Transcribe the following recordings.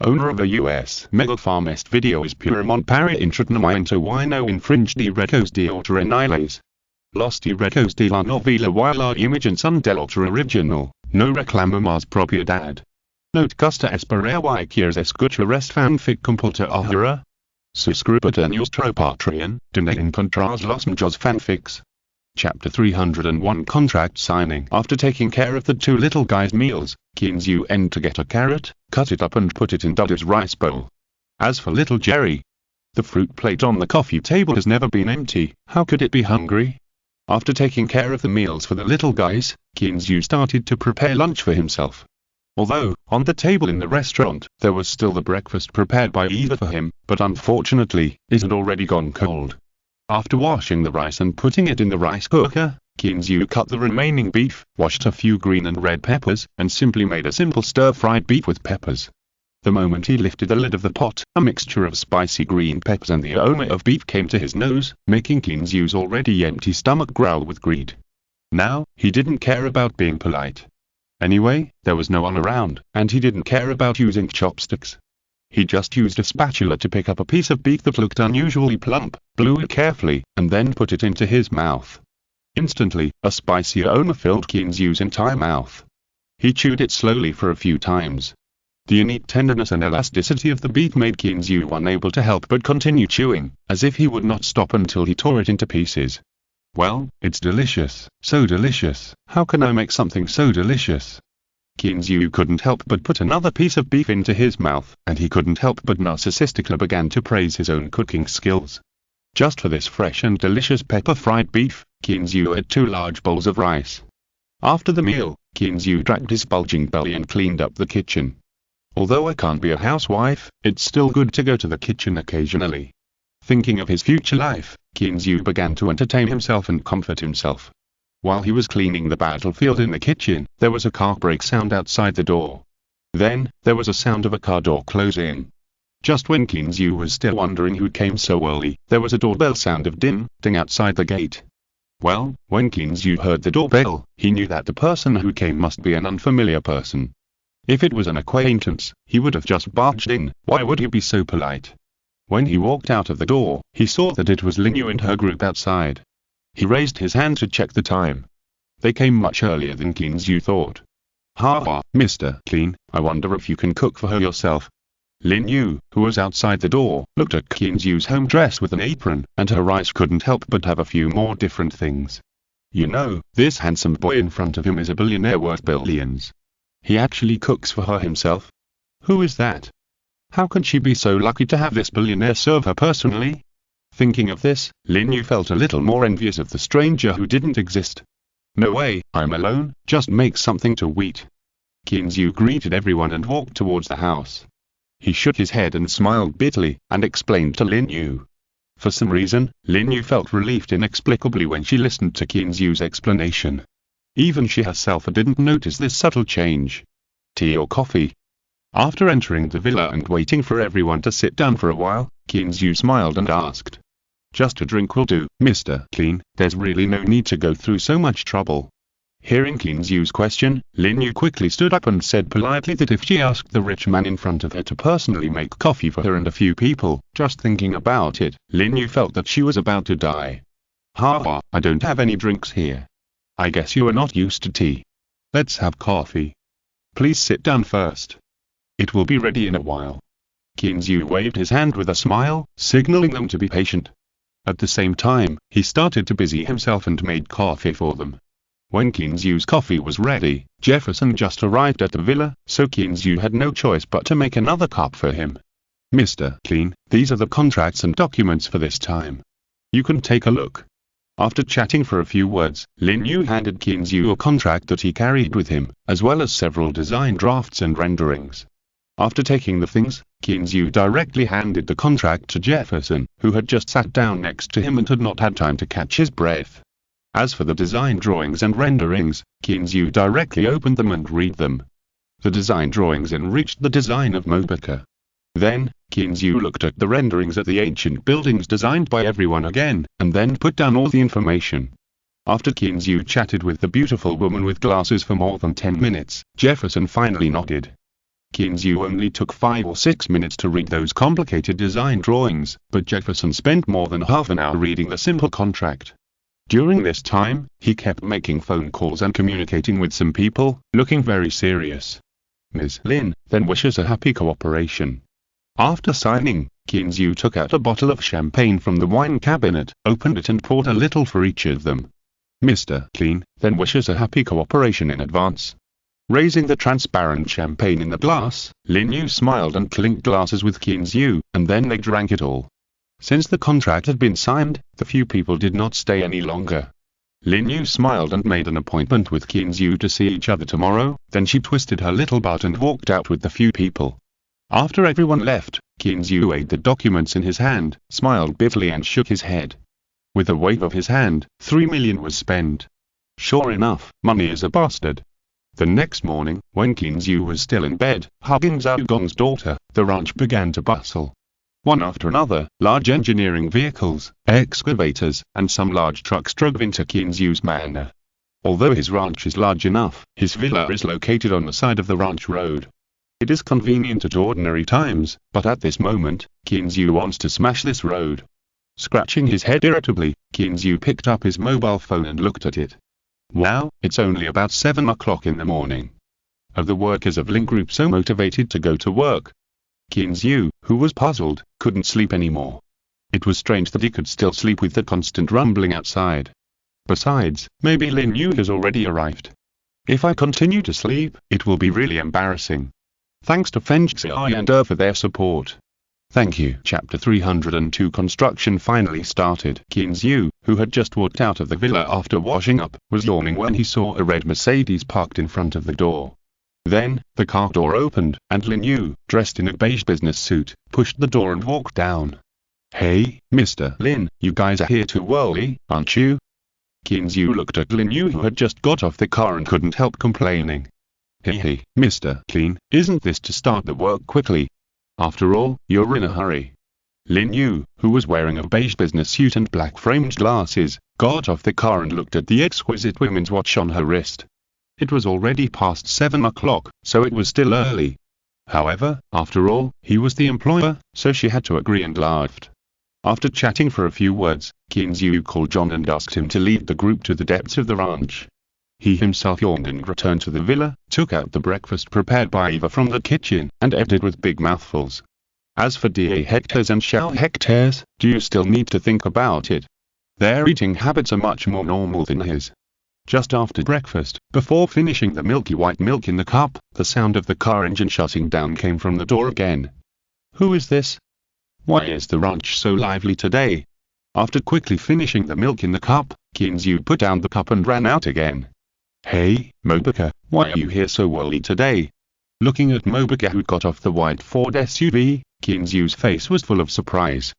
owner of the US Mega Farmest video is Purimon para intratnamiento wino infringe de recos de autorenales. Los de recos de la novela y la imagen son del autor original, no reclama más propiedad. No te gusta esperar y quieres escuchar este fanfic completo ahora? Suscríbete a nuestro Patreon, donde encontrarás los mejores fanfics. Chapter 301 Contract Signing. After taking care of the two little guys' meals, Keen's you end to get a carrot, cut it up and put it in Duddy's rice bowl. As for little Jerry, the fruit plate on the coffee table has never been empty. How could it be hungry? After taking care of the meals for the little guys, Keen's you started to prepare lunch for himself. Although, on the table in the restaurant, there was still the breakfast prepared by Eva for him, but unfortunately, it had already gone cold. After washing the rice and putting it in the rice cooker, Keen's you cut the remaining beef, washed a few green and red peppers, and simply made a simple stir-fried beef with peppers. The moment he lifted the lid of the pot, a mixture of spicy green peppers and the aroma of beef came to his nose, making Keen's you's already empty stomach growl with greed. Now, he didn't care about being polite. Anyway, there was no one around, and he didn't care about using chopsticks. He just used a spatula to pick up a piece of beef that looked unusually plump, blew it carefully, and then put it into his mouth. Instantly, a spicy aroma filled Keen's you's entire mouth. He chewed it slowly for a few times. The unique tenderness and elasticity of the beef made Keen's you unable to help but continue chewing, as if he would not stop until he tore it into pieces. Well, it's delicious, so delicious. How can I make something so delicious? Keen's you couldn't help but put another piece of beef into his mouth, and he couldn't help but narcissistically began to praise his own cooking skills. Just for this fresh and delicious pepper-fried beef, Keen's you had 2 large bowls of rice. After the meal, Keen's you dragged his bulging belly and cleaned up the kitchen. Although I can't be a housewife, it's still good to go to the kitchen occasionally. Thinking of his future life, Keen's you began to entertain himself and comfort himself. While he was cleaning the battlefield in the kitchen, there was a car brake sound outside the door. Then, there was a sound of a car door closing. Just when Keen's you was still wondering who came so early, there was a doorbell sound of ding outside the gate. Well, when Keen's you heard the doorbell, he knew that the person who came must be an unfamiliar person. If it was an acquaintance, he would have just barged in. Why would he be so polite? When he walked out of the door, he saw that it was Linyu and her group outside. He raised his hand to check the time. They came much earlier than Keen's you thought. Ha, Mr. Clean, I wonder if you can cook for her yourself. Linyu, who was outside the door, looked at Keen's you's home dress with an apron, and her eyes couldn't help but have a few more different things. You know, this handsome boy in front of him is a billionaire worth billions. He actually cooks for her himself. Who is that? How can she be so lucky to have this billionaire serve her personally? Thinking of this, Linyu felt a little more envious of the stranger who didn't exist. No way, I'm alone, just make something to eat. Keen's you greeted everyone and walked towards the house. He shook his head and smiled bitterly, and explained to Linyu. For some reason, Linyu felt relieved inexplicably when she listened to Keen's you's explanation. Even she herself didn't notice this subtle change. Tea or coffee? After entering the villa and waiting for everyone to sit down for a while, Keen's you smiled and asked. Just a drink will do, Mr. Clean, there's really no need to go through so much trouble. Hearing Keen's you's question, Linyu quickly stood up and said politely that if she asked the rich man in front of her to personally make coffee for her and a few people, just thinking about it, Linyu felt that she was about to die. Ha, I don't have any drinks here. I guess you are not used to tea. Let's have coffee. Please sit down first. It will be ready in a while. Keen's you waved his hand with a smile, signaling them to be patient. At the same time, he started to busy himself and made coffee for them. When Keen's you's coffee was ready, Jefferson just arrived at the villa, so Keen's you had no choice but to make another cup for him. Mr. Clean, these are the contracts and documents for this time. You can take a look. After chatting for a few words, Linyu handed Keen's you a contract that he carried with him, as well as several design drafts and renderings. After taking the things, Keen's you directly handed the contract to Jefferson, who had just sat down next to him and had not had time to catch his breath. As for the design drawings and renderings, Keen's you directly opened them and read them. The design drawings enriched the design of Mobaka. Then, Keen's you looked at the renderings of the ancient buildings designed by everyone again, and then put down all the information. After Keen's you chatted with the beautiful woman with glasses for more than 10 minutes, Jefferson finally nodded. Kinzu only took 5 or 6 minutes to read those complicated design drawings, but Jefferson spent more than half an hour reading the simple contract. During this time, he kept making phone calls and communicating with some people, looking very serious. Ms. Lin then wishes a happy cooperation. After signing, Kinzu took out a bottle of champagne from the wine cabinet, opened it and poured a little for each of them. Mr. Clean then wishes a happy cooperation in advance. Raising the transparent champagne in the glass, Lin Yu smiled and clinked glasses with Kinzu, and then they drank it all. Since the contract had been signed, the few people did not stay any longer. Lin Yu smiled and made an appointment with Kinzu to see each other tomorrow, then she twisted her little butt and walked out with the few people. After everyone left, Kinzu weighed the documents in his hand, smiled bitterly and shook his head. With a wave of his hand, 3 million was spent. Sure enough, money is a bastard. The next morning, when Kinzu was still in bed, hugging Zhao Gong's daughter, the ranch began to bustle. One after another, large engineering vehicles, excavators, and some large trucks drove into Kinzu's manor. Although his ranch is large enough, his villa is located on the side of the ranch road. It is convenient at ordinary times, but at this moment, Kinzu wants to smash this road. Scratching his head irritably, Kinzu picked up his mobile phone and looked at it. Wow, it's only about 7 o'clock in the morning. Are the workers of Link Group so motivated to go to work? Kinzu, who was puzzled, couldn't sleep anymore. It was strange that he could still sleep with the constant rumbling outside. Besides, maybe Lin Yu has already arrived. If I continue to sleep, it will be really embarrassing. Thanks to Feng Xiai and for their support. Thank you. Chapter 302 Construction finally started. Kinzu, who had just walked out of the villa after washing up, was yawning when he saw a red Mercedes parked in front of the door. Then, the car door opened, and Lin Yu, dressed in a beige business suit, pushed the door and walked down. Hey, Mr. Lin, you guys are here too early, aren't you? Kinzu looked at Lin Yu, who had just got off the car and couldn't help complaining. Hey, Mr. Clean, isn't this to start the work quickly? After all, you're in a hurry. Lin Yu, who was wearing a beige business suit and black framed glasses, got off the car and looked at the exquisite women's watch on her wrist. It was already past 7 o'clock, so it was still early. However, after all, he was the employer, so she had to agree and laughed. After chatting for a few words, Kinzu called John and asked him to lead the group to the depths of the ranch. He himself yawned and returned to the villa, took out the breakfast prepared by Eva from the kitchen, and ate it with big mouthfuls. As for Da Hectares and Xiao Hectares, do you still need to think about it? Their eating habits are much more normal than his. Just after breakfast, before finishing the milky white milk in the cup, the sound of the car engine shutting down came from the door again. Who is this? Why is the ranch so lively today? After quickly finishing the milk in the cup, Kinzu put down the cup and ran out again. Hey, Mobuka, why are you here so early today? Looking at Mobuka, who got off the white Ford SUV, Kinzu's face was full of surprise.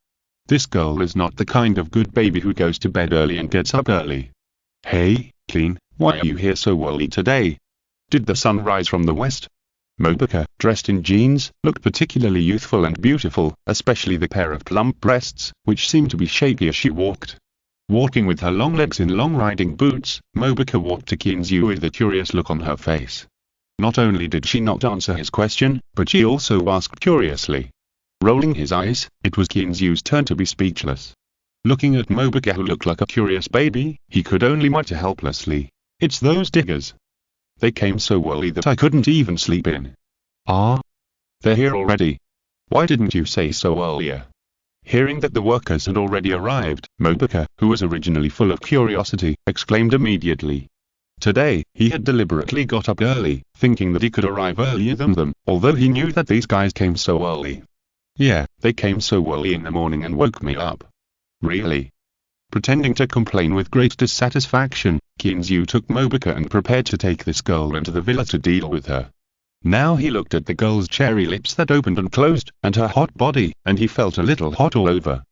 This girl is not the kind of good baby who goes to bed early and gets up early. Hey, Clean, why are you here so early today? Did the sun rise from the west? Mobuka, dressed in jeans, looked particularly youthful and beautiful, especially the pair of plump breasts, which seemed to be shaky as she walked. Walking with her long legs in long riding boots, Mobuka walked to Kinzu with a curious look on her face. Not only did she not answer his question, but she also asked curiously. Rolling his eyes, it was Kinzu's turn to be speechless. Looking at Mobuka, who looked like a curious baby, he could only mutter helplessly. It's those diggers. They came so early that I couldn't even sleep in. Ah? They're here already. Why didn't you say so earlier? Hearing that the workers had already arrived, Mobuka, who was originally full of curiosity, exclaimed immediately. Today, he had deliberately got up early, thinking that he could arrive earlier than them, although he knew that these guys came so early. Yeah, they came so early in the morning and woke me up. Really? Pretending to complain with great dissatisfaction, Kinzu took Mobuka and prepared to take this girl into the villa to deal with her. Now he looked at the girl's cherry lips that opened and closed, and her hot body, and he felt a little hot all over.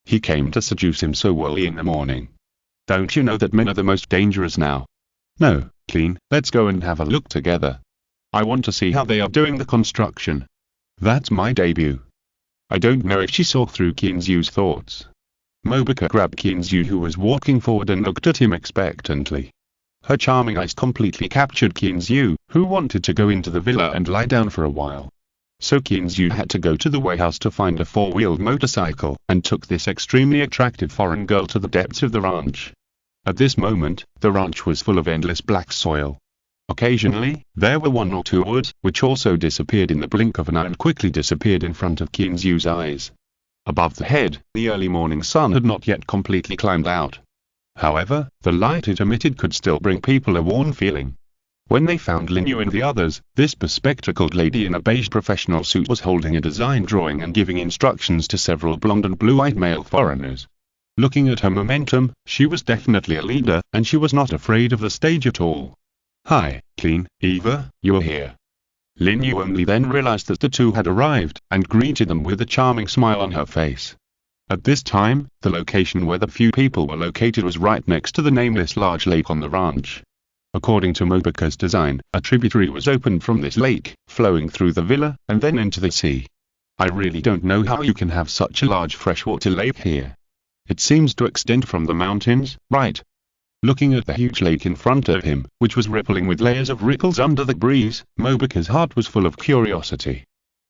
He came to seduce him so early in the morning. Don't you know that men are the most dangerous now? No, Clean, let's go and have a look together. I want to see how they are doing the construction. That's my debut. I don't know if she saw through Kinzu's thoughts. Mobuka grabbed Kinzu, who was walking forward, and looked at him expectantly. Her charming eyes completely captured Kinzu, who wanted to go into the villa and lie down for a while. So Kinzu had to go to the warehouse to find a four-wheeled motorcycle, and took this extremely attractive foreign girl to the depths of the ranch. At this moment, the ranch was full of endless black soil. Occasionally, there were one or two woods, which also disappeared in the blink of an eye and quickly disappeared in front of Kinzu's eyes. Above the head, the early morning sun had not yet completely climbed out. However, the light it emitted could still bring people a warm feeling. When they found Linyu and the others, this bespectacled lady in a beige professional suit was holding a design drawing and giving instructions to several blonde and blue-eyed male foreigners. Looking at her momentum, she was definitely a leader, and she was not afraid of the stage at all. "Hi, Clean, Eva, you're here." Linyu only then realized that the two had arrived, and greeted them with a charming smile on her face. At this time, the location where the few people were located was right next to the nameless large lake on the ranch. According to Mobuka's design, a tributary was opened from this lake, flowing through the villa, and then into the sea. I really don't know how you can have such a large freshwater lake here. It seems to extend from the mountains, right? Looking at the huge lake in front of him, which was rippling with layers of ripples under the breeze, Mobuka's heart was full of curiosity.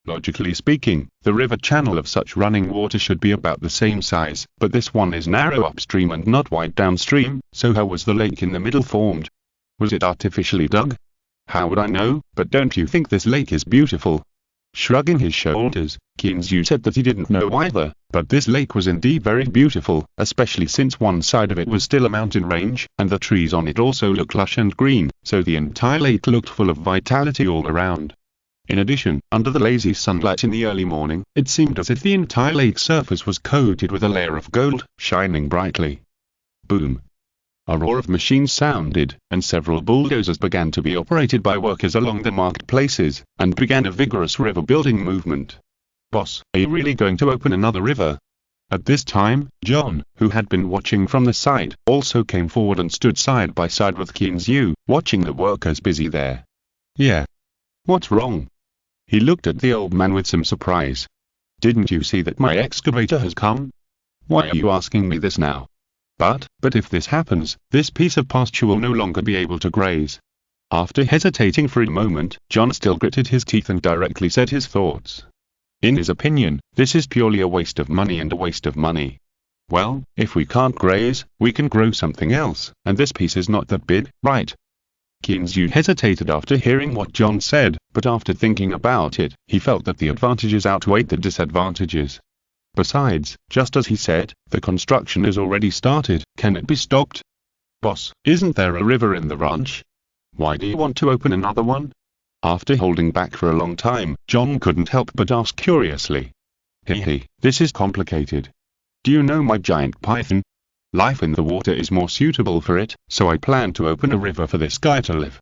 Logically speaking, the river channel of such running water should be about the same size, but this one is narrow upstream and not wide downstream, so how was the lake in the middle formed? Was it artificially dug? How would I know, but don't you think this lake is beautiful? Shrugging his shoulders, Kinzu said that he didn't know either, but this lake was indeed very beautiful, especially since one side of it was still a mountain range, and the trees on it also looked lush and green, so the entire lake looked full of vitality all around. In addition, under the lazy sunlight in the early morning, it seemed as if the entire lake surface was coated with a layer of gold, shining brightly. Boom! A roar of machines sounded, and several bulldozers began to be operated by workers along the marked places, and began a vigorous river-building movement. "Boss, are you really going to open another river?" At this time, John, who had been watching from the side, also came forward and stood side by side with Kinzu, watching the workers busy there. "Yeah. What's wrong?" He looked at the old man with some surprise. "Didn't you see that my excavator has come? Why are you asking me this now? But if this happens, this piece of pasture will no longer be able to graze." After hesitating for a moment, John still gritted his teeth and directly said his thoughts. In his opinion, this is purely a waste of money and a waste of money. Well, if we can't graze, we can grow something else, and this piece is not that big, right? Kinzu hesitated after hearing what John said, but after thinking about it, he felt that the advantages outweighed the disadvantages. Besides, just as he said, the construction is already started, can it be stopped? "Boss, isn't there a river in the ranch? Why do you want to open another one?" After holding back for a long time, John couldn't help but ask curiously. "Hehe, this is complicated. Do you know my giant python? Life in the water is more suitable for it, so I plan to open a river for this guy to live."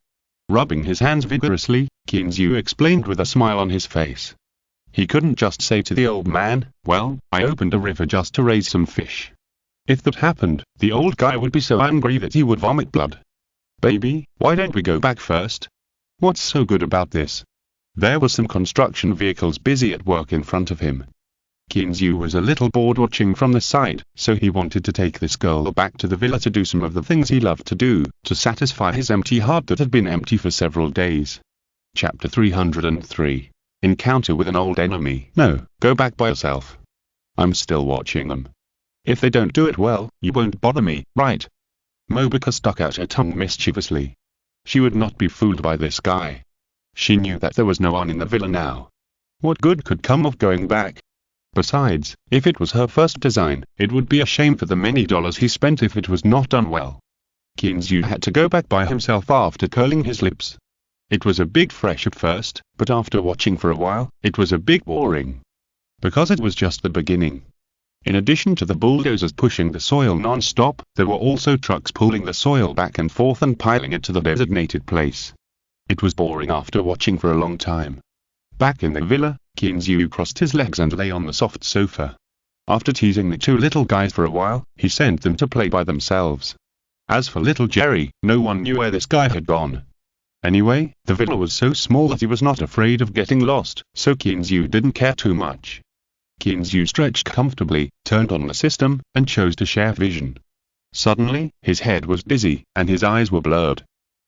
Rubbing his hands vigorously, Kinzu explained with a smile on his face. He couldn't just say to the old man, "Well, I opened a river just to raise some fish." If that happened, the old guy would be so angry that he would vomit blood. "Baby, why don't we go back first? What's so good about this?" There were some construction vehicles busy at work in front of him. Kinzu was a little bored watching from the side, so he wanted to take this girl back to the villa to do some of the things he loved to do, to satisfy his empty heart that had been empty for several days. Chapter 303. Encounter with an old enemy. "No, go back by yourself. I'm still watching them. If they don't do it well, you won't bother me, right?" Mobuka stuck out her tongue mischievously. She would not be fooled by this guy. She knew that there was no one in the villa now. What good could come of going back? Besides, if it was her first design, it would be a shame for the many dollars he spent if it was not done well. Kinzu had to go back by himself after curling his lips. It was a bit fresh at first, but after watching for a while, it was a bit boring. Because it was just the beginning. In addition to the bulldozers pushing the soil non-stop, there were also trucks pulling the soil back and forth and piling it to the designated place. It was boring after watching for a long time. Back in the villa, Kinzu crossed his legs and lay on the soft sofa. After teasing the two little guys for a while, he sent them to play by themselves. As for little Jerry, no one knew where this guy had gone. Anyway, the villa was so small that he was not afraid of getting lost, so Kinzu didn't care too much. Kinzu stretched comfortably, turned on the system, and chose to share vision. Suddenly, his head was dizzy, and his eyes were blurred.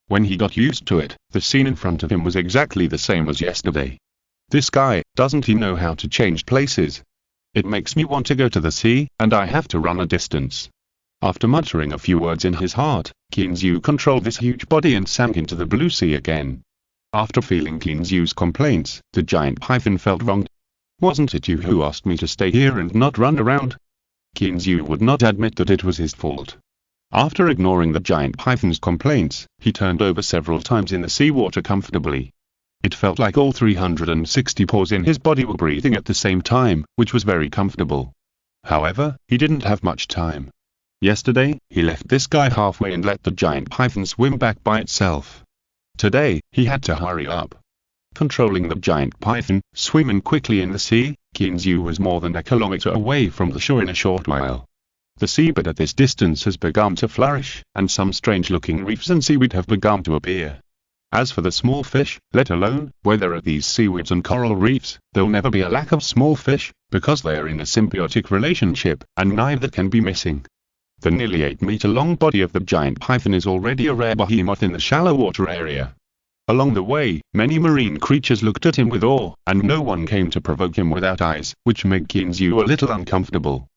When he got used to it, the scene in front of him was exactly the same as yesterday. This guy, doesn't he know how to change places? It makes me want to go to the sea, and I have to run a distance. After muttering a few words in his heart, Kinzu controlled this huge body and sank into the blue sea again. After feeling Kinzu's complaints, the giant python felt wronged. Wasn't it you who asked me to stay here and not run around? Kinzu would not admit that it was his fault. After ignoring the giant python's complaints, he turned over several times in the seawater comfortably. It felt like all 360 pores in his body were breathing at the same time, which was very comfortable. However, he didn't have much time. Yesterday, he left this guy halfway and let the giant python swim back by itself. Today, he had to hurry up. Controlling the giant python, swimming quickly in the sea, Kinzu was more than a kilometer away from the shore in a short while. The seabed at this distance has begun to flourish, and some strange-looking reefs and seaweed have begun to appear. As for the small fish, let alone where there are these seaweeds and coral reefs, there'll never be a lack of small fish, because they are in a symbiotic relationship, and neither can be missing. The nearly 8-meter-long body of the giant python is already a rare behemoth in the shallow water area. Along the way, many marine creatures looked at him with awe, and no one came to provoke him without eyes, which made Kinzu a little uncomfortable.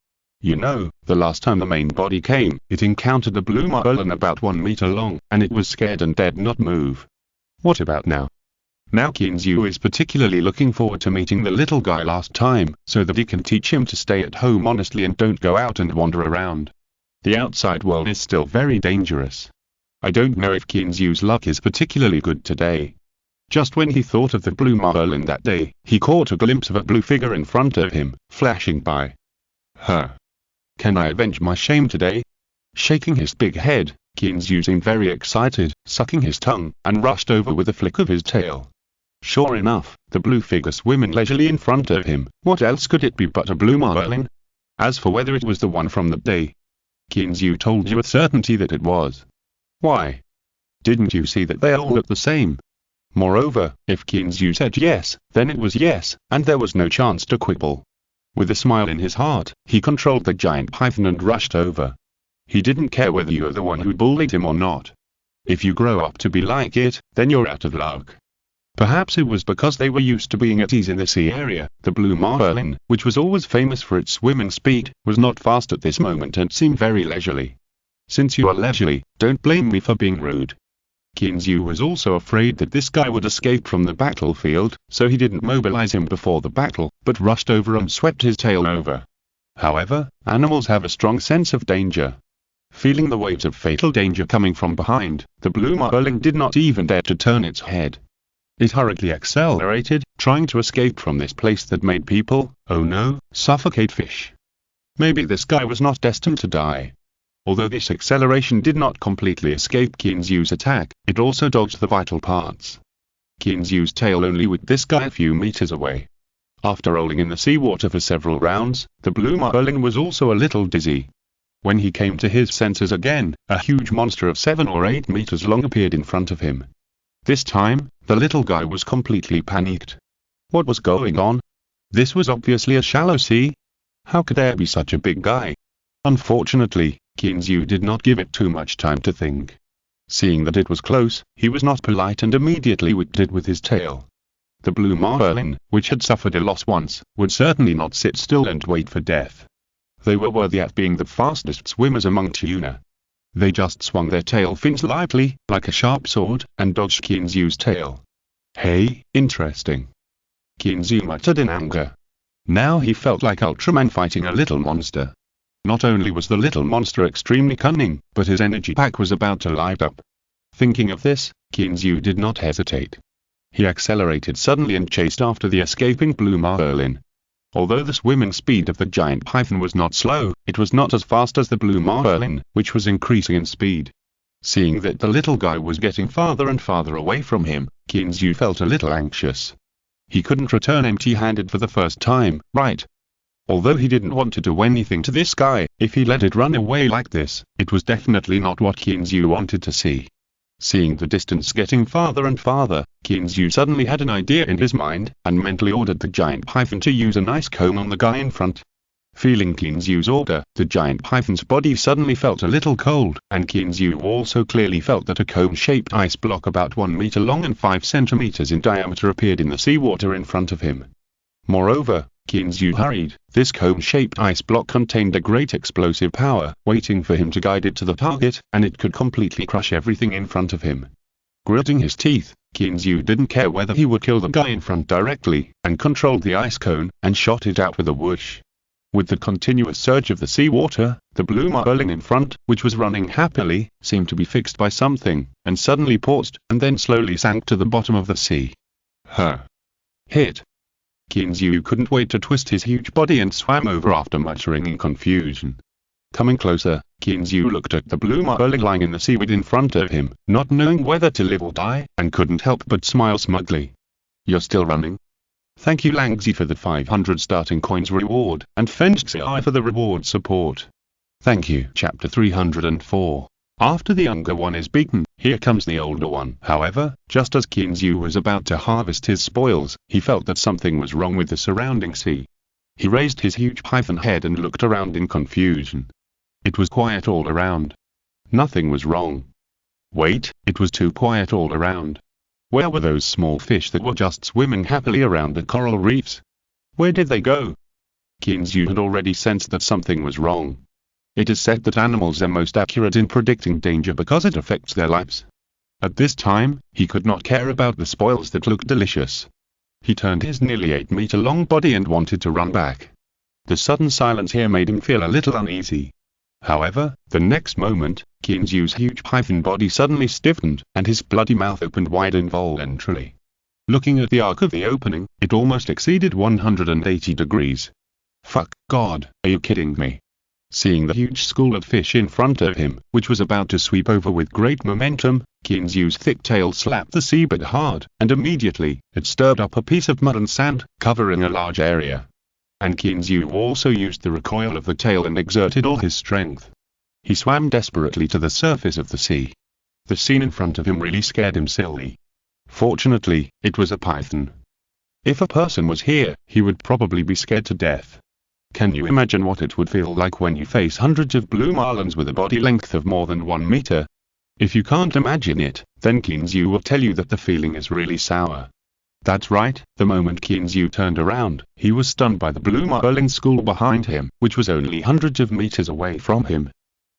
You know, the last time the main body came, it encountered a blue marlin about 1 meter long, and it was scared and dared not move. What about now? Now Kinzu is particularly looking forward to meeting the little guy last time, so that he can teach him to stay at home honestly and don't go out and wander around. The outside world is still very dangerous. I don't know if Kinzu's luck is particularly good today. Just when he thought of the blue marlin that day, he caught a glimpse of a blue figure in front of him, flashing by. Can I avenge my shame today? Shaking his big head, Kinzu seemed very excited, sucking his tongue, and rushed over with a flick of his tail. Sure enough, the blue figure swimming leisurely in front of him, what else could it be but a blue marlin? As for whether it was the one from that day, Kinzu told you with certainty that it was. Why? Didn't you see that they all looked the same? Moreover, if Kinzu said yes, then it was yes, and there was no chance to quibble. With a smile in his heart, he controlled the giant python and rushed over. He didn't care whether you're the one who bullied him or not. If you grow up to be like it, then you're out of luck. Perhaps it was because they were used to being at ease in the sea area. The blue marlin, which was always famous for its swimming speed, was not fast at this moment and seemed very leisurely. Since you are leisurely, don't blame me for being rude. Kinzu was also afraid that this guy would escape from the battlefield, so he didn't mobilize him before the battle, but rushed over and swept his tail over. However, animals have a strong sense of danger. Feeling the waves of fatal danger coming from behind, the blue marlin did not even dare to turn its head. It hurriedly accelerated, trying to escape from this place that made people, oh no, suffocate fish. Maybe this guy was not destined to die. Although this acceleration did not completely escape Kinzu's attack, it also dodged the vital parts. Kinzu's tail only whipped this guy a few meters away. After rolling in the seawater for several rounds, the blue marlin was also a little dizzy. When he came to his senses again, a huge monster of 7 or 8 meters long appeared in front of him. This time, the little guy was completely panicked. What was going on? This was obviously a shallow sea. How could there be such a big guy? Unfortunately, Kinzu did not give it too much time to think. Seeing that it was close, he was not polite and immediately whipped it with his tail. The blue marlin, which had suffered a loss once, would certainly not sit still and wait for death. They were worthy at being the fastest swimmers among tuna. They just swung their tail fins lightly, like a sharp sword, and dodged Kinzu's tail. Hey, interesting. Kinzu muttered in anger. Now he felt like Ultraman fighting a little monster. Not only was the little monster extremely cunning, but his energy pack was about to light up. Thinking of this, Kinzu did not hesitate. He accelerated suddenly and chased after the escaping blue marlin. Although the swimming speed of the giant python was not slow, it was not as fast as the blue marlin, which was increasing in speed. Seeing that the little guy was getting farther and farther away from him, Kinzu felt a little anxious. He couldn't return empty-handed for the first time, right? Although he didn't want to do anything to this guy, if he let it run away like this, it was definitely not what Kinzu wanted to see. Seeing the distance getting farther and farther, Kinzu suddenly had an idea in his mind, and mentally ordered the giant python to use an ice comb on the guy in front. Feeling Qinzyu's order, the giant python's body suddenly felt a little cold, and Qinzyu also clearly felt that a cone-shaped ice block about 1 meter long and 5 centimeters in diameter appeared in the seawater in front of him. Moreover, Qinzyu hurried. This cone-shaped ice block contained a great explosive power, waiting for him to guide it to the target, and it could completely crush everything in front of him. Gritting his teeth, Qinzyu didn't care whether he would kill the guy in front directly, and controlled the ice cone, and shot it out with a whoosh. With the continuous surge of the seawater, the blue marlin in front, which was running happily, seemed to be fixed by something, and suddenly paused, and then slowly sank to the bottom of the sea. Hit. Qinzyu couldn't wait to twist his huge body and swam over after muttering in confusion. Coming closer, Qinzyu looked at the blue marlin lying in the seaweed in front of him, not knowing whether to live or die, and couldn't help but smile smugly. You're still running? Thank you Langzi for the 500 starting coins reward, and Fengxi for the reward support. Thank you. Chapter 304. After the younger one is beaten, here comes the older one. However, just as Qinzyu was about to harvest his spoils, he felt that something was wrong with the surrounding sea. He raised his huge python head and looked around in confusion. It was quiet all around. Nothing was wrong. Wait, it was too quiet all around. Where were those small fish that were just swimming happily around the coral reefs? Where did they go? Qinzyu had already sensed that something was wrong. It is said that animals are most accurate in predicting danger because it affects their lives. At this time, he could not care about the spoils that looked delicious. He turned his nearly 8-meter-long body and wanted to run back. The sudden silence here made him feel a little uneasy. However, the next moment, Qinzyu's huge python body suddenly stiffened, and his bloody mouth opened wide involuntarily. Looking at the arc of the opening, it almost exceeded 180 degrees. Fuck, God, are you kidding me? Seeing the huge school of fish in front of him, which was about to sweep over with great momentum, Qinzyu's thick tail slapped the seabed hard, and immediately, it stirred up a piece of mud and sand, covering a large area. And Qinzyu also used the recoil of the tail and exerted all his strength. He swam desperately to the surface of the sea. The scene in front of him really scared him silly. Fortunately, it was a python. If a person was here, he would probably be scared to death. Can you imagine what it would feel like when you face hundreds of blue marlins with a body length of more than 1 meter? If you can't imagine it, then Qinzyu will tell you that the feeling is really sour. That's right, the moment Qinzyu turned around, he was stunned by the blue marlin school behind him, which was only hundreds of meters away from him.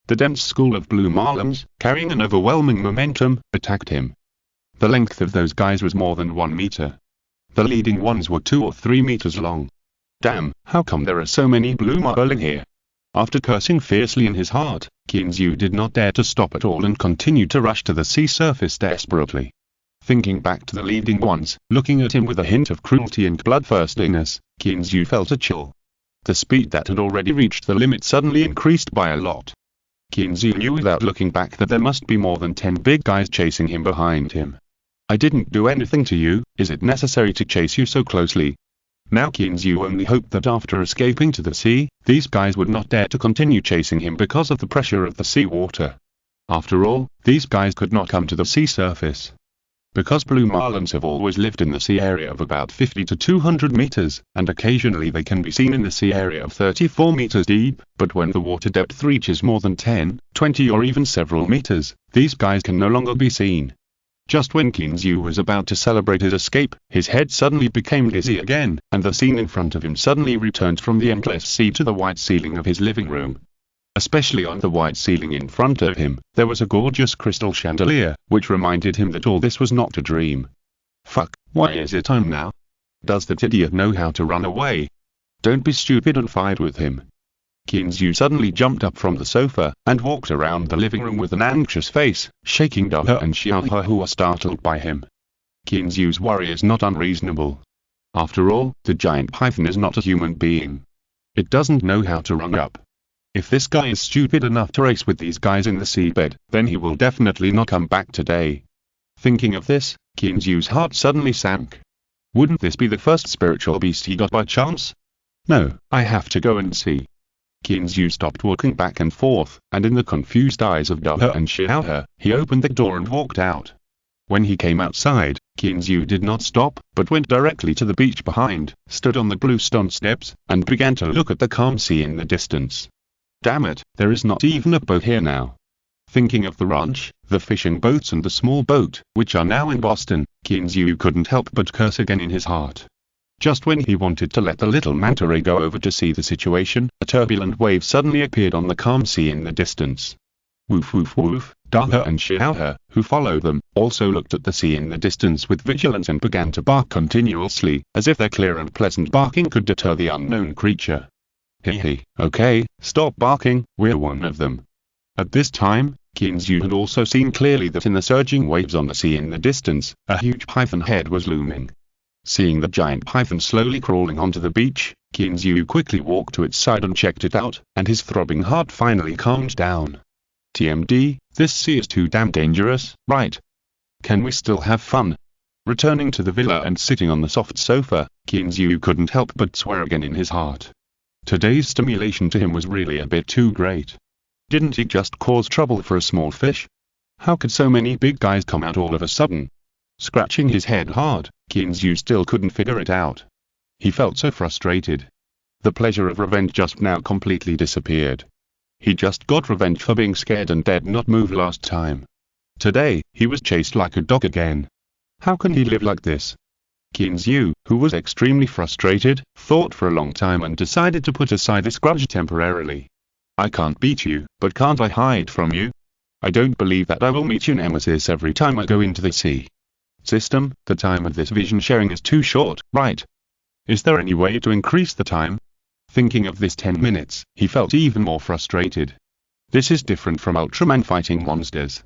The dense school of blue marlins, carrying an overwhelming momentum, attacked him. The length of those guys was more than 1 meter. The leading ones were 2 or 3 meters long. Damn, how come there are so many blue marlin here? After cursing fiercely in his heart, Qinzyu did not dare to stop at all and continued to rush to the sea surface desperately. Thinking back to the leading ones, looking at him with a hint of cruelty and bloodthirstiness, Qinzyu felt a chill. The speed that had already reached the limit suddenly increased by a lot. Qinzyu knew without looking back that there must be more than 10 big guys chasing him behind him. I didn't do anything to you, is it necessary to chase you so closely? Now Qinzyu only hoped that after escaping to the sea, these guys would not dare to continue chasing him because of the pressure of the seawater. After all, these guys could not come to the sea surface. Because blue marlins have always lived in the sea area of about 50 to 200 meters, and occasionally they can be seen in the sea area of 34 meters deep, but when the water depth reaches more than 10, 20 or even several meters, these guys can no longer be seen. Just when Qinzyu was about to celebrate his escape, his head suddenly became dizzy again, and the scene in front of him suddenly returned from the endless sea to the white ceiling of his living room. Especially on the white ceiling in front of him, there was a gorgeous crystal chandelier, which reminded him that all this was not a dream. Fuck, why is it time now? Does that idiot know how to run away? Don't be stupid and fight with him. Qinzyu suddenly jumped up from the sofa, and walked around the living room with an anxious face, shaking Daha and Xiaohe who were startled by him. Qinzyu's worry is not unreasonable. After all, the giant python is not a human being. It doesn't know how to run up. If this guy is stupid enough to race with these guys in the seabed, then he will definitely not come back today. Thinking of this, Qinzyu's heart suddenly sank. Wouldn't this be the first spiritual beast he got by chance? No, I have to go and see. Qinzyu stopped walking back and forth, and in the confused eyes of Daha and Xiaohe, he opened the door and walked out. When he came outside, Kinzu did not stop, but went directly to the beach behind, stood on the bluestone steps, and began to look at the calm sea in the distance. Damn it, there is not even a boat here now. Thinking of the ranch, the fishing boats and the small boat, which are now in Boston, Kinzu couldn't help but curse again in his heart. Just when he wanted to let the little manta ray go over to see the situation, a turbulent wave suddenly appeared on the calm sea in the distance. Woof woof woof, Daha and Xiaohe, who followed them, also looked at the sea in the distance with vigilance and began to bark continuously, as if their clear and pleasant barking could deter the unknown creature. Hee, okay, stop barking, we're one of them. At this time, Kinzu had also seen clearly that in the surging waves on the sea in the distance, a huge python head was looming. Seeing the giant python slowly crawling onto the beach, Kinzu quickly walked to its side and checked it out, and his throbbing heart finally calmed down. TMD, this sea is too damn dangerous, right? Can we still have fun? Returning to the villa and sitting on the soft sofa, Kinzu couldn't help but swear again in his heart. Today's stimulation to him was really a bit too great. Didn't he just cause trouble for a small fish? How could so many big guys come out all of a sudden? Scratching his head hard, Kinzu still couldn't figure it out. He felt so frustrated. The pleasure of revenge just now completely disappeared. He just got revenge for being scared and dared not move last time. Today, he was chased like a dog again. How can he live like this? Kinzu, who was extremely frustrated, thought for a long time and decided to put aside this grudge temporarily. I can't beat you, but can't I hide from you? I don't believe that I will meet your nemesis every time I go into the sea. System, the time of this vision sharing is too short, right? Is there any way to increase the time? Thinking of this 10 minutes, he felt even more frustrated. This is different from Ultraman fighting monsters.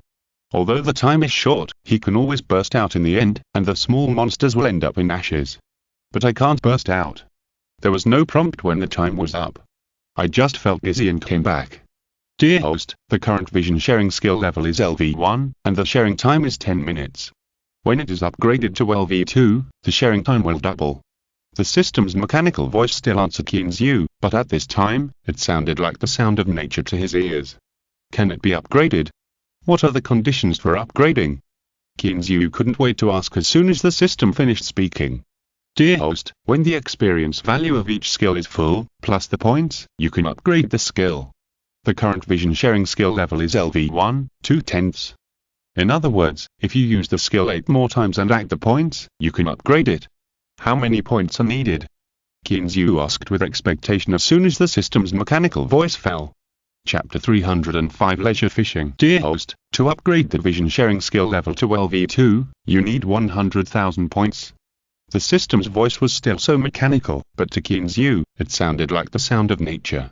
Although the time is short, he can always burst out in the end, and the small monsters will end up in ashes. But I can't burst out. There was no prompt when the time was up. I just felt dizzy and came back. Dear host, the current vision sharing skill level is LV1, and the sharing time is 10 minutes. When it is upgraded to LV2, the sharing time will double. The system's mechanical voice still answered Kinzu, but at this time, it sounded like the sound of nature to his ears. Can it be upgraded? What are the conditions for upgrading? Kinzu couldn't wait to ask as soon as the system finished speaking. Dear host, when the experience value of each skill is full, plus the points, you can upgrade the skill. The current vision sharing skill level is LV1, 2/10. In other words, if you use the skill 8 more times and add the points, you can upgrade it. How many points are needed? Kinzu asked with expectation as soon as the system's mechanical voice fell. Chapter 305 Leisure Fishing. Dear host, to upgrade the vision sharing skill level to LV2, you need 100,000 points. The system's voice was still so mechanical, but to Kinzu, it sounded like the sound of nature.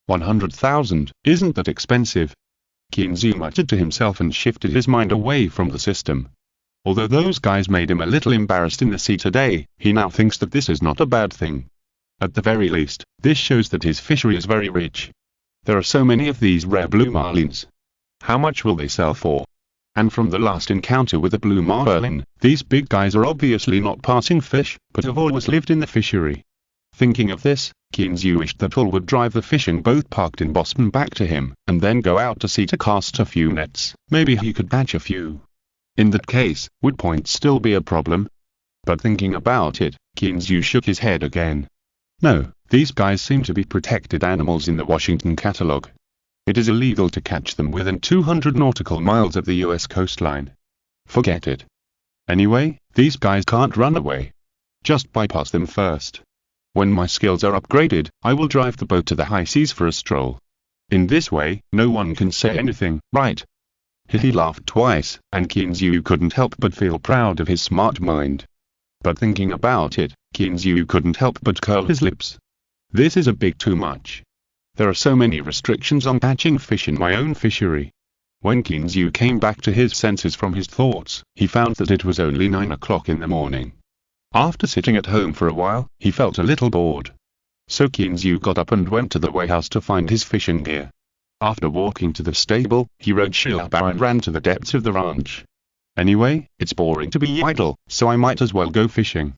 100,000, isn't that expensive? Kinzu muttered to himself and shifted his mind away from the system. Although those guys made him a little embarrassed in the sea today, he now thinks that this is not a bad thing. At the very least, this shows that his fishery is very rich. There are so many of these rare blue marlins. How much will they sell for? And from the last encounter with the blue marlin, these big guys are obviously not passing fish, but have always lived in the fishery. Thinking of this, Kinzu wished that Paul would drive the fishing boat parked in Boston back to him, and then go out to sea to cast a few nets. Maybe he could catch a few. In that case, would points still be a problem? But thinking about it, Kinzu shook his head again. No, these guys seem to be protected animals in the Washington catalog. It is illegal to catch them within 200 nautical miles of the US coastline. Forget it. Anyway, these guys can't run away. Just bypass them first. When my skills are upgraded, I will drive the boat to the high seas for a stroll. In this way, no one can say anything, right? He laughed twice, and Kinzu couldn't help but feel proud of his smart mind. But thinking about it, Kinzu couldn't help but curl his lips. This is a bit too much. There are so many restrictions on catching fish in my own fishery. When Kinzu came back to his senses from his thoughts, he found that it was only 9 o'clock in the morning. After sitting at home for a while, he felt a little bored. So Kinzu got up and went to the warehouse to find his fishing gear. After walking to the stable, he rode Shilaba and ran to the depths of the ranch. Anyway, it's boring to be idle, so I might as well go fishing.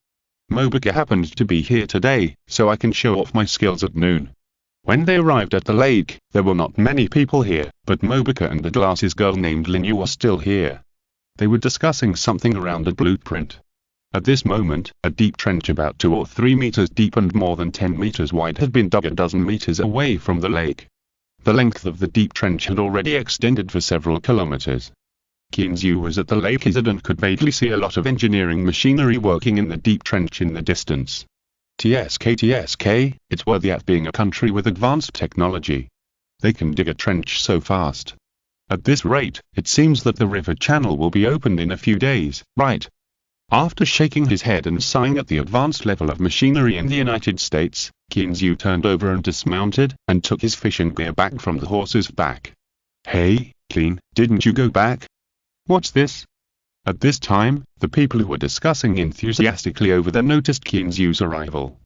Mobika happened to be here today, so I can show off my skills at noon. When they arrived at the lake, there were not many people here, but Mobika and the glasses girl named Linyu are still here. They were discussing something around a blueprint. At this moment, a deep trench about 2 or 3 meters deep and more than 10 meters wide had been dug a dozen meters away from the lake. The length of the deep trench had already extended for several kilometers. Kinzu was at the lake edge and could vaguely see a lot of engineering machinery working in the deep trench in the distance. TSK, it's worthy at being a country with advanced technology. They can dig a trench so fast. At this rate, it seems that the river channel will be opened in a few days, right? After shaking his head and sighing at the advanced level of machinery in the United States, Kinzu turned over and dismounted, and took his fishing gear back from the horse's back. Hey, Clean, didn't you go back? What's this? At this time, the people who were discussing enthusiastically over them noticed Kinzu's arrival.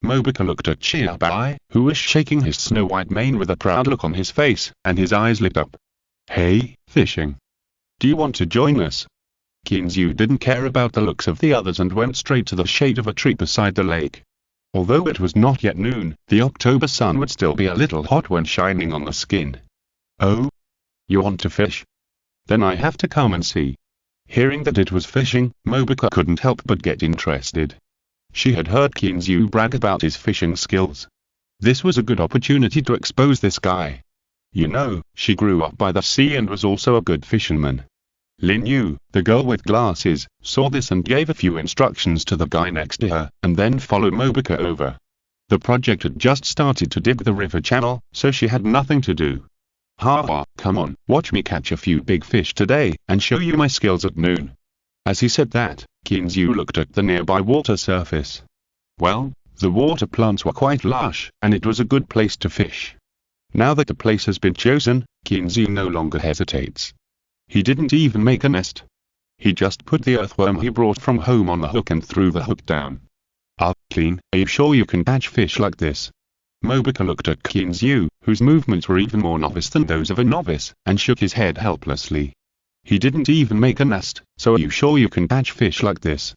Mobuka looked at Chiabai, who was shaking his snow-white mane with a proud look on his face, and his eyes lit up. Hey, fishing. Do you want to join us? Kinzu didn't care about the looks of the others and went straight to the shade of a tree beside the lake. Although it was not yet noon, the October sun would still be a little hot when shining on the skin. Oh? You want to fish? Then I have to come and see. Hearing that it was fishing, Mobuka couldn't help but get interested. She had heard Kinzu brag about his fishing skills. This was a good opportunity to expose this guy. You know, she grew up by the sea and was also a good fisherman. Lin Yu, the girl with glasses, saw this and gave a few instructions to the guy next to her, and then followed Mobuka over. The project had just started to dig the river channel, so she had nothing to do. Ha, come on, watch me catch a few big fish today, and show you my skills at noon. As he said that, Kinzu looked at the nearby water surface. Well, the water plants were quite lush, and it was a good place to fish. Now that the place has been chosen, Kinzu no longer hesitates. He didn't even make a nest. He just put the earthworm he brought from home on the hook and threw the hook down. Clean, are you sure you can catch fish like this? Mobuka looked at Kinzu, whose movements were even more novice than those of a novice, and shook his head helplessly. He didn't even make a nest, so are you sure you can catch fish like this?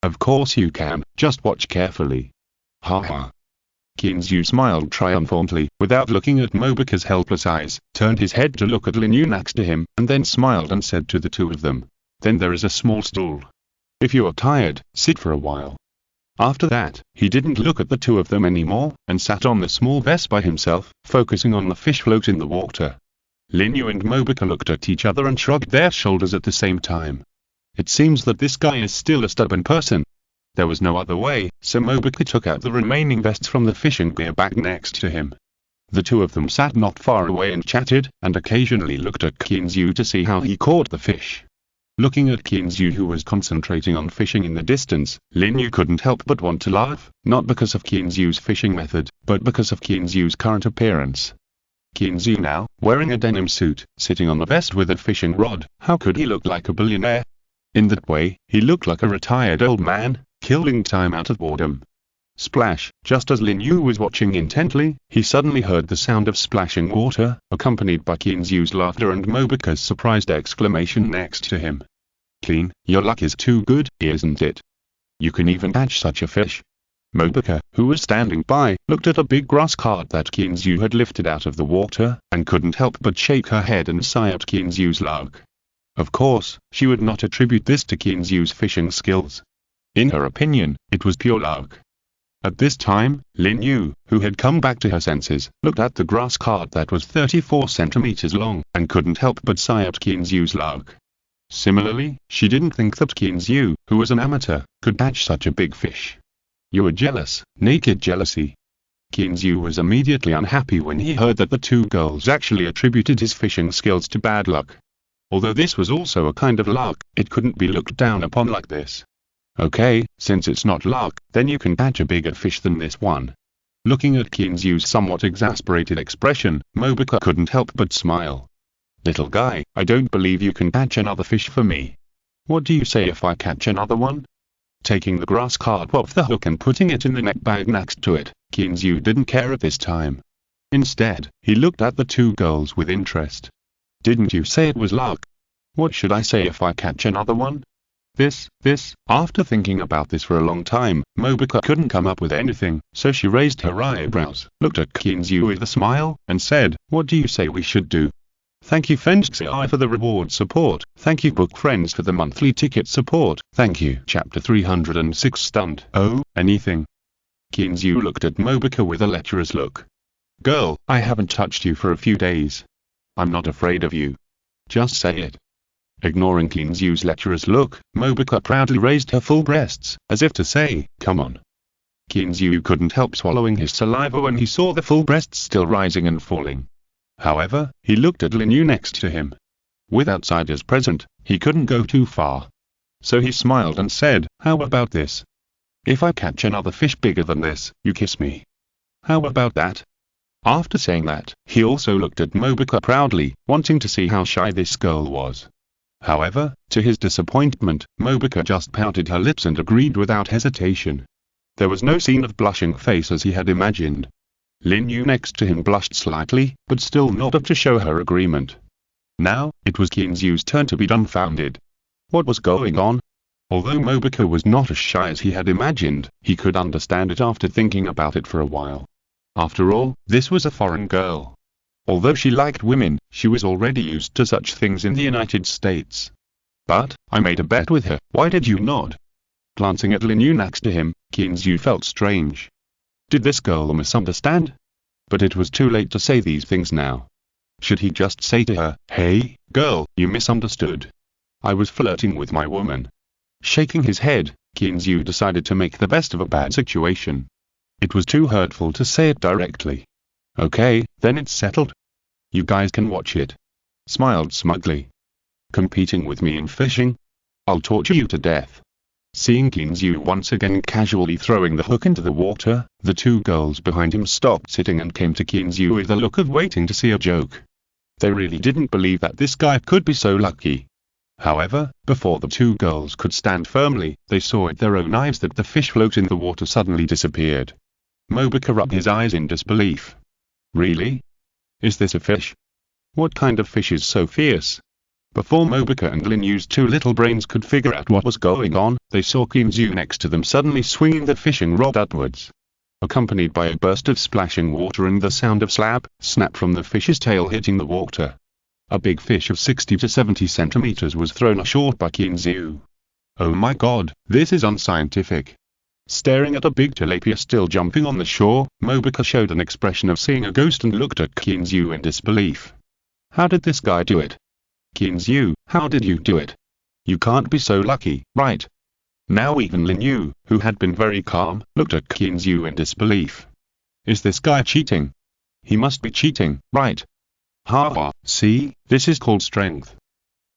Of course you can, just watch carefully. Ha. Kinzu smiled triumphantly, without looking at Mobuka's helpless eyes, turned his head to look at Lin Yu next to him, and then smiled and said to the two of them, "Then there is a small stool. If you are tired, sit for a while." After that, he didn't look at the two of them anymore, and sat on the small vest by himself, focusing on the fish float in the water. Lin Yu and Mobuka looked at each other and shrugged their shoulders at the same time. It seems that this guy is still a stubborn person. There was no other way, so Mobuka took out the remaining vests from the fishing gear bag next to him. The two of them sat not far away and chatted, and occasionally looked at Kinzu to see how he caught the fish. Looking at Kinzu, who was concentrating on fishing in the distance, Lin Yu couldn't help but want to laugh, not because of Kinzu's fishing method, but because of Kinzu's current appearance. Kinzu now, wearing a denim suit, sitting on the vest with a fishing rod, how could he look like a billionaire? In that way, he looked like a retired old man, killing time out of boredom. Splash! Just as Lin Yu was watching intently, he suddenly heard the sound of splashing water, accompanied by Kinzu's laughter and Mobuka's surprised exclamation next to him. Clean, your luck is too good, isn't it? You can even catch such a fish. Mobuka, who was standing by, looked at a big grass cart that Kinzu had lifted out of the water, and couldn't help but shake her head and sigh at Kinzu's luck. Of course, she would not attribute this to Kinzu's fishing skills. In her opinion, it was pure luck. At this time, Lin Yu, who had come back to her senses, looked at the grass cart that was 34 centimeters long, and couldn't help but sigh at Kinzu's luck. Similarly, she didn't think that Kinzu, who was an amateur, could catch such a big fish. You were jealous, naked jealousy. Kinzu was immediately unhappy when he heard that the two girls actually attributed his fishing skills to bad luck. Although this was also a kind of luck, it couldn't be looked down upon like this. Okay, since it's not luck, then you can catch a bigger fish than this one. Looking at Kinzu's somewhat exasperated expression, Mobuka couldn't help but smile. Little guy, I don't believe you can catch another fish for me. What do you say if I catch another one? Taking the grass cart off the hook and putting it in the net bag next to it, Kinzu didn't care at this time. Instead, he looked at the two girls with interest. Didn't you say it was luck? What should I say if I catch another one? After thinking about this for a long time, Mobuka couldn't come up with anything, so she raised her eyebrows, looked at Kinzu with a smile, and said, "What do you say we should do?" Thank you FriendsCI for the reward support. Thank you Book Friends for the monthly ticket support. Thank you. Chapter 306 Stunned. Oh, anything. Kinzu looked at Mobica with a lecherous look. Girl, I haven't touched you for a few days. I'm not afraid of you. Just say it. Ignoring Kinzu's lecherous look, Mobica proudly raised her full breasts, as if to say, come on. Kinzu couldn't help swallowing his saliva when he saw the full breasts still rising and falling. However, he looked at Linyu next to him. With outsiders present, he couldn't go too far. So he smiled and said, how about this? If I catch another fish bigger than this, you kiss me. How about that? After saying that, he also looked at Mobica proudly, wanting to see how shy this girl was. However, to his disappointment, Mobica just pouted her lips and agreed without hesitation. There was no scene of blushing face as he had imagined. Linyu next to him blushed slightly, but still nodded to show her agreement. Now, it was Kinzu's turn to be dumbfounded. What was going on? Although Mobica was not as shy as he had imagined, he could understand it after thinking about it for a while. After all, this was a foreign girl. Although she liked women, she was already used to such things in the United States. But, I made a bet with her, why did you nod? Glancing at Linyu next to him, Kinzu felt strange. Did this girl misunderstand? But it was too late to say these things now. Should he just say to her, hey, girl, you misunderstood. I was flirting with my woman. Shaking his head, Kinzu decided to make the best of a bad situation. It was too hurtful to say it directly. Okay, then it's settled. You guys can watch it. Smiled smugly. Competing with me in fishing? I'll torture you to death. Seeing Kinzu once again casually throwing the hook into the water, the two girls behind him stopped sitting and came to Kinzu with a look of waiting to see a joke. They really didn't believe that this guy could be so lucky. However, before the two girls could stand firmly, they saw with their own eyes that the fish float in the water suddenly disappeared. Mobica rubbed his eyes in disbelief. Really? Is this a fish? What kind of fish is so fierce? Before Mobica and Linyu's two little brains could figure out what was going on, they saw Kinzu next to them suddenly swinging the fishing rod upwards. Accompanied by a burst of splashing water and the sound of slap, snap from the fish's tail hitting the water. A big fish of 60 to 70 centimeters was thrown ashore by Kinzu. Oh my god, this is unscientific. Staring at a big tilapia still jumping on the shore, Mobica showed an expression of seeing a ghost and looked at Kinzu in disbelief. How did this guy do it? Kinzu, how did you do it? You can't be so lucky, right? Now even Linyu, who had been very calm, looked at Kinzu in disbelief. Is this guy cheating? He must be cheating, right? Ha, see, this is called strength.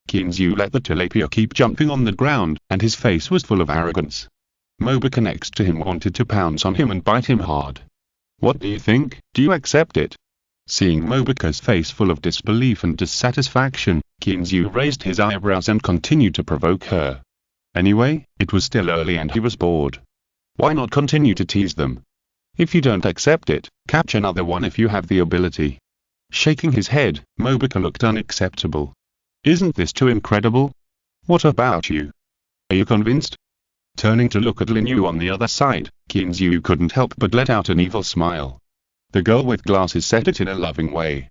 Kinzu let the tilapia keep jumping on the ground, and his face was full of arrogance. Mobica next to him wanted to pounce on him and bite him hard. What do you think? Do you accept it? Seeing Mobica's face full of disbelief and dissatisfaction, Kinzu raised his eyebrows and continued to provoke her. Anyway, it was still early and he was bored. Why not continue to tease them? If you don't accept it, catch another one if you have the ability. Shaking his head, Mobica looked unacceptable. Isn't this too incredible? What about you? Are you convinced? Turning to look at Linyu on the other side, Kinzu couldn't help but let out an evil smile. The girl with glasses said it in a loving way.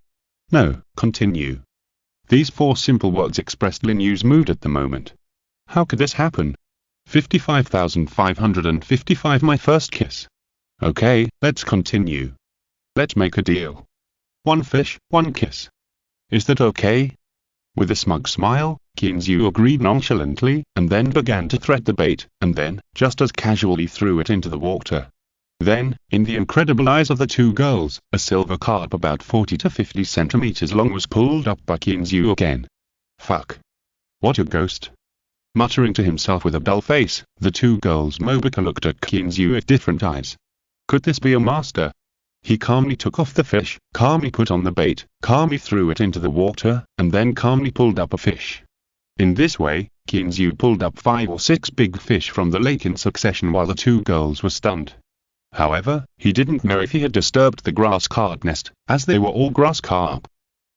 No, continue. These four simple words expressed Linyu's mood at the moment. How could this happen? 55,555 my first kiss. Okay, let's continue. Let's make a deal. One fish, one kiss. Is that okay? With a smug smile, Kinzu agreed nonchalantly, and then began to thread the bait, and then, just as casually threw it into the water. Then, in the incredible eyes of the two girls, a silver carp about 40 to 50 centimeters long was pulled up by Kinzu again. Fuck. What a ghost. Muttering to himself with a dull face, the two girls Mobica looked at Kinzu with different eyes. Could this be a master? He calmly took off the fish, calmly put on the bait, calmly threw it into the water, and then calmly pulled up a fish. In this way, Kinzu pulled up 5 or 6 big fish from the lake in succession while the two girls were stunned. However, he didn't know if he had disturbed the grass carp nest, as they were all grass carp.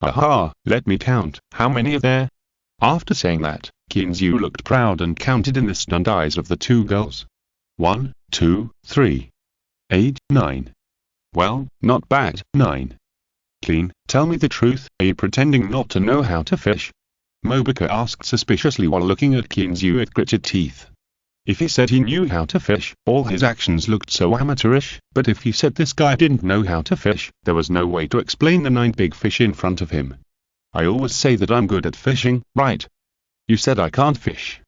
Aha, let me count, how many are there? After saying that, Kinzu looked proud and counted in the stunned eyes of the two girls. 1, 2, 3. 8, 9. Well, not bad, 9. Clean, Tell me the truth, are you pretending not to know how to fish? Mobica asked suspiciously while looking at Kinzu with gritted teeth. If he said he knew how to fish, all his actions looked so amateurish, but if he said this guy didn't know how to fish, there was no way to explain the 9 big fish in front of him. I always say that I'm good at fishing, right? You said I can't fish.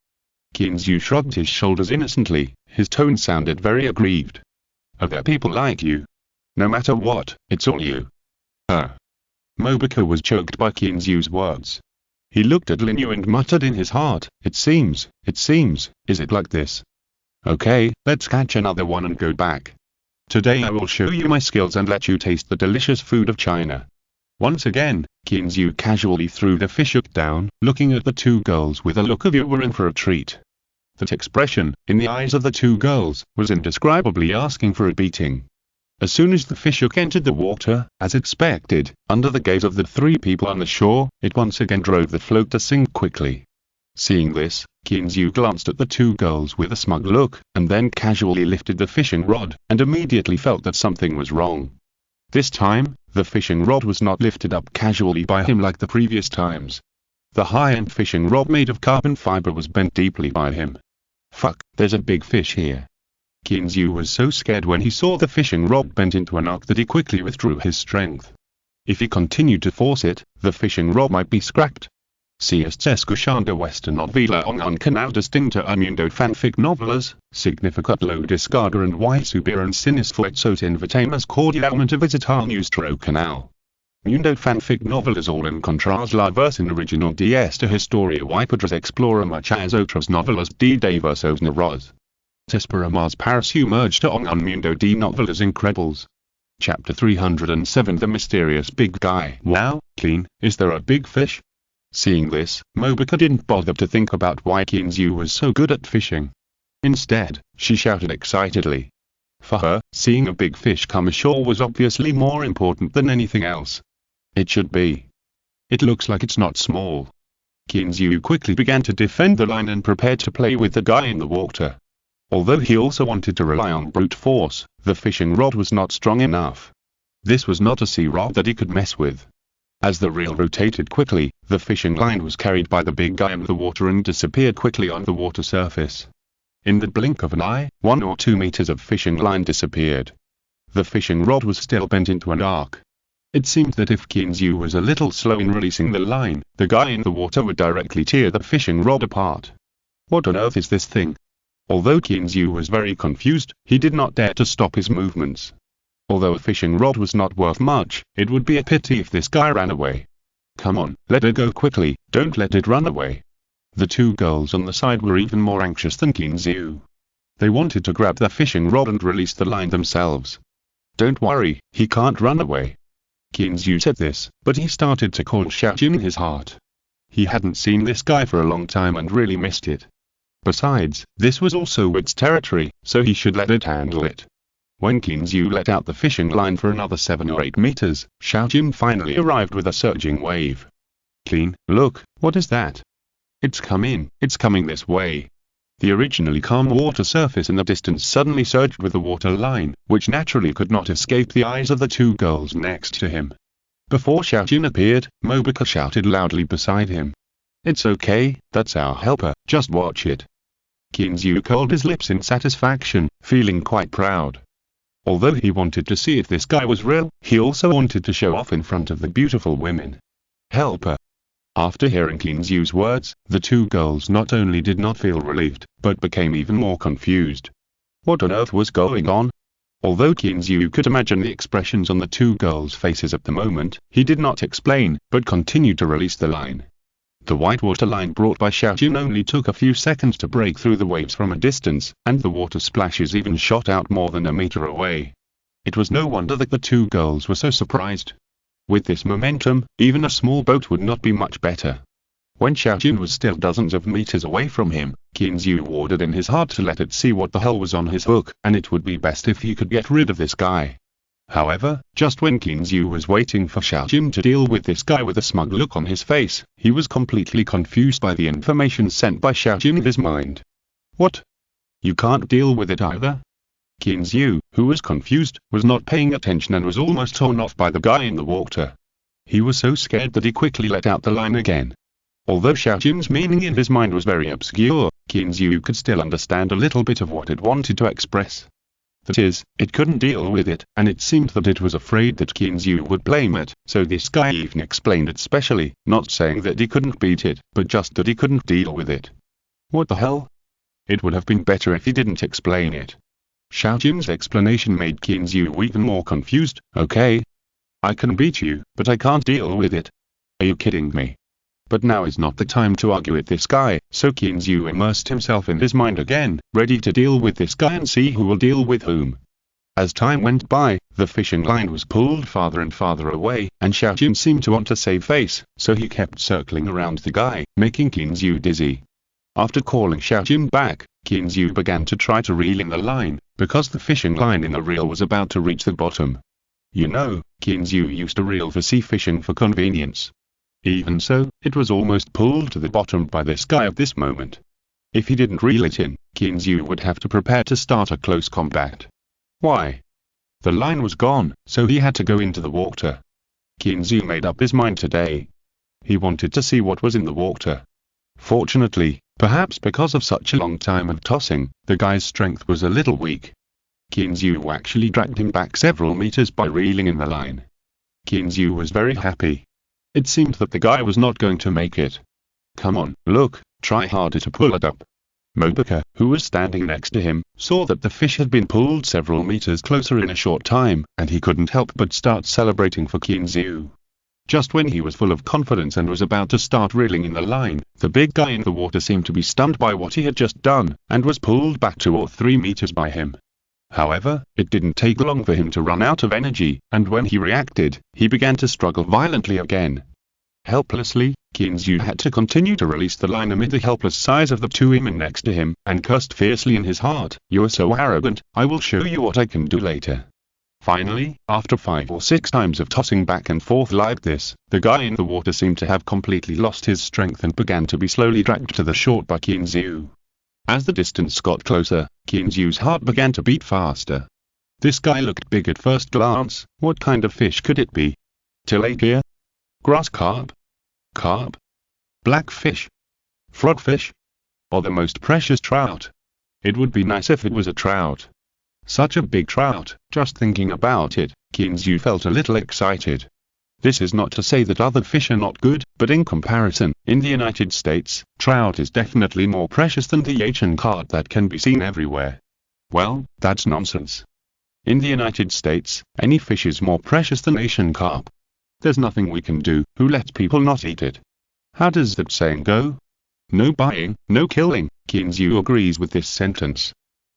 Kinzu shrugged his shoulders innocently, his tone sounded very aggrieved. Are there people like you? No matter what, it's all you. Mobica was choked by Kinzu's words. He looked at Linyu and muttered in his heart, it seems, is it like this? Okay, let's catch another one and go back. Today I will show you my skills and let you taste the delicious food of China. Once again, Kinzu casually threw the fish hook down, looking at the 2 girls with a look of you were in for a treat. That expression, in the eyes of the 2 girls, was indescribably asking for a beating. As soon as the fish hook entered the water, as expected, under the gaze of the 3 people on the shore, it once again drove the float to sink quickly. Seeing this, Kinzu glanced at the 2 girls with a smug look, and then casually lifted the fishing rod, and immediately felt that something was wrong. This time, the fishing rod was not lifted up casually by him like the previous times. The high-end fishing rod made of carbon fiber was bent deeply by him. Fuck, there's a big fish here. Kinzu was so scared when he saw the fishing rod bent into an arc that he quickly withdrew his strength. If he continued to force it, the fishing rod might be scrapped. Si est escuchando esta novela en un canal distinto a mundo fanfic novelas, significat lo descarga and y subir en sinisfuerzos invitamos cordialmente a visitar nuestro canal. Mundo fanfic novelas all encontrar la versión original de esta historia y podrás explorar muchas otras novelas de diversos narradores. Esperamos para sumergirte en un mundo de novelas incredibles. Chapter 307 The Mysterious Big Guy. Wow, Clean, is there a big fish? Seeing this, Mobica didn't bother to think about why Kinzu was so good at fishing. Instead, she shouted excitedly. For her, seeing a big fish come ashore was obviously more important than anything else. It should be. It looks like it's not small. Kinzu quickly began to defend the line and prepared to play with the guy in the water. Although he also wanted to rely on brute force, the fishing rod was not strong enough. This was not a sea rod that he could mess with. As the reel rotated quickly, the fishing line was carried by the big guy in the water and disappeared quickly on the water surface. In the blink of an eye, 1 or 2 meters of fishing line disappeared. The fishing rod was still bent into an arc. It seemed that if Kinzu was a little slow in releasing the line, the guy in the water would directly tear the fishing rod apart. What on earth is this thing? Although Kinzu was very confused, he did not dare to stop his movements. Although a fishing rod was not worth much, it would be a pity if this guy ran away. Come on, let it go quickly, don't let it run away. The 2 girls on the side were even more anxious than Kinzu. They wanted to grab the fishing rod and release the line themselves. Don't worry, he can't run away. Kinzu said this, but he started to call Xiaojun in his heart. He hadn't seen this guy for a long time and really missed it. Besides, this was also its territory, so he should let it handle it. When Kinzu let out the fishing line for another 7 or 8 meters, Xiaojun finally arrived with a surging wave. Clean, look, what is that? It's coming this way. The originally calm water surface in the distance suddenly surged with the water line, which naturally could not escape the eyes of the 2 girls next to him. Before Xiaojun appeared, Mobica shouted loudly beside him. It's okay, that's our helper, just watch it. Kinzu curled his lips in satisfaction, feeling quite proud. Although he wanted to see if this guy was real, he also wanted to show off in front of the beautiful women. Helper. After hearing Kinzu's words, the 2 girls not only did not feel relieved, but became even more confused. What on earth was going on? Although Kinzu could imagine the expressions on the 2 girls' faces at the moment, he did not explain, but continued to release the line. The whitewater line brought by Xiaojun only took a few seconds to break through the waves from a distance, and the water splashes even shot out more than a meter away. It was no wonder that the 2 girls were so surprised. With this momentum, even a small boat would not be much better. When Xiaojun was still dozens of meters away from him, Kinzu ordered in his heart to let it see what the hell was on his hook, and it would be best if he could get rid of this guy. However, just when Kinzu was waiting for Xiaojun to deal with this guy with a smug look on his face, he was completely confused by the information sent by Xiaojun in his mind. What? You can't deal with it either? Kinzu, who was confused, was not paying attention and was almost torn off by the guy in the water. He was so scared that he quickly let out the line again. Although Xiaojun's meaning in his mind was very obscure, Qin Zhu could still understand a little bit of what it wanted to express. That is, it couldn't deal with it, and it seemed that it was afraid that Qin Zhu would blame it, so this guy even explained it specially, not saying that he couldn't beat it, but just that he couldn't deal with it. What the hell? It would have been better if he didn't explain it. Xiaojun's explanation made Qin Zhu even more confused. Okay, I can beat you, but I can't deal with it. Are you kidding me? But now is not the time to argue with this guy, so Qin Zhu immersed himself in his mind again, ready to deal with this guy and see who will deal with whom. As time went by, the fishing line was pulled farther and farther away, and Xiaojun seemed to want to save face, so he kept circling around the guy, making Qin Zhu dizzy. After calling Xiaojun back, Qin Zhu began to try to reel in the line, because the fishing line in the reel was about to reach the bottom. You know, Qin Zhu used a reel for sea fishing for convenience. Even so, it was almost pulled to the bottom by this guy at this moment. If he didn't reel it in, Qin Zhu would have to prepare to start a close combat. Why? The line was gone, so he had to go into the water. Qin Zhu made up his mind today. He wanted to see what was in the water. Fortunately, perhaps because of such a long time of tossing, the guy's strength was a little weak. Qin Zhu actually dragged him back several meters by reeling in the line. Qin Zhu was very happy. It seemed that the guy was not going to make it. Come on, look, try harder to pull it up. Mobuka, who was standing next to him, saw that the fish had been pulled several meters closer in a short time, and he couldn't help but start celebrating for Qin Zhu. Just when he was full of confidence and was about to start reeling in the line, the big guy in the water seemed to be stunned by what he had just done, and was pulled back 2 or 3 meters by him. However, it didn't take long for him to run out of energy, and when he reacted, he began to struggle violently again. Helplessly, Qin Zhu had to continue to release the line amid the helpless sighs of the 2 women next to him, and cursed fiercely in his heart, "You are so arrogant, I will show you what I can do later." Finally, after 5 or 6 times of tossing back and forth like this, the guy in the water seemed to have completely lost his strength and began to be slowly dragged to the shore by Qin Zhu. As the distance got closer, Qin Zhu's heart began to beat faster. This guy looked big at first glance. What kind of fish could it be? Tilapia? Grass carp? Carp? Blackfish? Frogfish? Or the most precious trout? It would be nice if it was a trout. Such a big trout. Just thinking about it, Qin Zhu felt a little excited. This is not to say that other fish are not good, but in comparison, in the United States, trout is definitely more precious than the Asian carp that can be seen everywhere. Well, that's nonsense. In the United States, any fish is more precious than Asian carp. There's nothing we can do. Who lets people not eat it? How does that saying go? No buying, no killing. Qin Zhu agrees with this sentence.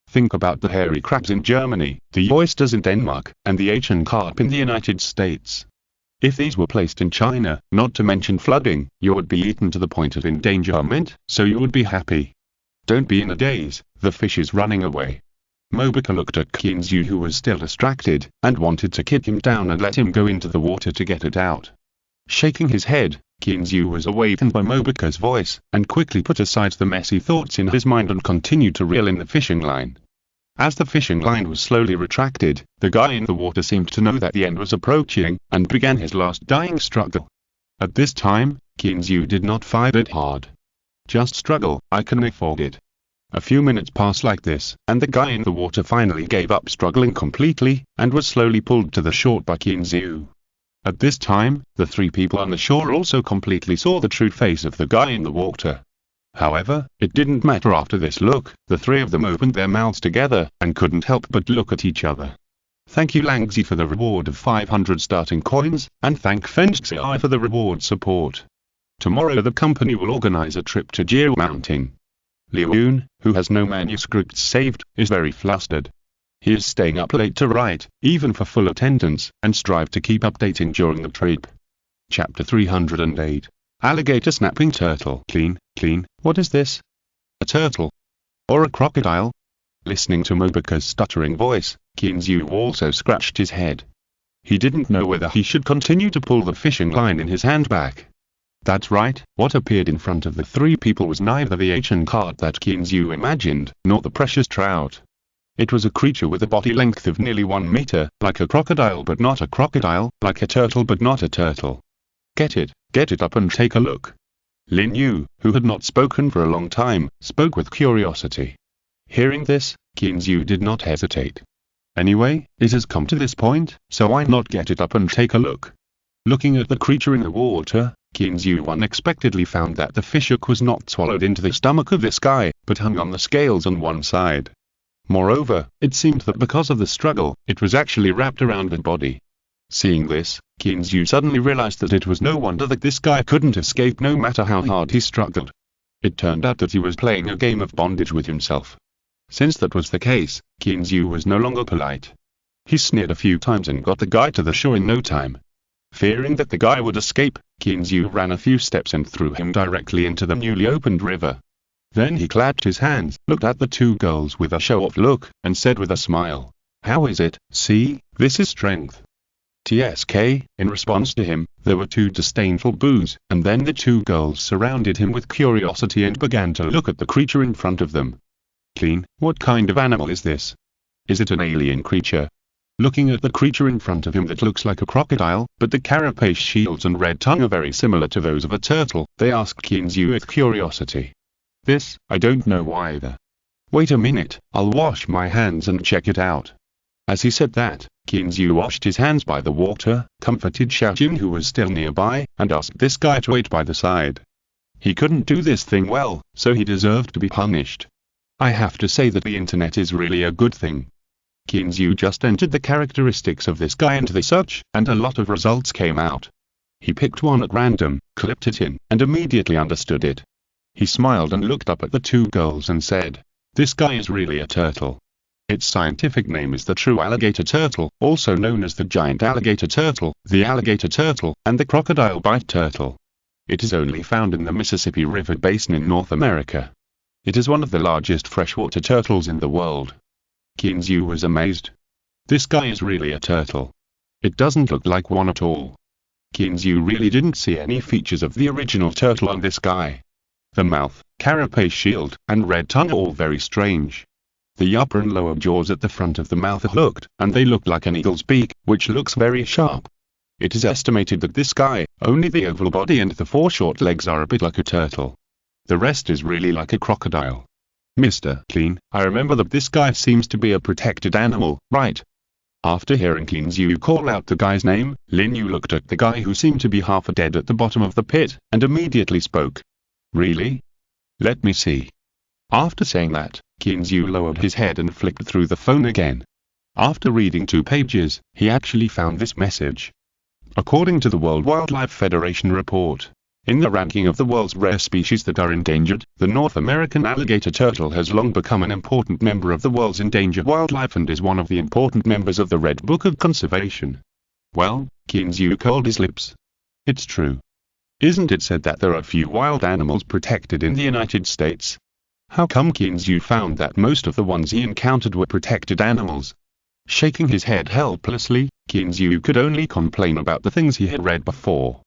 Think about the hairy crabs in Germany, the oysters in Denmark, and the Asian carp in the United States. If these were placed in China, not to mention flooding, you would be eaten to the point of endangerment, so you would be happy. Don't be in a daze, the fish is running away. Mobuka looked at Qin Zhu, who was still distracted, and wanted to kick him down and let him go into the water to get it out. Shaking his head, Qin Zhu was awakened by Mobuka's voice, and quickly put aside the messy thoughts in his mind and continued to reel in the fishing line. As the fishing line was slowly retracted, the guy in the water seemed to know that the end was approaching, and began his last dying struggle. At this time, Qin Zhu did not fight it hard. Just struggle, I can afford it. A few minutes passed like this, and the guy in the water finally gave up struggling completely, and was slowly pulled to the shore by Qin Zhu. At this time, the 3 people on the shore also completely saw the true face of the guy in the water. However, it didn't matter after this look. The 3 of them opened their mouths together, and couldn't help but look at each other. Thank you Langzi for the reward of 500 starting coins, and thank Fengzi for the reward support. Tomorrow the company will organize a trip to Jiao Mountain. Liu Yun, who has no manuscripts saved, is very flustered. He is staying up late to write, even for full attendance, and strive to keep updating during the trip. Chapter 308. Alligator snapping turtle. Clean, what is this? A turtle? Or a crocodile? Listening to Mobuka's stuttering voice, Qin Zhu also scratched his head. He didn't know whether he should continue to pull the fishing line in his hand back. That's right, what appeared in front of the 3 people was neither the Asian carp that Qin Zhu imagined, nor the precious trout. It was a creature with a body length of nearly 1 meter, like a crocodile but not a crocodile, like a turtle but not a turtle. Get it up and take a look." Lin Yu, who had not spoken for a long time, spoke with curiosity. Hearing this, Qin Yu did not hesitate. "Anyway, it has come to this point, so why not get it up and take a look?" Looking at the creature in the water, Qin Yu unexpectedly found that the fishhook was not swallowed into the stomach of this guy, but hung on the scales on one side. Moreover, it seemed that because of the struggle, it was actually wrapped around the body. Seeing this, Qin Yu suddenly realized that it was no wonder that this guy couldn't escape no matter how hard he struggled. It turned out that he was playing a game of bondage with himself. Since that was the case, Qin Yu was no longer polite. He sneered a few times and got the guy to the shore in no time. Fearing that the guy would escape, Qin Yu ran a few steps and threw him directly into the newly opened river. Then he clapped his hands, looked at the two girls with a show-off look, and said with a smile, "How is it? See, this is strength." TSK, in response to him, there were two disdainful boos, and then the two girls surrounded him with curiosity and began to look at the creature in front of them. "Clean, what kind of animal is this? Is it an alien creature?" Looking at the creature in front of him that looks like a crocodile, but the carapace shields and red tongue are very similar to those of a turtle, they asked Qin Yu with curiosity. "This, I don't know either. Wait a minute, I'll wash my hands and check it out." As he said that, Qin Yu washed his hands by the water, comforted Xiaojun who was still nearby, and asked this guy to wait by the side. He couldn't do this thing well, so he deserved to be punished. I have to say that the internet is really a good thing. Qin Yu just entered the characteristics of this guy into the search, and a lot of results came out. He picked one at random, clipped it in, and immediately understood it. He smiled and looked up at the two girls and said, "This guy is really a turtle. Its scientific name is the true alligator turtle, also known as the giant alligator turtle, the alligator turtle, and the crocodile bite turtle. It is only found in the Mississippi River basin in North America. It is one of the largest freshwater turtles in the world." Qin Yu was amazed. This guy is really a turtle. It doesn't look like one at all. Qin Yu really didn't see any features of the original turtle on this guy. The mouth, carapace shield, and red tongue are all very strange. The upper and lower jaws at the front of the mouth are hooked, and they look like an eagle's beak, which looks very sharp. It is estimated that this guy, only the oval body and the four short legs are a bit like a turtle. The rest is really like a crocodile. "Mr. Clean, I remember that this guy seems to be a protected animal, right?" After hearing Qin Yu call out the guy's name, Lin Yu looked at the guy who seemed to be half dead at the bottom of the pit, and immediately spoke. "Really? Let me see." After saying that, Qin Yu lowered his head and flicked through the phone again. After reading 2 pages, he actually found this message. According to the World Wildlife Federation report, in the ranking of the world's rare species that are endangered, the North American alligator turtle has long become an important member of the world's endangered wildlife and is one of the important members of the Red Book of Conservation. Well, Qin Yu curled his lips. It's true. Isn't it said that there are few wild animals protected in the United States? How come Qin Yu found that most of the ones he encountered were protected animals? Shaking his head helplessly, Qin Yu could only complain about the things he had read before.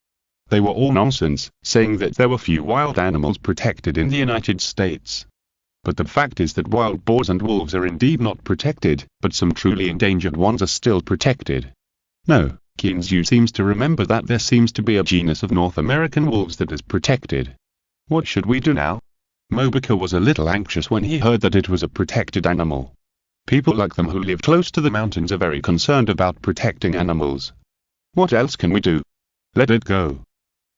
They were all nonsense, saying that there were few wild animals protected in the United States. But the fact is that wild boars and wolves are indeed not protected, but some truly endangered ones are still protected. No, Qin Yu seems to remember that there seems to be a genus of North American wolves that is protected. What should we do now? Mobika was a little anxious when he heard that it was a protected animal. People like them who live close to the mountains are very concerned about protecting animals. What else can we do? Let it go.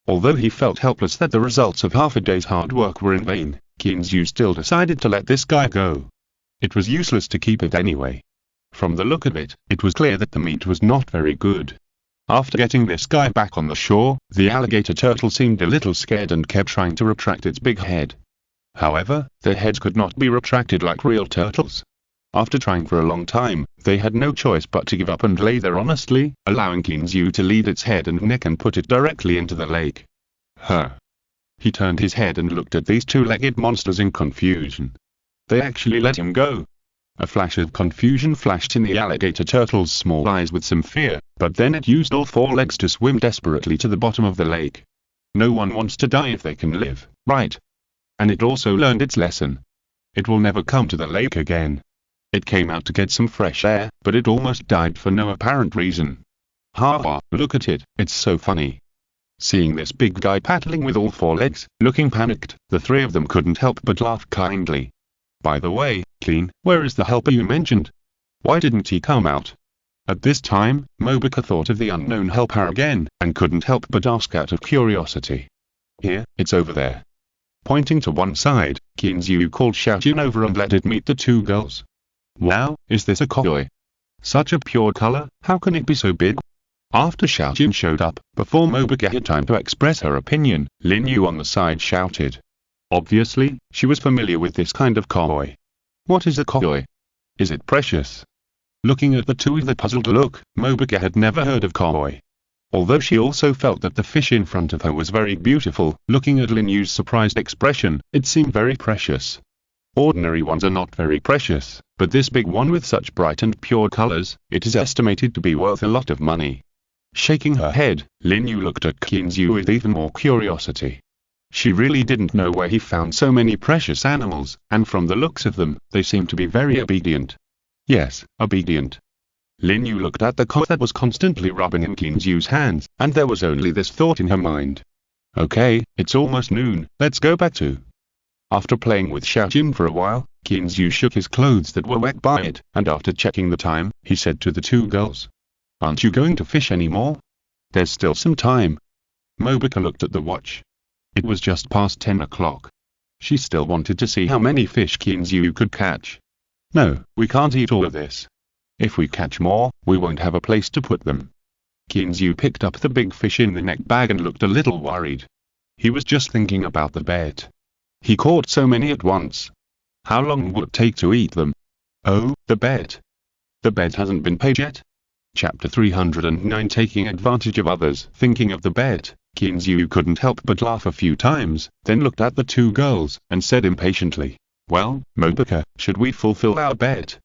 Although he felt helpless that the results of half a day's hard work were in vain, Qin Yu still decided to let this guy go. It was useless to keep it anyway. From the look of it, it was clear that the meat was not very good. After getting this guy back on the shore, the alligator turtle seemed a little scared and kept trying to retract its big head. However, their heads could not be retracted like real turtles. After trying for a long time, they had no choice but to give up and lay there honestly, allowing Qin Yu to lead its head and neck and put it directly into the lake. He turned his head and looked at these two-legged monsters in confusion. They actually let him go. A flash of confusion flashed in the alligator turtle's small eyes with some fear, but then it used all 4 legs to swim desperately to the bottom of the lake. No one wants to die if they can live, right? And it also learned its lesson. It will never come to the lake again. It came out to get some fresh air, but it almost died for no apparent reason. Ha ha, look at it, it's so funny. Seeing this big guy paddling with all four legs, looking panicked, the three of them couldn't help but laugh kindly. By the way, Clean, where is the helper you mentioned? Why didn't he come out? At this time, Mobica thought of the unknown helper again, and couldn't help but ask out of curiosity. Here, it's over there. Pointing to one side, Kinzu called Xiaojun over and let it meet the two girls. Wow, is this a koi? Such a pure color, how can it be so big? After Xiaojun showed up, before Mobica had time to express her opinion, Lin Yu on the side shouted. Obviously, she was familiar with this kind of koi. What is a koi? Is it precious? Looking at the two with a puzzled look, Mobica had never heard of koi. Although she also felt that the fish in front of her was very beautiful, looking at Lin Yu's surprised expression, it seemed very precious. Ordinary ones are not very precious, but this big one with such bright and pure colors, it is estimated to be worth a lot of money. Shaking her head, Lin Yu looked at Kinzu with even more curiosity. She really didn't know where he found so many precious animals, and from the looks of them, they seemed to be very obedient. Yes, obedient. Lin Yu looked at the koi that was constantly rubbing in Kinzu's hands, and there was only this thought in her mind. Okay, it's almost noon, let's go back to. After playing with Xiaojun for a while, Kinzu shook his clothes that were wet by it, and after checking the time, he said to the two girls. Aren't you going to fish anymore? There's still some time. Mobica looked at the watch. It was just past 10 o'clock. She still wanted to see how many fish Kinzu could catch. No, we can't eat all of this. If we catch more, we won't have a place to put them. Kinzu picked up the big fish in the neck bag and looked a little worried. He was just thinking about the bet. He caught so many at once. How long would it take to eat them? Oh, the bet. The bet hasn't been paid yet? Chapter 309 Taking advantage of others. Thinking of the bet, Kinzu couldn't help but laugh a few times, then looked at the two girls, and said impatiently, well, Mobica, should we fulfill our bet?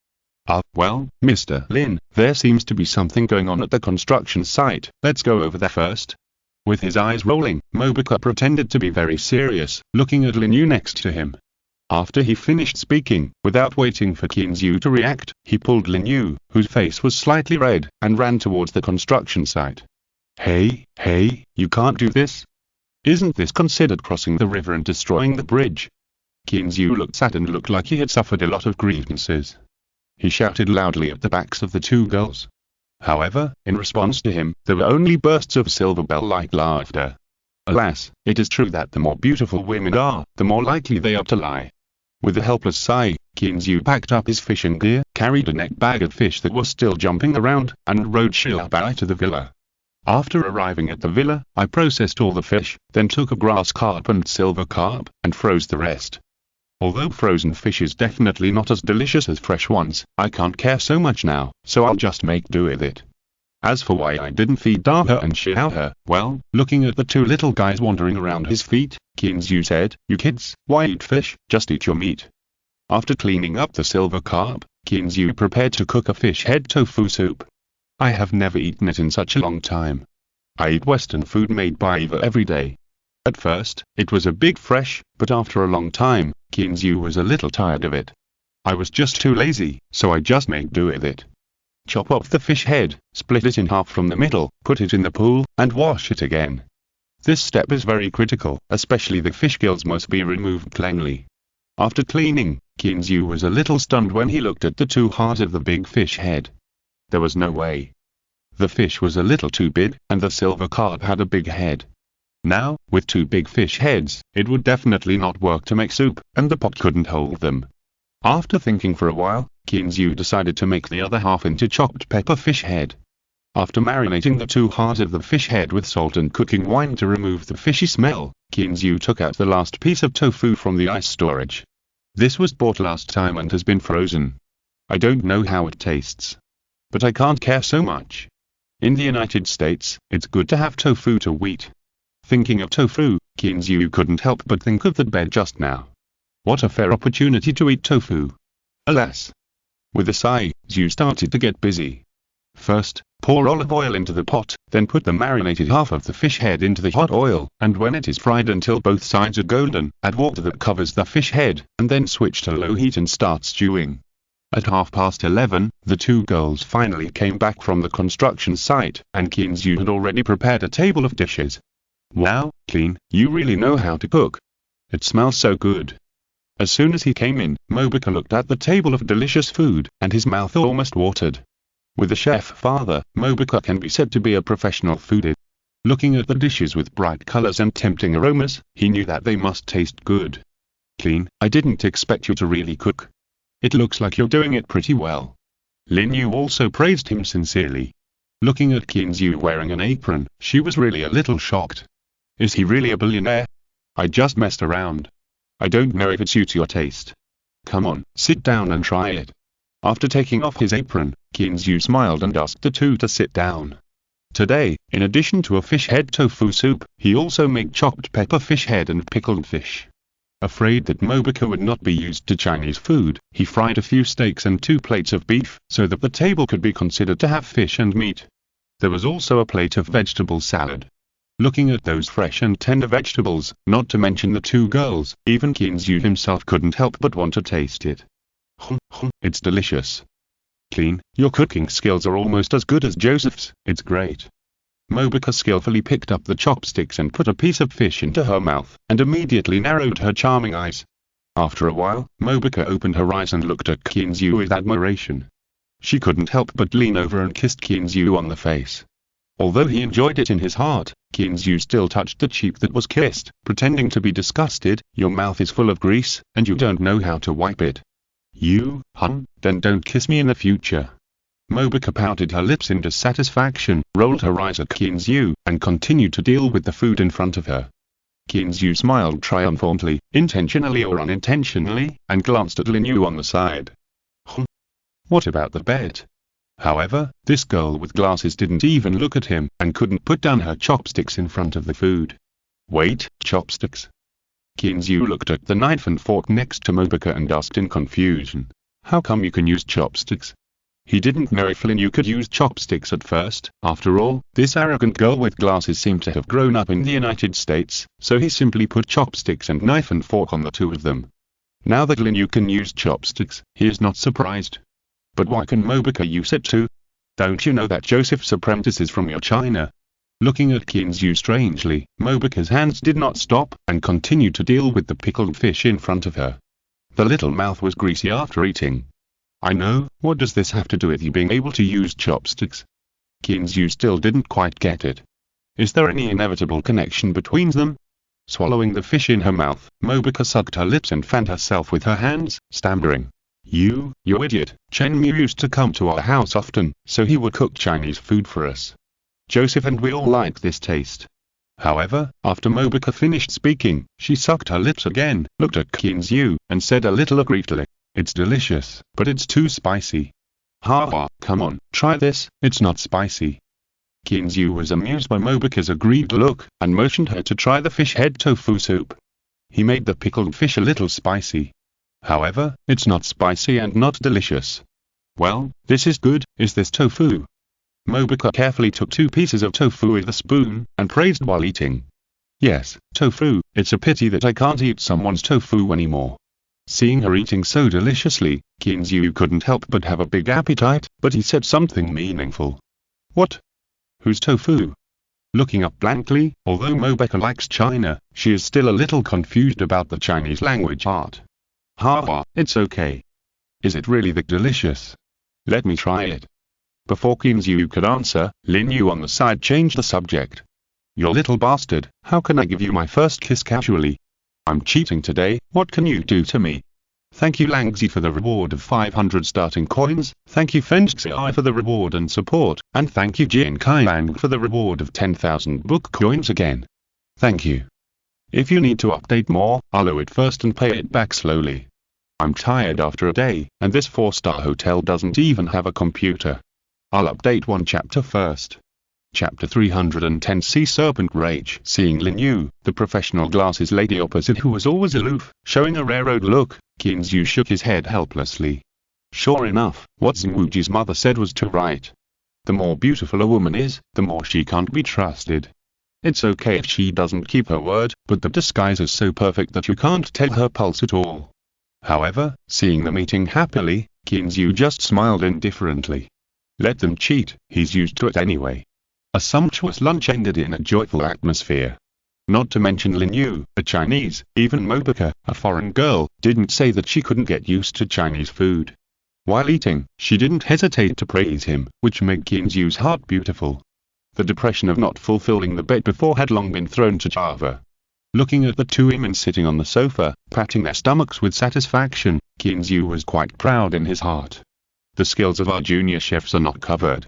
Well, Mr. Lin, there seems to be something going on at the construction site, let's go over there first. With his eyes rolling, Mobica pretended to be very serious, looking at Lin Yu next to him. After he finished speaking, without waiting for Kinzu to react, he pulled Lin Yu, whose face was slightly red, and ran towards the construction site. Hey, you can't do this. Isn't this considered crossing the river and destroying the bridge? Kinzu looked sad and looked like he had suffered a lot of grievances. He shouted loudly at the backs of the two girls. However, in response to him, there were only bursts of silver bell-like laughter. Alas, it is true that the more beautiful women are, the more likely they are to lie. With a helpless sigh, Kinzu packed up his fishing gear, carried a neck bag of fish that was still jumping around, and rode Xiaobai to the villa. After arriving at the villa, I processed all the fish, then took a grass carp and silver carp, and froze the rest. Although frozen fish is definitely not as delicious as fresh ones, I can't care so much now, so I'll just make do with it. As for why I didn't feed Daha and Xiaohe, well, looking at the two little guys wandering around his feet, Kinzu said, you kids, why eat fish, just eat your meat. After cleaning up the silver carp, Kinzu prepared to cook a fish head tofu soup. I have never eaten it in such a long time. I eat Western food made by Eva every day. At first, it was a big fresh, but after a long time, Kinzu was a little tired of it. I was just too lazy, so I just made do with it. Chop off the fish head, split it in half from the middle, put it in the pool, and wash it again. This step is very critical, especially the fish gills must be removed cleanly. After cleaning, Kinzu was a little stunned when he looked at the two halves of the big fish head. There was no way. The fish was a little too big, and the silver carp had a big head. Now, with two big fish heads, it would definitely not work to make soup, and the pot couldn't hold them. After thinking for a while, Kinzu decided to make the other half into chopped pepper fish head. After marinating the two halves of the fish head with salt and cooking wine to remove the fishy smell, Kinzu took out the last piece of tofu from the ice storage. This was bought last time and has been frozen. I don't know how it tastes. But I can't care so much. In the United States, it's good to have tofu to eat. Thinking of tofu, Kinzu couldn't help but think of the bed just now. What a fair opportunity to eat tofu. Alas. With a sigh, Zhu started to get busy. First, pour olive oil into the pot, then put the marinated half of the fish head into the hot oil, and when it is fried until both sides are golden, add water that covers the fish head, and then switch to low heat and start stewing. At 11:30, the two girls finally came back from the construction site, and Kinzu had already prepared a table of dishes. Wow, Clean, you really know how to cook. It smells so good. As soon as he came in, Mobika looked at the table of delicious food, and his mouth almost watered. With a chef father, Mobika can be said to be a professional foodie. Looking at the dishes with bright colors and tempting aromas, he knew that they must taste good. Clean, I didn't expect you to really cook. It looks like you're doing it pretty well. Lin Yu also praised him sincerely. Looking at Qin Zhu wearing an apron, she was really a little shocked. Is he really a billionaire? I just messed around. I don't know if it suits your taste. Come on, sit down and try it. After taking off his apron, Qin Zhu smiled and asked the two to sit down. Today, in addition to a fish head tofu soup, he also made chopped pepper fish head and pickled fish. Afraid that Mobika would not be used to Chinese food, he fried a few steaks and 2 plates of beef, so that the table could be considered to have fish and meat. There was also a plate of vegetable salad. Looking at those fresh and tender vegetables, not to mention the 2 girls, even Qin Zhu himself couldn't help but want to taste it. It's delicious. Clean, your cooking skills are almost as good as Joseph's, it's great. Mobika skillfully picked up the chopsticks and put a piece of fish into her mouth, and immediately narrowed her charming eyes. After a while, Mobika opened her eyes and looked at Qin Zhu with admiration. She couldn't help but lean over and kissed Qin Zhu on the face. Although he enjoyed it in his heart, Qin Zhu still touched the cheek that was kissed, pretending to be disgusted. Your mouth is full of grease, and you don't know how to wipe it. Then don't kiss me in the future. Mobika pouted her lips in dissatisfaction, rolled her eyes at Qin Zhu, and continued to deal with the food in front of her. Qin Zhu smiled triumphantly, intentionally or unintentionally, and glanced at Lin Yu on the side. What about the bed? However, this girl with glasses didn't even look at him, and couldn't put down her chopsticks in front of the food. Wait, chopsticks? Qin Zhu looked at the knife and fork next to Mobika and asked in confusion. How come you can use chopsticks? He didn't know if Lin Yu could use chopsticks at first. After all, this arrogant girl with glasses seemed to have grown up in the United States, so he simply put chopsticks and knife and fork on the 2 of them. Now that Lin Yu can use chopsticks, he is not surprised. But why can Mobika use it too? Don't you know that Joseph's apprentice is from your China? Looking at Qin Zhu strangely, Mobika's hands did not stop, and continued to deal with the pickled fish in front of her. The little mouth was greasy after eating. I know, what does this have to do with you being able to use chopsticks? Qin Zhu still didn't quite get it. Is there any inevitable connection between them? Swallowing the fish in her mouth, Mobika sucked her lips and fanned herself with her hands, stammering. You idiot, Chen Mu used to come to our house often, so he would cook Chinese food for us. Joseph and we all liked this taste. However, after Mobika finished speaking, she sucked her lips again, looked at Qin Zhu, and said a little aggrievedly, it's delicious, but it's too spicy. Come on, try this, it's not spicy. Qin Zhu was amused by Mobika's aggrieved look, and motioned her to try the fish head tofu soup. He made the pickled fish a little spicy. However, it's not spicy and not delicious. Well, this is good, is this tofu? Mobika carefully took 2 pieces of tofu with a spoon, and praised while eating. Yes, tofu, it's a pity that I can't eat someone's tofu anymore. Seeing her eating so deliciously, Qin Zhu couldn't help but have a big appetite, but he said something meaningful. What? Whose tofu? Looking up blankly, although Mobika likes China, she is still a little confused about the Chinese language art. It's okay. Is it really that delicious? Let me try it. Before Qin Zhu could answer, Lin Yu on the side changed the subject. You little bastard, how can I give you my first kiss casually? I'm cheating today, what can you do to me? Thank you Langzi for the reward of 500 starting coins, thank you Fenxi for the reward and support, and thank you Jian Kailang for the reward of 10,000 book coins again. Thank you. If you need to update more, I'll owe it first and pay it back slowly. I'm tired after a day, and this 4-star hotel doesn't even have a computer. I'll update 1 chapter first. Chapter 310 Sea Serpent Rage. Seeing Lin Yu, the professional glasses lady opposite who was always aloof, showing a railroad look, Qin Zhu shook his head helplessly. Sure enough, what Zhengwuji's mother said was too right. The more beautiful a woman is, the more she can't be trusted. It's okay if she doesn't keep her word, but the disguise is so perfect that you can't tell her pulse at all. However, seeing them eating happily, Qin Zhu just smiled indifferently. Let them cheat, he's used to it anyway. A sumptuous lunch ended in a joyful atmosphere. Not to mention Lin Yu, a Chinese, even Mobika, a foreign girl, didn't say that she couldn't get used to Chinese food. While eating, she didn't hesitate to praise him, which made Qin Yu's heart beautiful. The depression of not fulfilling the bet before had long been thrown to Java. Looking at the two women sitting on the sofa, patting their stomachs with satisfaction, Qin Yu was quite proud in his heart. The skills of our junior chefs are not covered.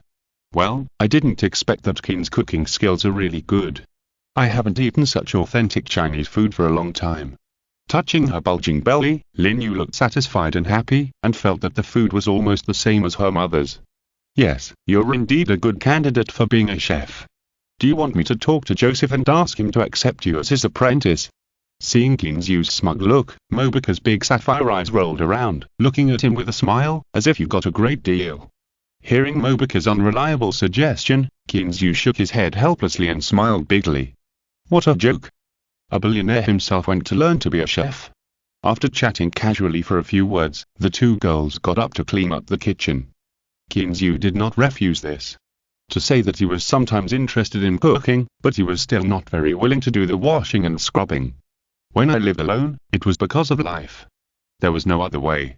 Well, I didn't expect that Qin's cooking skills are really good. I haven't eaten such authentic Chinese food for a long time. Touching her bulging belly, Lin Yu looked satisfied and happy, and felt that the food was almost the same as her mother's. Yes, you're indeed a good candidate for being a chef. Do you want me to talk to Joseph and ask him to accept you as his apprentice? Seeing Qin Yu's smug look, Mobika's big sapphire eyes rolled around, looking at him with a smile, as if you got a great deal. Hearing Mobika's unreliable suggestion, Qin Yu shook his head helplessly and smiled bigly. What a joke! A billionaire himself went to learn to be a chef. After chatting casually for a few words, the two girls got up to clean up the kitchen. Qin Yu did not refuse this. To say that he was sometimes interested in cooking, but he was still not very willing to do the washing and scrubbing. When I lived alone, it was because of life. There was no other way.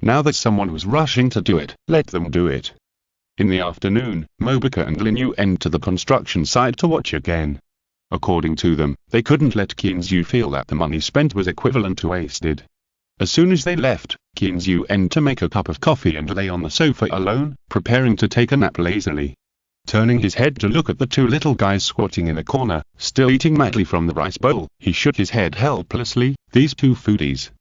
Now that someone was rushing to do it, let them do it. In the afternoon, Mobika and Lin Yu entered the construction site to watch again. According to them, they couldn't let Qin Yu feel that the money spent was equivalent to wasted. As soon as they left, Qin Yu entered to make a cup of coffee and lay on the sofa alone, preparing to take a nap lazily. Turning his head to look at the two little guys squatting in a corner, still eating madly from the rice bowl, he shook his head helplessly. These two foodies.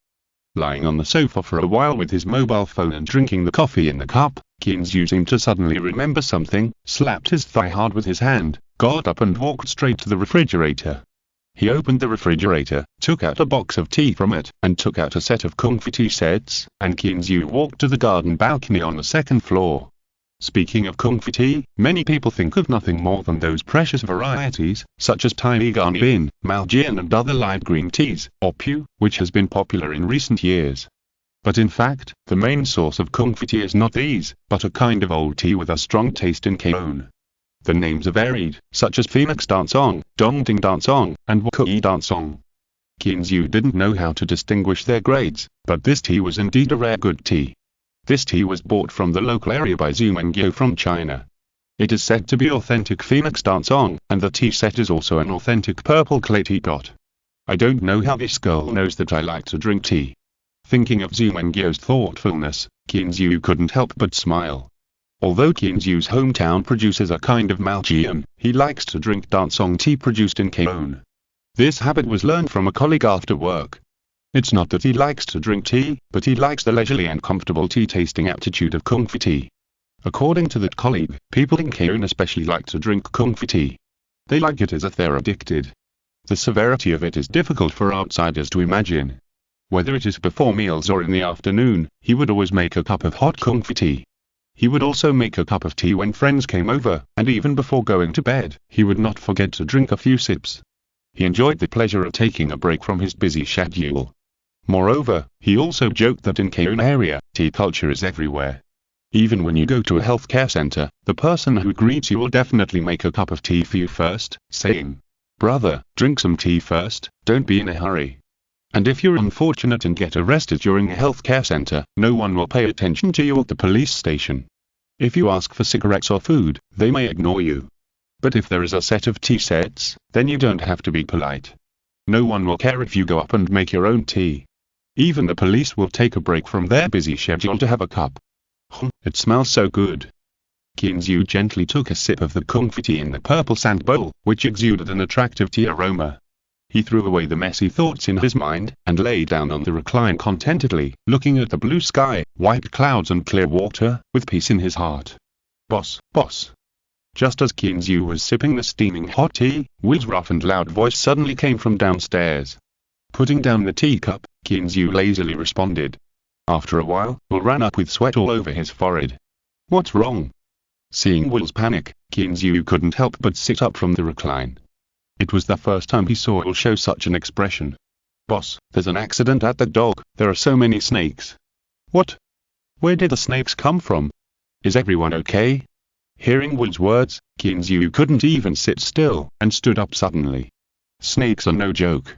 Lying on the sofa for a while with his mobile phone and drinking the coffee in the cup, Qin Yu seemed to suddenly remember something, slapped his thigh hard with his hand, got up and walked straight to the refrigerator. He opened the refrigerator, took out a box of tea from it, and took out a set of kung fu tea sets, and Qin Yu walked to the garden balcony on the second floor. Speaking of kung fu tea, many people think of nothing more than those precious varieties, such as Tycoon Bin, Maljian and other light green teas, or Pu, which has been popular in recent years. But in fact, the main source of kung fu tea is not these, but a kind of old tea with a strong taste in Kaon. The names are varied, such as Phoenix Dancong, Dongding Dancong, and Wakui Dancong. Qin Yu didn't know how to distinguish their grades, but this tea was indeed a rare good tea. This tea was bought from the local area by Zhu Mengyo from China. It is said to be authentic Phoenix Dancong, and the tea set is also an authentic purple clay teapot. I don't know how this girl knows that I like to drink tea. Thinking of Zhu Mengyo's thoughtfulness, Qin Yu couldn't help but smile. Although Qin Yu's hometown produces a kind of Maljian, he likes to drink Dancong tea produced in Kaon. This habit was learned from a colleague after work. It's not that he likes to drink tea, but he likes the leisurely and comfortable tea-tasting aptitude of kung fu tea. According to that colleague, people in Kaon especially like to drink kung fu tea. They like it as if they're addicted. The severity of it is difficult for outsiders to imagine. Whether it is before meals or in the afternoon, he would always make a cup of hot kung fu tea. He would also make a cup of tea when friends came over, and even before going to bed, he would not forget to drink a few sips. He enjoyed the pleasure of taking a break from his busy schedule. Moreover, he also joked that in Kaon area, tea culture is everywhere. Even when you go to a healthcare center, the person who greets you will definitely make a cup of tea for you first, saying, "Brother, drink some tea first, don't be in a hurry." And if you're unfortunate and get arrested during a healthcare center, no one will pay attention to you at the police station. If you ask for cigarettes or food, they may ignore you. But if there is a set of tea sets, then you don't have to be polite. No one will care if you go up and make your own tea. Even the police will take a break from their busy schedule to have a cup. It smells so good. Qin Yu gently took a sip of the kung fu tea in the purple sand bowl, which exuded an attractive tea aroma. He threw away the messy thoughts in his mind, and lay down on the recline contentedly, looking at the blue sky, white clouds and clear water, with peace in his heart. Boss, boss. Just as Qin Yu was sipping the steaming hot tea, Will's rough and loud voice suddenly came from downstairs. Putting down the teacup, Qin Yu lazily responded. After a while, Will ran up with sweat all over his forehead. What's wrong? Seeing Will's panic, Qin Yu couldn't help but sit up from the recline. It was the first time he saw Will show such an expression. Boss, there's an accident at the dog, there are so many snakes. What? Where did the snakes come from? Is everyone okay? Hearing Will's words, Qin Yu couldn't even sit still, and stood up suddenly. Snakes are no joke.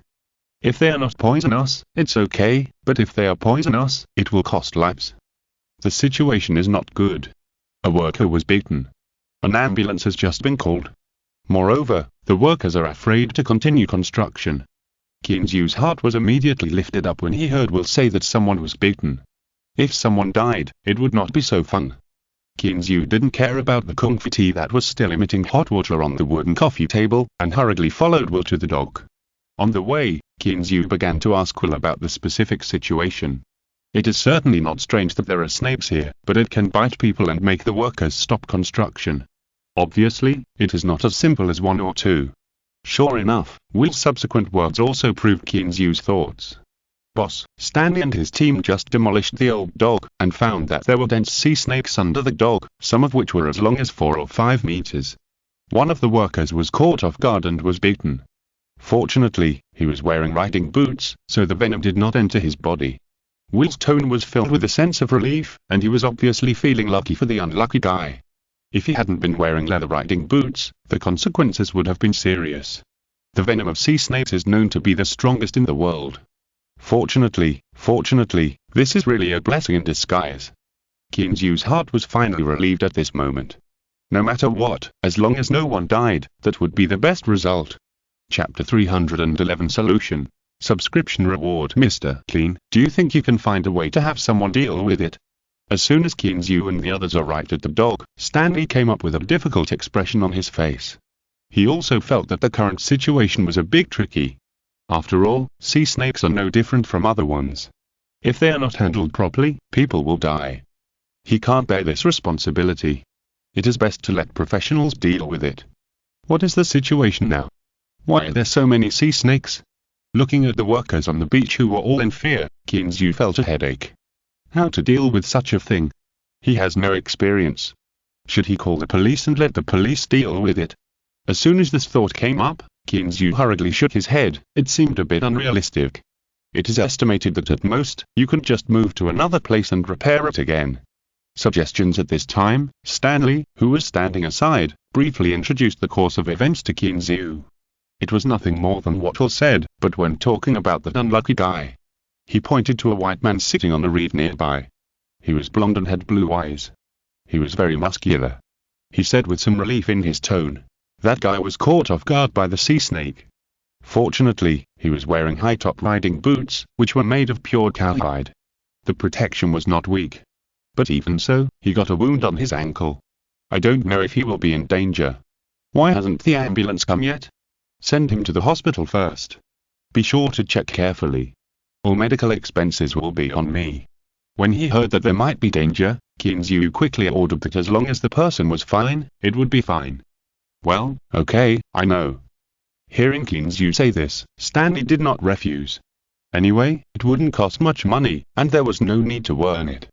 If they are not poisonous, it's okay, but if they are poisonous, it will cost lives. The situation is not good. A worker was bitten. An ambulance has just been called. Moreover, the workers are afraid to continue construction. Kinzu's heart was immediately lifted up when he heard Will say that someone was bitten. If someone died, it would not be so fun. Kinzu didn't care about the kung fu tea that was still emitting hot water on the wooden coffee table, and hurriedly followed Will to the dock. On the way, Kinzu began to ask Will about the specific situation. It is certainly not strange that there are snakes here, but it can bite people and make the workers stop construction. Obviously, it is not as simple as 1 or 2. Sure enough, Will's subsequent words also proved Kinzu's thoughts. Boss, Stanley and his team just demolished the old dog, and found that there were dense sea snakes under the dog, some of which were as long as 4 or 5 meters. One of the workers was caught off guard and was bitten. Fortunately, he was wearing riding boots, so the venom did not enter his body. Will's tone was filled with a sense of relief, and he was obviously feeling lucky for the unlucky guy. If he hadn't been wearing leather riding boots, the consequences would have been serious. The venom of sea snakes is known to be the strongest in the world. Fortunately, this is really a blessing in disguise. Kinzu's heart was finally relieved at this moment. No matter what, as long as no one died, that would be the best result. Chapter 311 Solution. Subscription reward. Mr. Clean, do you think you can find a way to have someone deal with it? As soon as Kinzu and the others arrived at the dog, Stanley came up with a difficult expression on his face. He also felt that the current situation was a bit tricky. After all, sea snakes are no different from other ones. If they are not handled properly, people will die. He can't bear this responsibility. It is best to let professionals deal with it. What is the situation now? Why are there so many sea snakes? Looking at the workers on the beach who were all in fear, Kinzu felt a headache. How to deal with such a thing? He has no experience. Should he call the police and let the police deal with it? As soon as this thought came up, Kinzu hurriedly shook his head. It seemed a bit unrealistic. It is estimated that at most, you can just move to another place and repair it again. Suggestions at this time, Stanley, who was standing aside, briefly introduced the course of events to Kinzu. It was nothing more than what Will said, but when talking about that unlucky guy, he pointed to a white man sitting on a reed nearby. He was blond and had blue eyes. He was very muscular. He said with some relief in his tone, that guy was caught off guard by the sea snake. Fortunately, he was wearing high-top riding boots, which were made of pure cowhide. The protection was not weak. But even so, he got a wound on his ankle. I don't know if he will be in danger. Why hasn't the ambulance come yet? Send him to the hospital first. Be sure to check carefully. All medical expenses will be on me. When he heard that there might be danger, Kinzu quickly ordered that as long as the person was fine, it would be fine. Well, okay, I know. Hearing Kinzu say this, Stanley did not refuse. Anyway, it wouldn't cost much money, and there was no need to earn it.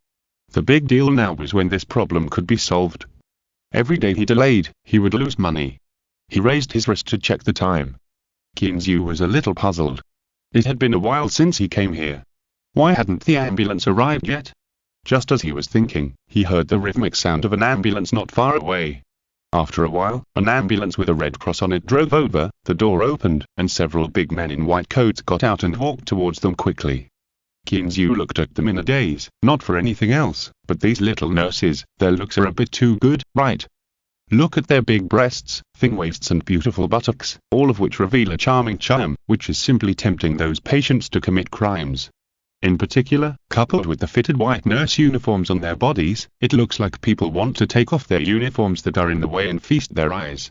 The big deal now was when this problem could be solved. Every day he delayed, he would lose money. He raised his wrist to check the time. Kinzu was a little puzzled. It had been a while since he came here. Why hadn't the ambulance arrived yet? Just as he was thinking, he heard the rhythmic sound of an ambulance not far away. After a while, an ambulance with a red cross on it drove over, the door opened, and several big men in white coats got out and walked towards them quickly. Kinzu looked at them in a daze, not for anything else, but these little nurses, their looks are a bit too good, right? Look at their big breasts, thin waists and beautiful buttocks, all of which reveal a charming charm, which is simply tempting those patients to commit crimes. In particular, coupled with the fitted white nurse uniforms on their bodies, it looks like people want to take off their uniforms that are in the way and feast their eyes.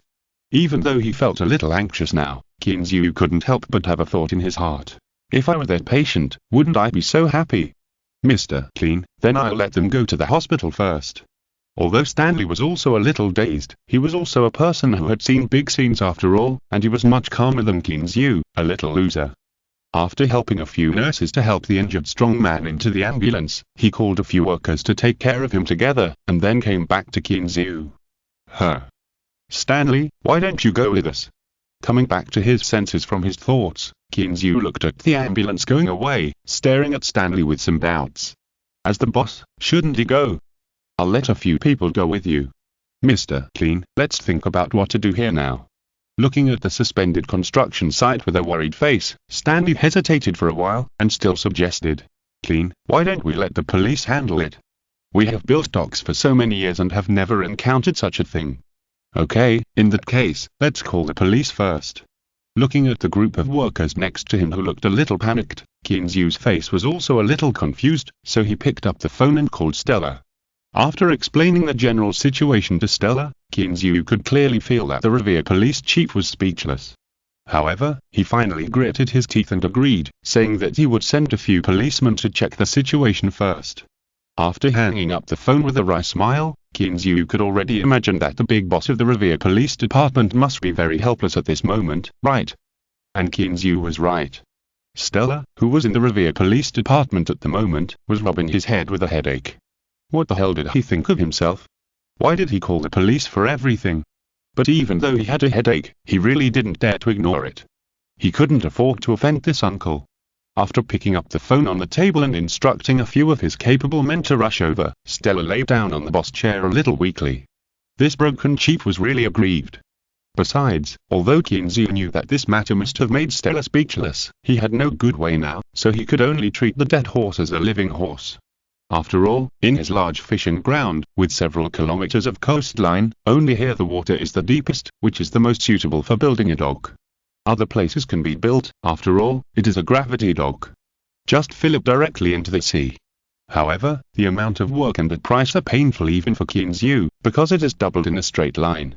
Even though he felt a little anxious now, Kinzu couldn't help but have a thought in his heart. If I were their patient, wouldn't I be so happy? Mr. Clean, then I'll let them go to the hospital first. Although Stanley was also a little dazed, he was also a person who had seen big scenes after all, and he was much calmer than Kinzu, a little loser. After helping a few nurses to help the injured strong man into the ambulance, he called a few workers to take care of him together, and then came back to Kinzu. Stanley, why don't you go with us? Coming back to his senses from his thoughts, Kinzu looked at the ambulance going away, staring at Stanley with some doubts. As the boss, shouldn't he go? I'll let a few people go with you. Mr. Clean, let's think about what to do here now. Looking at the suspended construction site with a worried face, Stanley hesitated for a while, and still suggested, "Clean, why don't we let the police handle it? We have built docks for so many years and have never encountered such a thing." "Okay, in that case, let's call the police first." Looking at the group of workers next to him who looked a little panicked, Kinzu's face was also a little confused, so he picked up the phone and called Stella. After explaining the general situation to Stella, Kinzu could clearly feel that the Revere police chief was speechless. However, he finally gritted his teeth and agreed, saying that he would send a few policemen to check the situation first. After hanging up the phone with a wry smile, Kinzu could already imagine that the big boss of the Revere Police Department must be very helpless at this moment, right? And Kinzu was right. Stella, who was in the Revere Police Department at the moment, was rubbing his head with a headache. What the hell did he think of himself? Why did he call the police for everything? But even though he had a headache, he really didn't dare to ignore it. He couldn't afford to offend this uncle. After picking up the phone on the table and instructing a few of his capable men to rush over, Stella lay down on the boss chair a little weakly. This broken chief was really aggrieved. Besides, although Kinzu knew that this matter must have made Stella speechless, he had no good way now, so he could only treat the dead horse as a living horse. After all, in his large fishing ground, with several kilometers of coastline, only here the water is the deepest, which is the most suitable for building a dock. Other places can be built, after all, it is a gravity dock. Just fill it directly into the sea. However, the amount of work and the price are painful even for Kinzu, because it is doubled in a straight line.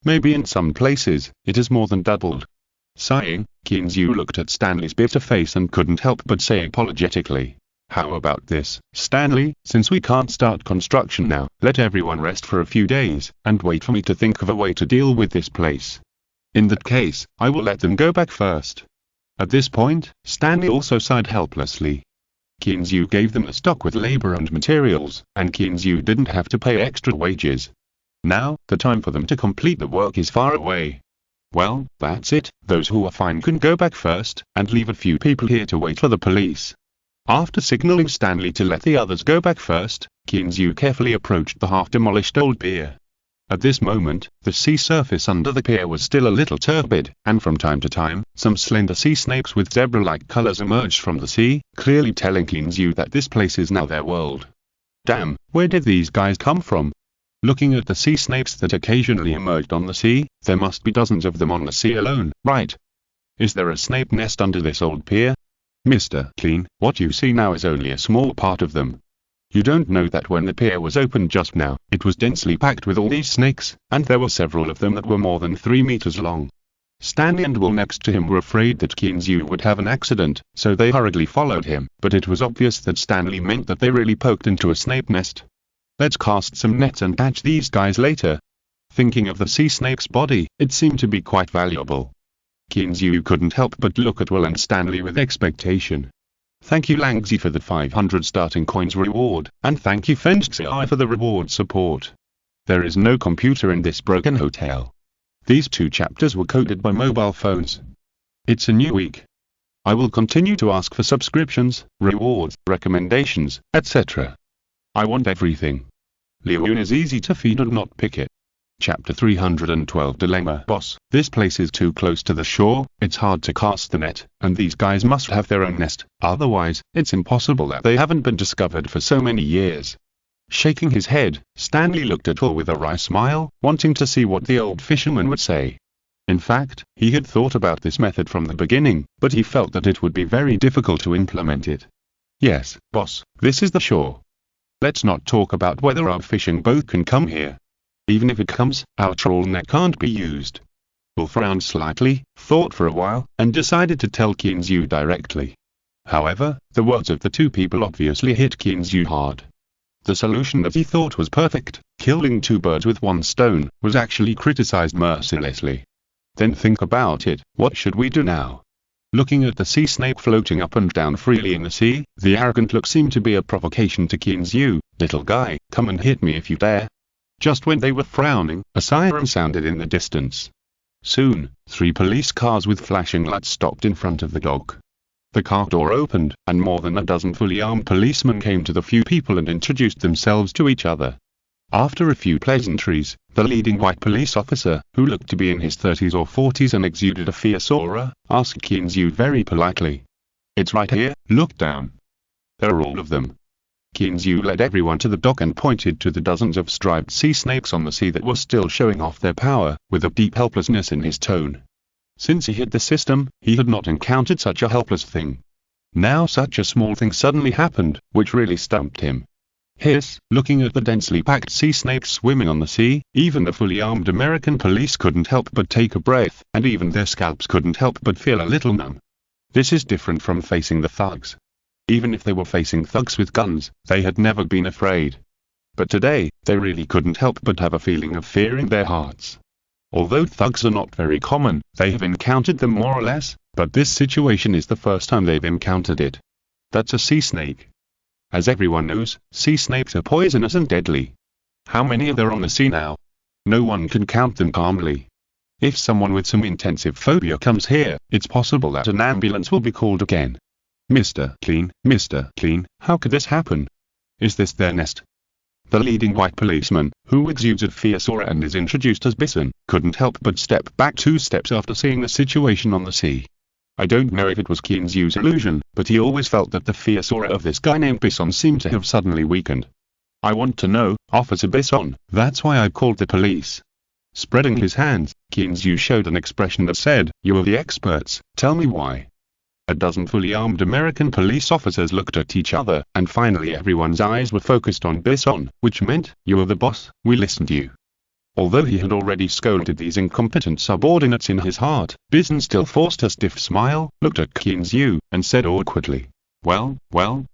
Maybe in some places, it is more than doubled. Sighing, Kinzu looked at Stanley's bitter face and couldn't help but say apologetically, "How about this, Stanley, since we can't start construction now, let everyone rest for a few days, and wait for me to think of a way to deal with this place. In that case, I will let them go back first." At this point, Stanley also sighed helplessly. Kinzu gave them a stock with labor and materials, and Kinzu didn't have to pay extra wages. Now, the time for them to complete the work is far away. Well, that's it, those who are fine can go back first, and leave a few people here to wait for the police. After signaling Stanley to let the others go back first, Kinzu carefully approached the half-demolished old pier. At this moment, the sea surface under the pier was still a little turbid, and from time to time, some slender sea snakes with zebra-like colors emerged from the sea, clearly telling Kinzu that this place is now their world. Damn, where did these guys come from? Looking at the sea snakes that occasionally emerged on the sea, there must be dozens of them on the sea alone, right? Is there a snake nest under this old pier? Mr. Clean, what you see now is only a small part of them. You don't know that when the pier was opened just now, it was densely packed with all these snakes, and there were several of them that were more than 3 meters long. Stanley and Will next to him were afraid that Kinzu would have an accident, so they hurriedly followed him, but it was obvious that Stanley meant that they really poked into a snake nest. Let's cast some nets and catch these guys later. Thinking of the sea snake's body, it seemed to be quite valuable. Kinzu couldn't help but look at Will and Stanley with expectation. Thank you Langzi for the 500 starting coins reward, and thank you Fenxi for the reward support. There is no computer in this broken hotel. These 2 chapters were coded by mobile phones. It's a new week. I will continue to ask for subscriptions, rewards, recommendations, etc. I want everything. Leon is easy to feed and not pick it. Chapter 312 Dilemma. Boss, this place is too close to the shore, it's hard to cast the net, and these guys must have their own nest, otherwise, it's impossible that they haven't been discovered for so many years. Shaking his head, Stanley looked at Will with a wry smile, wanting to see what the old fisherman would say. In fact, he had thought about this method from the beginning, but he felt that it would be very difficult to implement it. Yes, boss, this is the shore. Let's not talk about whether our fishing boat can come here. Even if it comes, our trawl net can't be used. Will frowned slightly, thought for a while, and decided to tell Kinzu directly. However, the words of the 2 people obviously hit Kinzu hard. The solution that he thought was perfect, killing 2 birds with 1 stone, was actually criticized mercilessly. Then think about it, what should we do now? Looking at the sea snake floating up and down freely in the sea, the arrogant look seemed to be a provocation to Kinzu. Little guy, come and hit me if you dare. Just when they were frowning, a siren sounded in the distance. Soon, 3 police cars with flashing lights stopped in front of the dock. The car door opened, and more than a dozen fully armed policemen came to the few people and introduced themselves to each other. After a few pleasantries, the leading white police officer, who looked to be in his 30s or 40s and exuded a fierce aura, asked Kinzu very politely. "It's right here, look down. There are all of them." Kinzu led everyone to the dock and pointed to the dozens of striped sea snakes on the sea that were still showing off their power, with a deep helplessness in his tone. Since he hit the system, he had not encountered such a helpless thing. Now such a small thing suddenly happened, which really stumped him. Looking at the densely packed sea snakes swimming on the sea, even the fully armed American police couldn't help but take a breath, and even their scalps couldn't help but feel a little numb. This is different from facing the thugs. Even if they were facing thugs with guns, they had never been afraid. But today, they really couldn't help but have a feeling of fear in their hearts. Although thugs are not very common, they have encountered them more or less, but this situation is the first time they've encountered it. That's a sea snake. As everyone knows, sea snakes are poisonous and deadly. How many are there on the sea now? No one can count them calmly. If someone with some intensive phobia comes here, it's possible that an ambulance will be called again. Mr. Clean, how could this happen? Is this their nest? The leading white policeman, who exudes a fierce aura and is introduced as Bison, couldn't help but step back 2 steps after seeing the situation on the sea. I don't know if it was Kinzu's illusion, but he always felt that the fierce aura of this guy named Bison seemed to have suddenly weakened. "I want to know, Officer Bison, that's why I called the police." Spreading his hands, Kinzu showed an expression that said, "You are the experts, tell me why." A dozen fully armed American police officers looked at each other, and finally everyone's eyes were focused on Bison, which meant, "You are the boss, we listen to you." Although he had already scolded these incompetent subordinates in his heart, Bison still forced a stiff smile, looked at Kinzu, and said awkwardly, Well,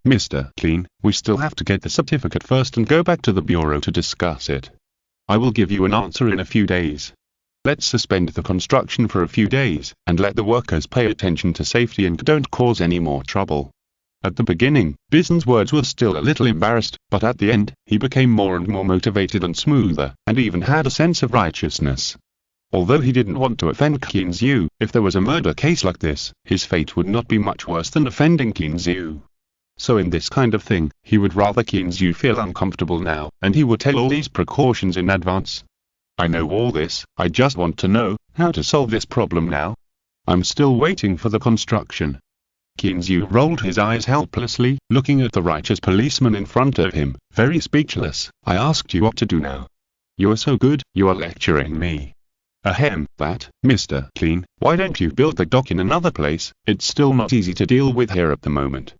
Mr. Clean, we still have to get the certificate first and go back to the bureau to discuss it. I will give you an answer in a few days. Let's suspend the construction for a few days, and let the workers pay attention to safety and don't cause any more trouble." At the beginning, Bison's words were still a little embarrassed, but at the end, he became more and more motivated and smoother, and even had a sense of righteousness. Although he didn't want to offend Kinzu, if there was a murder case like this, his fate would not be much worse than offending Kinzu. So in this kind of thing, he would rather Kinzu feel uncomfortable now, and he would take all these precautions in advance. "I know all this, I just want to know how to solve this problem now. I'm still waiting for the construction." Kinzu rolled his eyes helplessly, looking at the righteous policeman in front of him, very speechless. "I asked you what to do now. You are so good, you are lecturing me." "Ahem, that, Mr. Clean, why don't you build the dock in another place? It's still not easy to deal with here at the moment."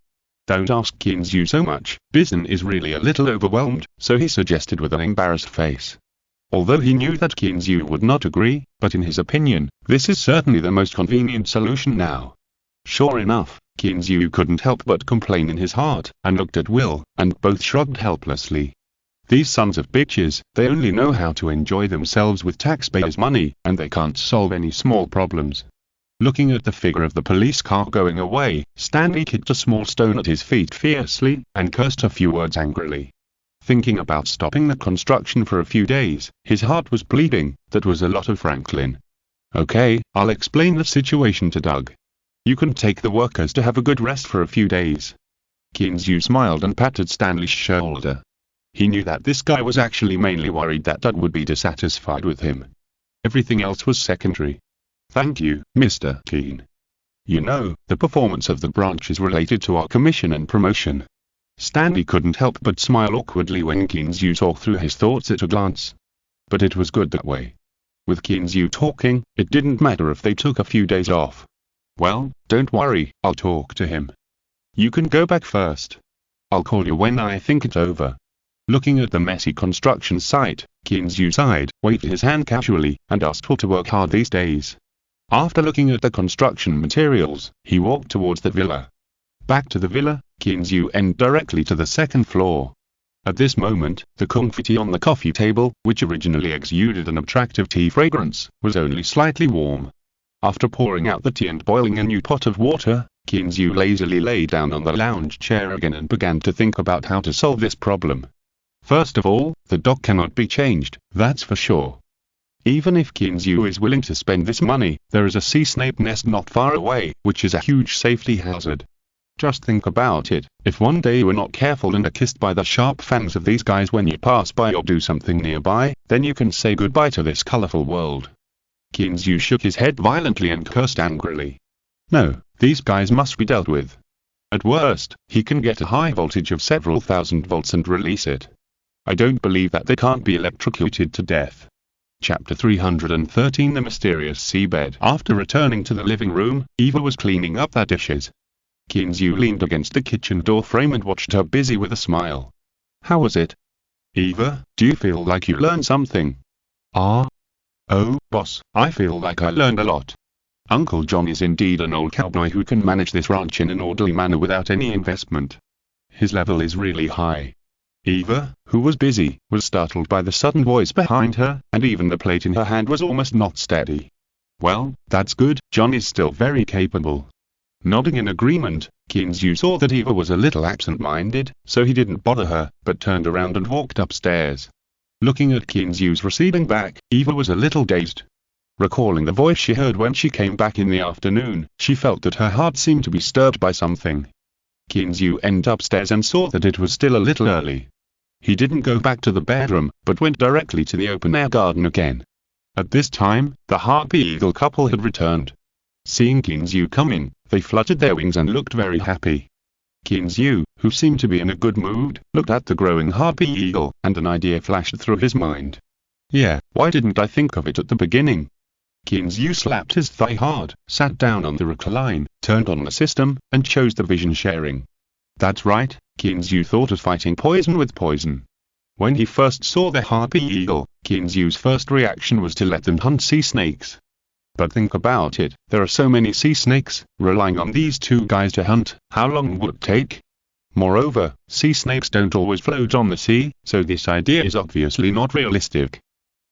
"Don't ask Kinzu so much, Bison is really a little overwhelmed," so he suggested with an embarrassed face. Although he knew that Kinzu would not agree, but in his opinion, this is certainly the most convenient solution now. Sure enough, Kinzu couldn't help but complain in his heart, and looked at Will, and both shrugged helplessly. These sons of bitches, they only know how to enjoy themselves with taxpayers' money, and they can't solve any small problems. Looking at the figure of the police car going away, Stanley kicked a small stone at his feet fiercely, and cursed a few words angrily. Thinking about stopping the construction for a few days, his heart was bleeding. That was a lot of Franklin. "Okay, I'll explain the situation to Doug. You can take the workers to have a good rest for a few days." Kinzu smiled and patted Stanley's shoulder. He knew that this guy was actually mainly worried that Doug would be dissatisfied with him. Everything else was secondary. "Thank you, Mr. Clean. You know, the performance of the branch is related to our commission and promotion." Stanley couldn't help but smile awkwardly when Kinzu saw through his thoughts at a glance. But it was good that way. With Kinzu talking, it didn't matter if they took a few days off. "Well, don't worry, I'll talk to him. You can go back first. I'll call you when I think it's over." Looking at the messy construction site, Kinzu sighed, waved his hand casually, and asked Will to work hard these days. After looking at the construction materials, he walked towards the villa. Back to the villa, Kinzu went directly to the second floor. At this moment, the confetti on the coffee table, which originally exuded an attractive tea fragrance, was only slightly warm. After pouring out the tea and boiling a new pot of water, Kinzu lazily lay down on the lounge chair again and began to think about how to solve this problem. First of all, the dock cannot be changed, that's for sure. Even if Kinzu is willing to spend this money, there is a sea snake nest not far away, which is a huge safety hazard. Just think about it, if one day you are not careful and are kissed by the sharp fangs of these guys when you pass by or do something nearby, then you can say goodbye to this colorful world. Kinzu shook his head violently and cursed angrily. No, these guys must be dealt with. At worst, he can get a high voltage of several thousand volts and release it. I don't believe that they can't be electrocuted to death. Chapter 313 The Mysterious Seabed. After returning to the living room, Eva was cleaning up the dishes. Kinzu leaned against the kitchen door frame and watched her busy with a smile. How was it? Eva, do you feel like you learned something? Oh, boss, I feel like I learned a lot. Uncle John is indeed an old cowboy who can manage this ranch in an orderly manner without any investment. His level is really high. Eva, who was busy, was startled by the sudden voice behind her, and even the plate in her hand was almost not steady. Well, that's good, John is still very capable. Nodding in agreement, Kinzu saw that Eva was a little absent-minded, so he didn't bother her, but turned around and walked upstairs. Looking at Kinzu's receding back, Eva was a little dazed. Recalling the voice she heard when she came back in the afternoon, she felt that her heart seemed to be stirred by something. Kinzu went upstairs and saw that it was still a little early. He didn't go back to the bedroom, but went directly to the open-air garden again. At this time, the harpy eagle couple had returned. Seeing Kinzu come in, they fluttered their wings and looked very happy. Kinzu, who seemed to be in a good mood, looked at the growing harpy eagle, and an idea flashed through his mind. Yeah, why didn't I think of it at the beginning? Kinzu slapped his thigh hard, sat down on the recline, turned on the system, and chose the vision sharing. That's right, Kinzu thought of fighting poison with poison. When he first saw the harpy eagle, Kinzu's first reaction was to let them hunt sea snakes. But think about it, there are so many sea snakes, relying on these two guys to hunt, how long would it take? Moreover, sea snakes don't always float on the sea, so this idea is obviously not realistic.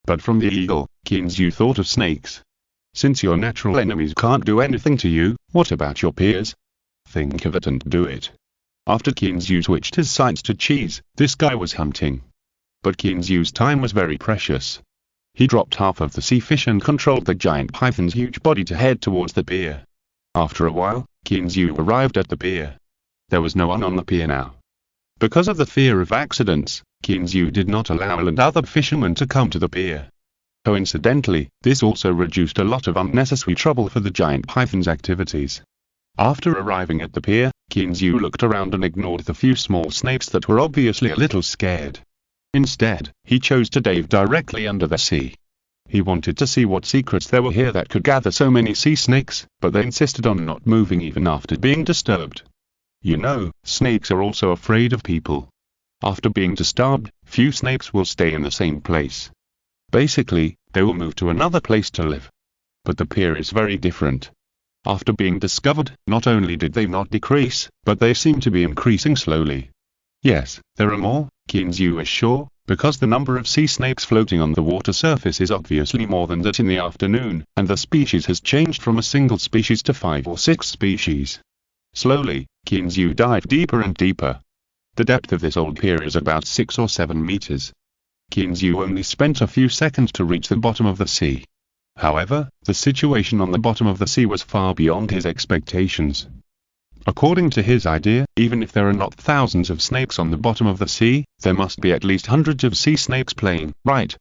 But from the eagle, Kinzu thought of snakes. Since your natural enemies can't do anything to you, what about your peers? Think of it and do it. After Kinzu switched his sights to cheese, this guy was hunting. But Kinzu's time was very precious. He dropped half of the sea fish and controlled the giant python's huge body to head towards the pier. After a while, Kinzu arrived at the pier. There was no one on the pier now. Because of the fear of accidents, Kinzu did not allow Elle and other fishermen to come to the pier. Coincidentally, this also reduced a lot of unnecessary trouble for the giant python's activities. After arriving at the pier, Kinzu looked around and ignored the few small snakes that were obviously a little scared. Instead, he chose to dive directly under the sea. He wanted to see what secrets there were here that could gather so many sea snakes, but they insisted on not moving even after being disturbed. You know, snakes are also afraid of people. After being disturbed, few snakes will stay in the same place. Basically, they will move to another place to live. But the pier is very different. After being discovered, not only did they not decrease, but they seem to be increasing slowly. Yes, there are more, Kinzu is sure, because the number of sea snakes floating on the water surface is obviously more than that in the afternoon, and the species has changed from a single species to 5 or 6 species. Slowly, Kinzu dived deeper and deeper. The depth of this old pier is about 6 or 7 meters. Kinzu only spent a few seconds to reach the bottom of the sea. However, the situation on the bottom of the sea was far beyond his expectations. According to his idea, even if there are not thousands of snakes on the bottom of the sea, there must be at least hundreds of sea snakes playing, right?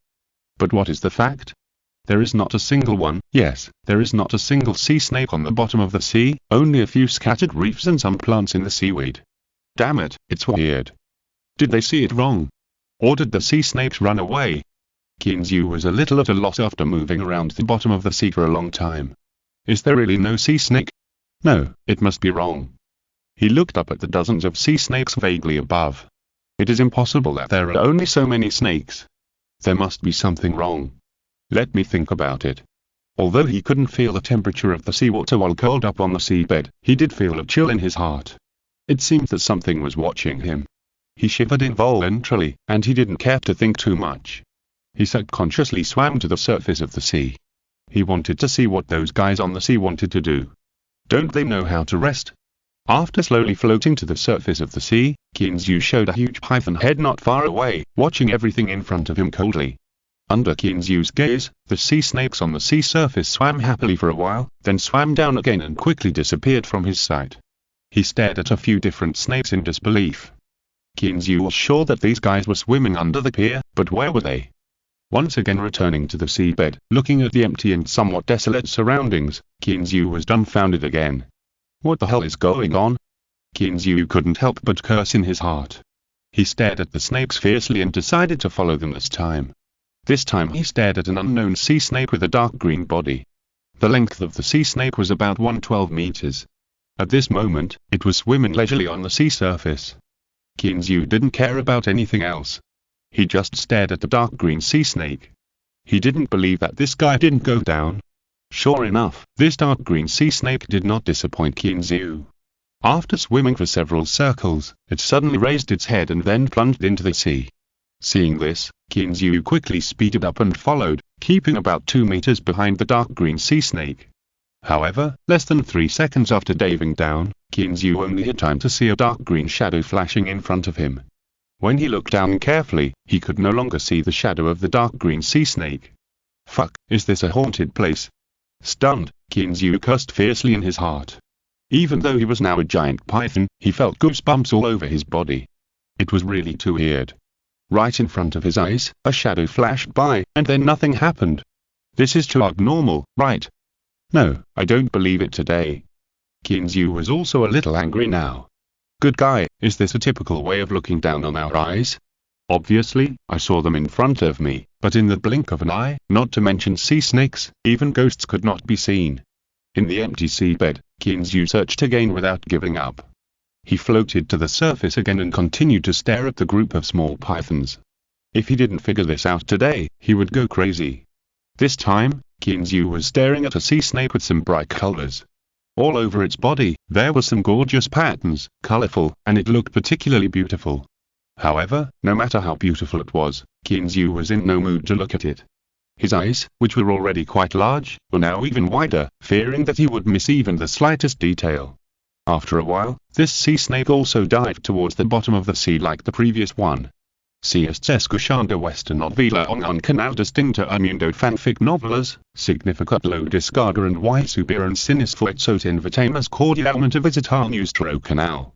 But what is the fact? There is not a single one. Yes, there is not a single sea snake on the bottom of the sea, only a few scattered reefs and some plants in the seaweed. Damn it, it's weird. Did they see it wrong? Or did the sea snakes run away? Kinzu was a little at a loss after moving around the bottom of the sea for a long time. Is there really no sea snake? No, it must be wrong. He looked up at the dozens of sea snakes vaguely above. It is impossible that there are only so many snakes. There must be something wrong. Let me think about it. Although he couldn't feel the temperature of the seawater while curled up on the seabed, he did feel a chill in his heart. It seemed that something was watching him. He shivered involuntarily, and he didn't care to think too much. He subconsciously swam to the surface of the sea. He wanted to see what those guys on the sea wanted to do. Don't they know how to rest? After slowly floating to the surface of the sea, Kinzu showed a huge python head not far away, watching everything in front of him coldly. Under Kinzu's gaze, the sea snakes on the sea surface swam happily for a while, then swam down again and quickly disappeared from his sight. He stared at a few different snakes in disbelief. Qinzu was sure that these guys were swimming under the pier, but where were they? Once again returning to the seabed, looking at the empty and somewhat desolate surroundings, Qinzu was dumbfounded again. What the hell is going on? Qinzu couldn't help but curse in his heart. He stared at the snakes fiercely and decided to follow them this time. This time he stared at an unknown sea snake with a dark green body. The length of the sea snake was about 112 meters. At this moment, it was swimming leisurely on the sea surface. Qinzu didn't care about anything else. He just stared at the dark green sea snake. He didn't believe that this guy didn't go down. Sure enough, this dark green sea snake did not disappoint Qinzu. After swimming for several circles, it suddenly raised its head and then plunged into the sea. Seeing this, Qinzu quickly speeded up and followed, keeping about 2 meters behind the dark green sea snake. However, less than 3 seconds after diving down, Qinzu only had time to see a dark green shadow flashing in front of him. When he looked down carefully, he could no longer see the shadow of the dark green sea snake. Fuck, is this a haunted place? Stunned, Qinzu cursed fiercely in his heart. Even though he was now a giant python, he felt goosebumps all over his body. It was really too weird. Right in front of his eyes, a shadow flashed by, and then nothing happened. This is too abnormal, right? No, I don't believe it today. Qinzu was also a little angry now. Good guy, is this a typical way of looking down on our eyes? Obviously, I saw them in front of me, but in the blink of an eye, not to mention sea snakes, even ghosts could not be seen. In the empty seabed, Qinzu searched again without giving up. He floated to the surface again and continued to stare at the group of small pythons. If he didn't figure this out today, he would go crazy. This time, Qinzu was staring at a sea snake with some bright colors. All over its body, there were some gorgeous patterns, colorful, and it looked particularly beautiful. However, no matter how beautiful it was, Qinzu was in no mood to look at it. His eyes, which were already quite large, were now even wider, fearing that he would miss even the slightest detail. After a while, this sea snake also dived towards the bottom of the sea like the previous one. Si est escuchando esta novela en un canal distinto a mundo fanfic novelas, significat lo descarga and y subir en sinisfuerzos invitamos cordialmente a visitar nuestro canal.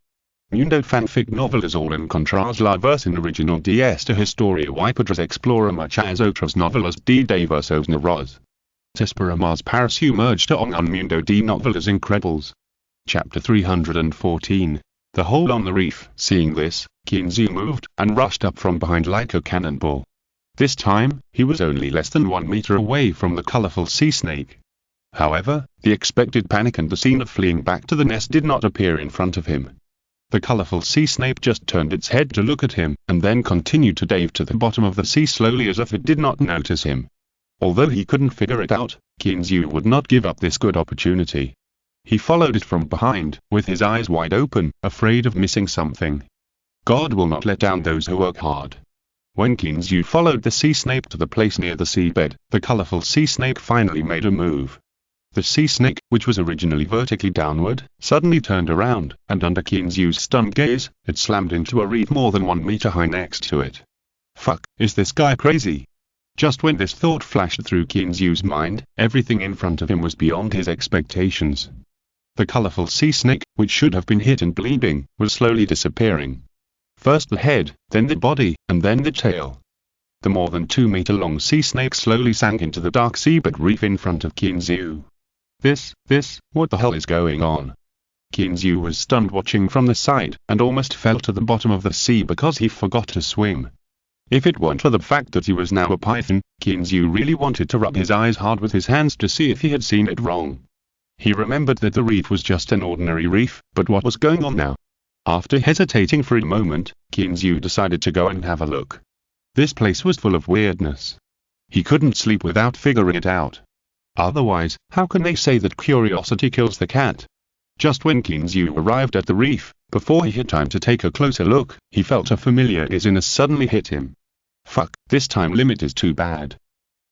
Mundo fanfic novelas all encontrar la versión original de esta historia y podrás explorar muchas otras novelas de diversos narradores. Te esperamos para sumergirte en un mundo de novelas incredibles. Chapter 314. The Hole on the Reef. Seeing this, Qinzu moved, and rushed up from behind like a cannonball. This time, he was only less than 1 meter away from the colorful sea snake. However, the expected panic and the scene of fleeing back to the nest did not appear in front of him. The colorful sea snake just turned its head to look at him, and then continued to dive to the bottom of the sea slowly as if it did not notice him. Although he couldn't figure it out, Qinzu would not give up this good opportunity. He followed it from behind, with his eyes wide open, afraid of missing something. God will not let down those who work hard. When Qinzu followed the sea snake to the place near the seabed, the colorful sea snake finally made a move. The sea snake, which was originally vertically downward, suddenly turned around, and under Qinzu's stunned gaze, it slammed into a reef more than 1 meter high next to it. Fuck, is this guy crazy? Just when this thought flashed through Qinzu's mind, everything in front of him was beyond his expectations. The colorful sea snake, which should have been hit and bleeding, was slowly disappearing. First the head, then the body, and then the tail. The more than 2 meter long sea snake slowly sank into the dark seabed reef in front of Qinzu. What the hell is going on? Qinzu was stunned watching from the side, and almost fell to the bottom of the sea because he forgot to swim. If it weren't for the fact that he was now a python, Qinzu really wanted to rub his eyes hard with his hands to see if he had seen it wrong. He remembered that the reef was just an ordinary reef, but what was going on now? After hesitating for a moment, Qinzu decided to go and have a look. This place was full of weirdness. He couldn't sleep without figuring it out. Otherwise, how can they say that curiosity kills the cat? Just when Qinzu arrived at the reef, before he had time to take a closer look, he felt a familiar dizziness suddenly hit him. Fuck, this time limit is too bad.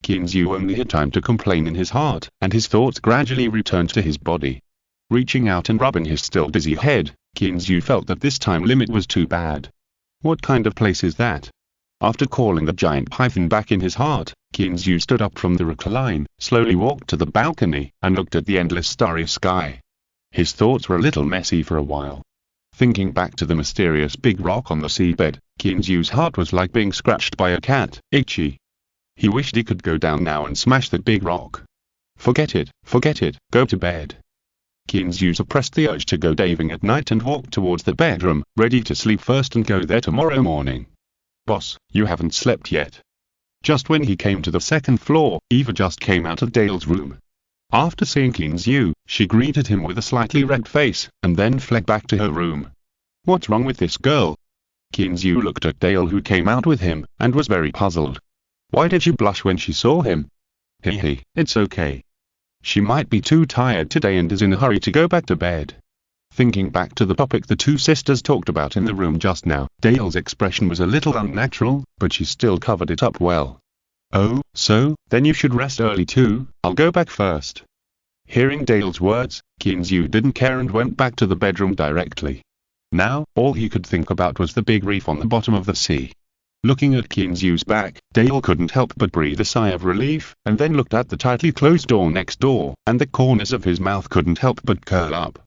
Qinzu only had time to complain in his heart, and his thoughts gradually returned to his body. Reaching out and rubbing his still dizzy head, Qinzu felt that this time limit was too bad. What kind of place is that? After calling the giant python back in his heart, Qinzu stood up from the recline, slowly walked to the balcony, and looked at the endless starry sky. His thoughts were a little messy for a while. Thinking back to the mysterious big rock on the seabed, Kinzu's heart was like being scratched by a cat, itchy. He wished he could go down now and smash that big rock. Forget it, go to bed. Kinzu suppressed the urge to go diving at night and walked towards the bedroom, ready to sleep first and go there tomorrow morning. Boss, you haven't slept yet. Just when he came to the second floor, Eva just came out of Dale's room. After seeing Kinzu, she greeted him with a slightly red face, and then fled back to her room. What's wrong with this girl? Kinzu looked at Dale, who came out with him, and was very puzzled. Why did she blush when she saw him? Hehe, it's okay. She might be too tired today and is in a hurry to go back to bed. Thinking back to the topic the two sisters talked about in the room just now, Dale's expression was a little unnatural, but she still covered it up well. Oh, so, then you should rest early too, I'll go back first. Hearing Dale's words, Kinzu didn't care and went back to the bedroom directly. Now, all he could think about was the big reef on the bottom of the sea. Looking at Kinzu's back, Dale couldn't help but breathe a sigh of relief, and then looked at the tightly closed door next door, and the corners of his mouth couldn't help but curl up.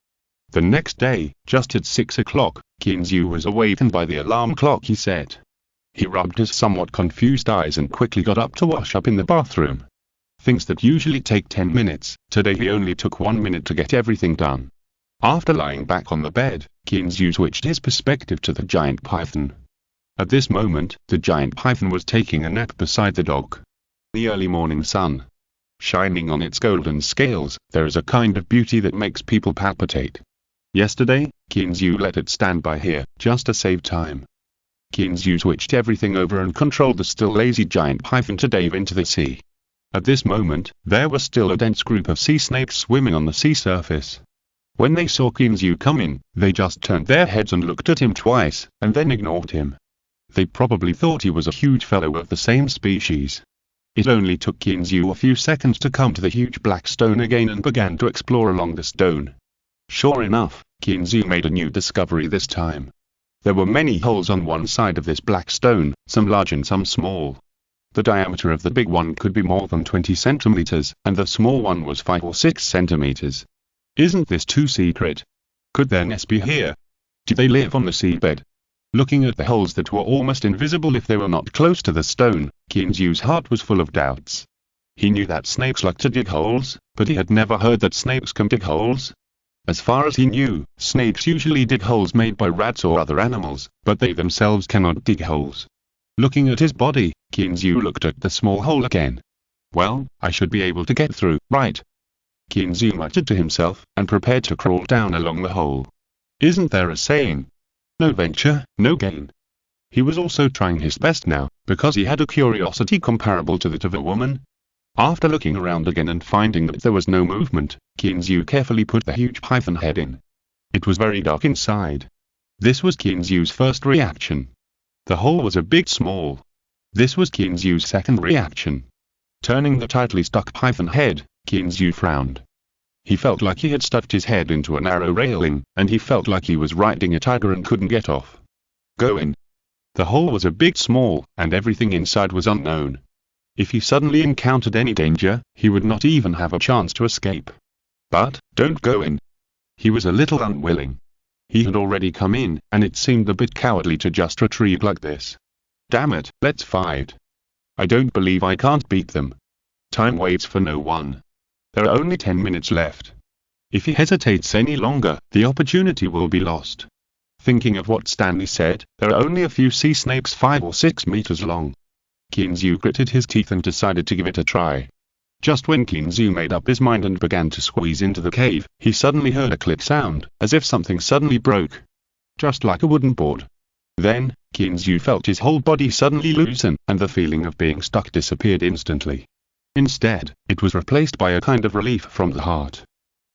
The next day, just at 6 o'clock, Kinzu was awakened by the alarm clock he set. He rubbed his somewhat confused eyes and quickly got up to wash up in the bathroom. Things that usually take 10 minutes, today he only took 1 minute to get everything done. After lying back on the bed, Kinzu switched his perspective to the giant python. At this moment, the giant python was taking a nap beside the dog. The early morning sun, shining on its golden scales, there is a kind of beauty that makes people palpitate. Yesterday, Kinzu let it stand by here, just to save time. Kinzu switched everything over and controlled the still lazy giant python to dive into the sea. At this moment, there was still a dense group of sea snakes swimming on the sea surface. When they saw Kinzu coming, they just turned their heads and looked at him twice, and then ignored him. They probably thought he was a huge fellow of the same species. It only took Kinzu a few seconds to come to the huge black stone again and began to explore along the stone. Sure enough, Kinzu made a new discovery this time. There were many holes on one side of this black stone, some large and some small. The diameter of the big one could be more than 20 centimeters, and the small one was 5 or 6 centimeters. Isn't this too secret? Could their nest be here? Did they live on the seabed? Looking at the holes that were almost invisible if they were not close to the stone, Kinzu's heart was full of doubts. He knew that snakes like to dig holes, but he had never heard that snakes can dig holes. As far as he knew, snakes usually dig holes made by rats or other animals, but they themselves cannot dig holes. Looking at his body, Kinzu looked at the small hole again. Well, I should be able to get through, right? Kinzu muttered to himself, and prepared to crawl down along the hole. Isn't there a saying? No venture, no gain. He was also trying his best now, because he had a curiosity comparable to that of a woman. After looking around again and finding that there was no movement, Kinzu carefully put the huge python head in. It was very dark inside. This was Kinzu's first reaction. The hole was a bit small. This was Kinzu's second reaction. Turning the tightly stuck python head, Kinzu frowned. He felt like he had stuffed his head into a narrow railing, and he felt like he was riding a tiger and couldn't get off. Go in. The hole was a bit small, and everything inside was unknown. If he suddenly encountered any danger, he would not even have a chance to escape. But, don't go in. He was a little unwilling. He had already come in, and it seemed a bit cowardly to just retreat like this. Damn it, let's fight. I don't believe I can't beat them. Time waits for no one. There are only 10 minutes left. If he hesitates any longer, the opportunity will be lost. Thinking of what Stanley said, there are only a few sea snakes 5 or 6 meters long. Kinzu gritted his teeth and decided to give it a try. Just when Kinzu made up his mind and began to squeeze into the cave, he suddenly heard a click sound, as if something suddenly broke. Just like a wooden board. Then, Kinzu felt his whole body suddenly loosen, and the feeling of being stuck disappeared instantly. Instead, it was replaced by a kind of relief from the heart.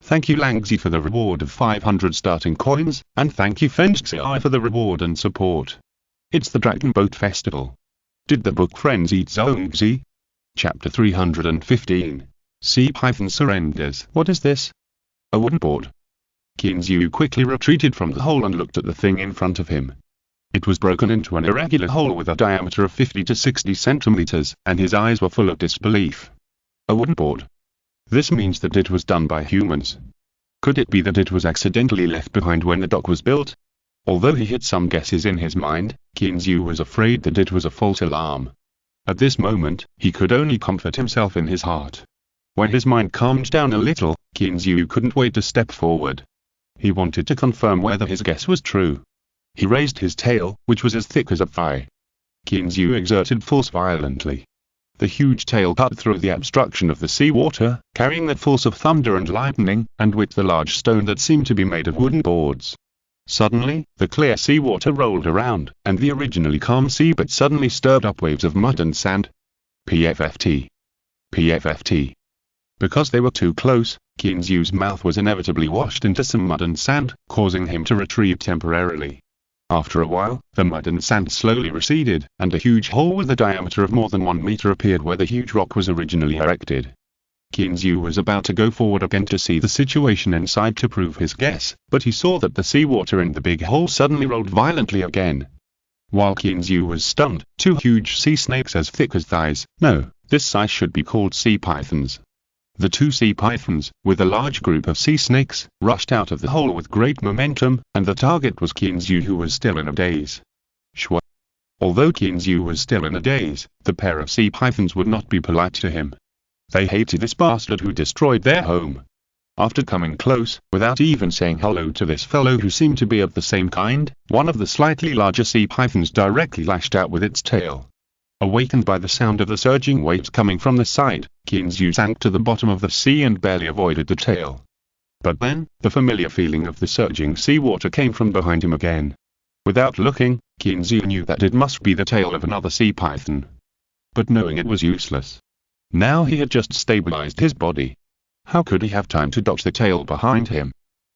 Thank you Langzi for the reward of 500 starting coins, and thank you Fenxi for the reward and support. It's the Dragon Boat Festival. Did the book Friends eat Zongzi? Chapter 315. Sea Python surrenders. What is this? A wooden board. Kinzu quickly retreated from the hole and looked at the thing in front of him. It was broken into an irregular hole with a diameter of 50 to 60 centimeters, and his eyes were full of disbelief. A wooden board. This means that it was done by humans. Could it be that it was accidentally left behind when the dock was built? Although he had some guesses in his mind, Qinzu was afraid that it was a false alarm. At this moment, he could only comfort himself in his heart. When his mind calmed down a little, Qinzu couldn't wait to step forward. He wanted to confirm whether his guess was true. He raised his tail, which was as thick as a thigh. Qinzu exerted force violently. The huge tail cut through the obstruction of the seawater, carrying the force of thunder and lightning, and with the large stone that seemed to be made of wooden boards. Suddenly, the clear seawater rolled around, and the originally calm seabed suddenly stirred up waves of mud and sand. PFFT. PFFT. Because they were too close, Qinzu's mouth was inevitably washed into some mud and sand, causing him to retreat temporarily. After a while, the mud and sand slowly receded, and a huge hole with a diameter of more than 1 meter appeared where the huge rock was originally erected. Qinzu was about to go forward again to see the situation inside to prove his guess, but he saw that the seawater in the big hole suddenly rolled violently again. While Qinzu was stunned, 2 huge sea snakes as thick as thighs, no, this size should be called sea pythons. The 2 sea pythons, with a large group of sea snakes, rushed out of the hole with great momentum, and the target was Qinzu, who was still in a daze. Shwa. Although Qinzu was still in a daze, the pair of sea pythons would not be polite to him. They hated this bastard who destroyed their home. After coming close, without even saying hello to this fellow who seemed to be of the same kind, one of the slightly larger sea pythons directly lashed out with its tail. Awakened by the sound of the surging waves coming from the side, Qinzu sank to the bottom of the sea and barely avoided the tail. But then, the familiar feeling of the surging seawater came from behind him again. Without looking, Qinzu knew that it must be the tail of another sea python. But knowing it was useless. Now he had just stabilized his body. How could he have time to dodge the tail behind him?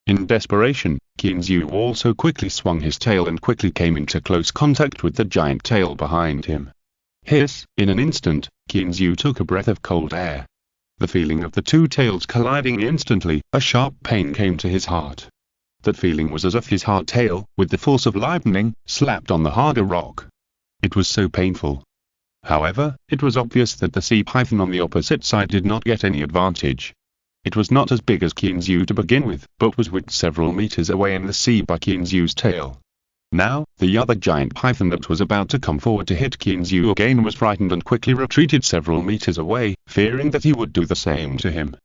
In desperation, Qinzu also quickly swung his tail and quickly came into close contact with the giant tail behind him. Hiss! In an instant, Qinzu took a breath of cold air. The feeling of the 2 tails colliding instantly, a sharp pain came to his heart. That feeling was as if his hard tail, with the force of lightning, slapped on the harder rock. It was so painful. However, it was obvious that the sea python on the opposite side did not get any advantage. It was not as big as Qinzu to begin with, but was whipped several meters away in the sea by Qinzu's tail. Now, the other giant python that was about to come forward to hit Qinzu again was frightened and quickly retreated several meters away, fearing that he would do the same to him.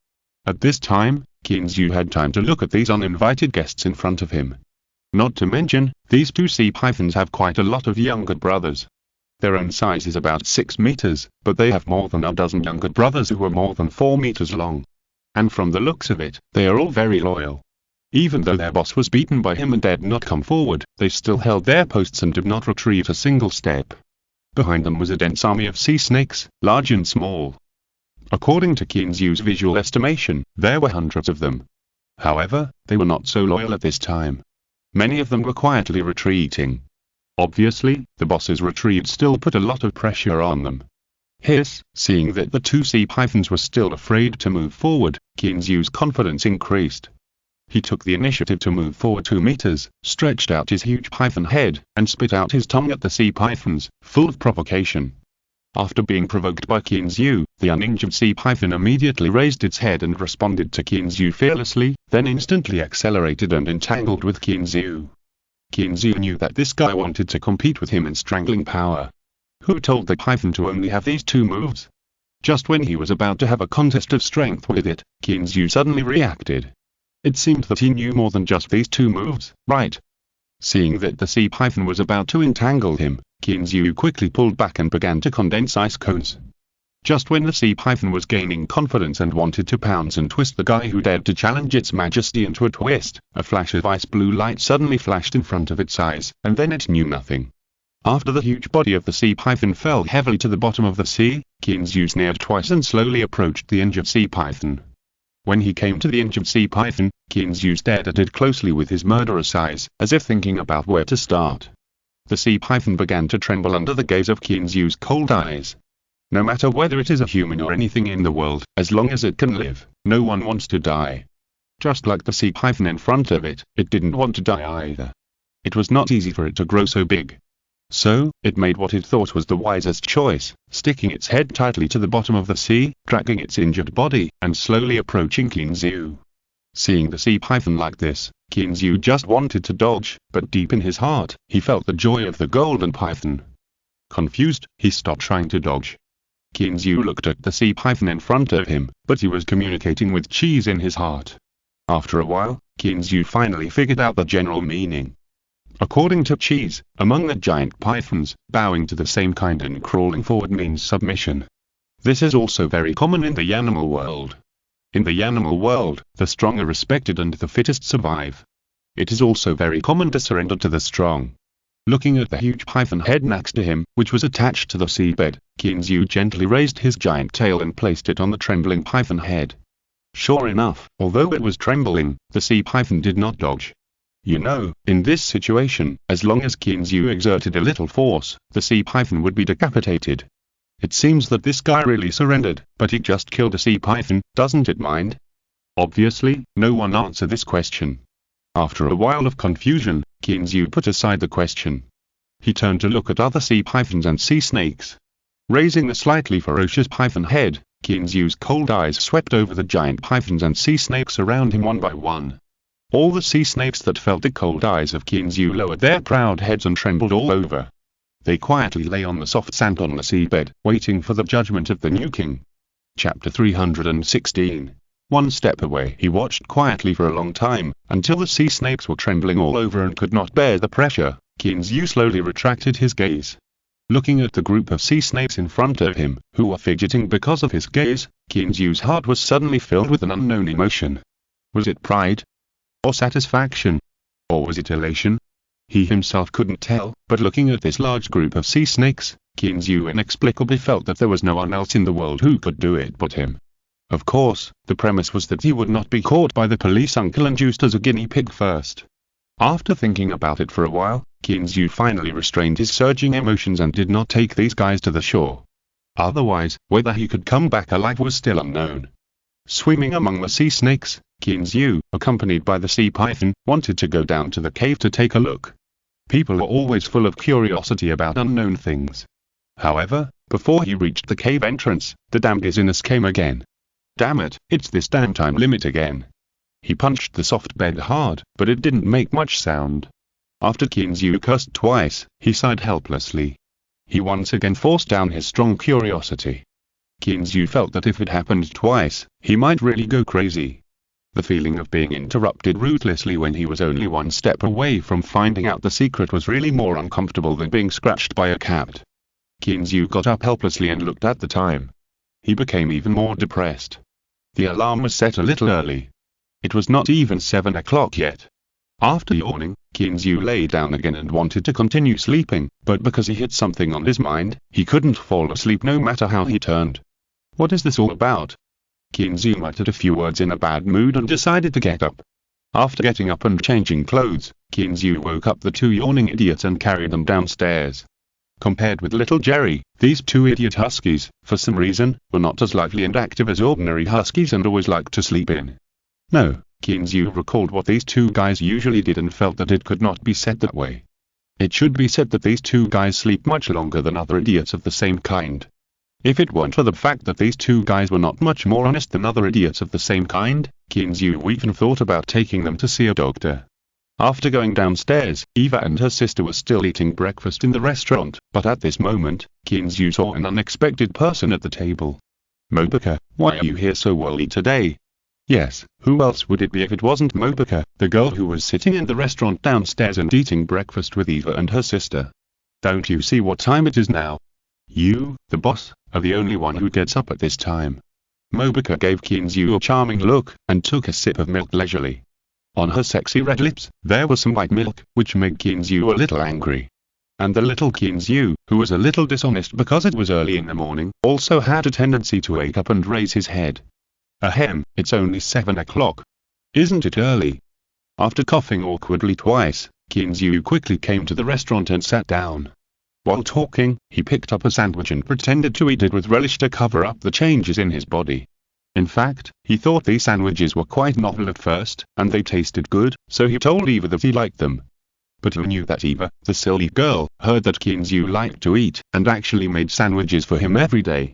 At this time, Qinzu had time to look at these uninvited guests in front of him. Not to mention, these 2 sea pythons have quite a lot of younger brothers. Their own size is about 6 meters, but they have more than a dozen younger brothers who are more than 4 meters long. And from the looks of it, they are all very loyal. Even though their boss was beaten by him and dared not come forward, they still held their posts and did not retreat a single step. Behind them was a dense army of sea snakes, large and small. According to Qinzu's visual estimation, there were hundreds of them. However, they were not so loyal at this time. Many of them were quietly retreating. Obviously, the boss's retreat still put a lot of pressure on them. Hiss! Seeing that the 2 sea pythons were still afraid to move forward, Qinzu's confidence increased. He took the initiative to move forward 2 meters, stretched out his huge python head, and spit out his tongue at the sea pythons, full of provocation. After being provoked by Qinzu, the uninjured sea python immediately raised its head and responded to Qinzu fearlessly, then instantly accelerated and entangled with Qinzu. Qinzu knew that this guy wanted to compete with him in strangling power. Who told the python to only have these 2 moves? Just when he was about to have a contest of strength with it, Qinzu suddenly reacted. It seemed that he knew more than just these 2 moves, right? Seeing that the sea python was about to entangle him, Qinzu quickly pulled back and began to condense ice cones. Just when the sea python was gaining confidence and wanted to pounce and twist the guy who dared to challenge its majesty into a twist, a flash of ice blue light suddenly flashed in front of its eyes, and then it knew nothing. After the huge body of the sea python fell heavily to the bottom of the sea, Qinzu sneered twice and slowly approached the injured sea python. When he came to the injured sea python, Qinzu stared at it closely with his murderous eyes, as if thinking about where to start. The sea python began to tremble under the gaze of Qinzu's cold eyes. No matter whether it is a human or anything in the world, as long as it can live, no one wants to die. Just like the sea python in front of it, it didn't want to die either. It was not easy for it to grow so big. So, it made what it thought was the wisest choice, sticking its head tightly to the bottom of the sea, dragging its injured body, and slowly approaching Qinzu. Seeing the sea python like this, Kinzu just wanted to dodge, but deep in his heart, he felt the joy of the golden python. Confused, he stopped trying to dodge. Kinzu looked at the sea python in front of him, but he was communicating with cheese in his heart. After a while, Kinzu finally figured out the general meaning. According to Cheese, among the giant pythons, bowing to the same kind and crawling forward means submission. This is also very common in the animal world. In the animal world, the strong are respected and the fittest survive. It is also very common to surrender to the strong. Looking at the huge python head next to him, which was attached to the seabed, Kinzu gently raised his giant tail and placed it on the trembling python head. Sure enough, although it was trembling, the sea python did not dodge. You know, in this situation, as long as Kinzu exerted a little force, the sea python would be decapitated. It seems that this guy really surrendered, but he just killed a sea python, doesn't it mind? Obviously, no one answered this question. After a while of confusion, Kinzu put aside the question. He turned to look at other sea pythons and sea snakes. Raising the slightly ferocious python head, Kinzu's cold eyes swept over the giant pythons and sea snakes around him one by one. All the sea snakes that felt the cold eyes of Kinzu lowered their proud heads and trembled all over. They quietly lay on the soft sand on the seabed, waiting for the judgment of the new king. Chapter 316. One step away. He watched quietly for a long time, until the sea snakes were trembling all over and could not bear the pressure. Kinzu slowly retracted his gaze. Looking at the group of sea snakes in front of him, who were fidgeting because of his gaze, Kinzu's heart was suddenly filled with an unknown emotion. Was it pride? Or satisfaction? Or was it elation? He himself couldn't tell, but looking at this large group of sea snakes, Kinzu inexplicably felt that there was no one else in the world who could do it but him. Of course, the premise was that he would not be caught by the police uncle and used as a guinea pig first. After thinking about it for a while, Kinzu finally restrained his surging emotions and did not take these guys to the shore. Otherwise, whether he could come back alive was still unknown. Swimming among the sea snakes, Kinzu, accompanied by the sea python, wanted to go down to the cave to take a look. People were always full of curiosity about unknown things. However, before he reached the cave entrance, the damn dizziness came again. Damn it, it's this damn time limit again. He punched the soft bed hard, but it didn't make much sound. After Kinzu cursed twice, he sighed helplessly. He once again forced down his strong curiosity. Kinzu felt that if it happened twice, he might really go crazy. The feeling of being interrupted ruthlessly when he was only one step away from finding out the secret was really more uncomfortable than being scratched by a cat. Kinzu got up helplessly and looked at the time. He became even more depressed. The alarm was set a little early. It was not even 7 o'clock yet. After yawning, Kinzu lay down again and wanted to continue sleeping, but because he had something on his mind, he couldn't fall asleep no matter how he turned. What is this all about? Kinzu muttered a few words in a bad mood and decided to get up. After getting up and changing clothes, Kinzu woke up the two yawning idiots and carried them downstairs. Compared with little Jerry, these two idiot huskies, for some reason, were not as lively and active as ordinary huskies and always liked to sleep in. No, Kinzu recalled what these two guys usually did and felt that it could not be said that way. It should be said that these two guys sleep much longer than other idiots of the same kind. If it weren't for the fact that these two guys were not much more honest than other idiots of the same kind, Kinzu even thought about taking them to see a doctor. After going downstairs, Eva and her sister were still eating breakfast in the restaurant, but at this moment, Kinzu saw an unexpected person at the table. Mobuka, why are you here so early today? Yes, who else would it be if it wasn't Mobuka, the girl who was sitting in the restaurant downstairs and eating breakfast with Eva and her sister. Don't you see what time it is now? You, the boss, are the only one who gets up at this time. Mobuka gave Kinzu a charming look, and took a sip of milk leisurely. On her sexy red lips, there was some white milk, which made Kinzu a little angry. And the little Kinzu, who was a little dishonest because it was early in the morning, also had a tendency to wake up and raise his head. Ahem, it's only 7 o'clock. Isn't it early? After coughing awkwardly twice, Kinzu quickly came to the restaurant and sat down. While talking, he picked up a sandwich and pretended to eat it with relish to cover up the changes in his body. In fact, he thought these sandwiches were quite novel at first, and they tasted good, so he told Eva that he liked them. But who knew that Eva, the silly girl, heard that Kinzu liked to eat, and actually made sandwiches for him every day.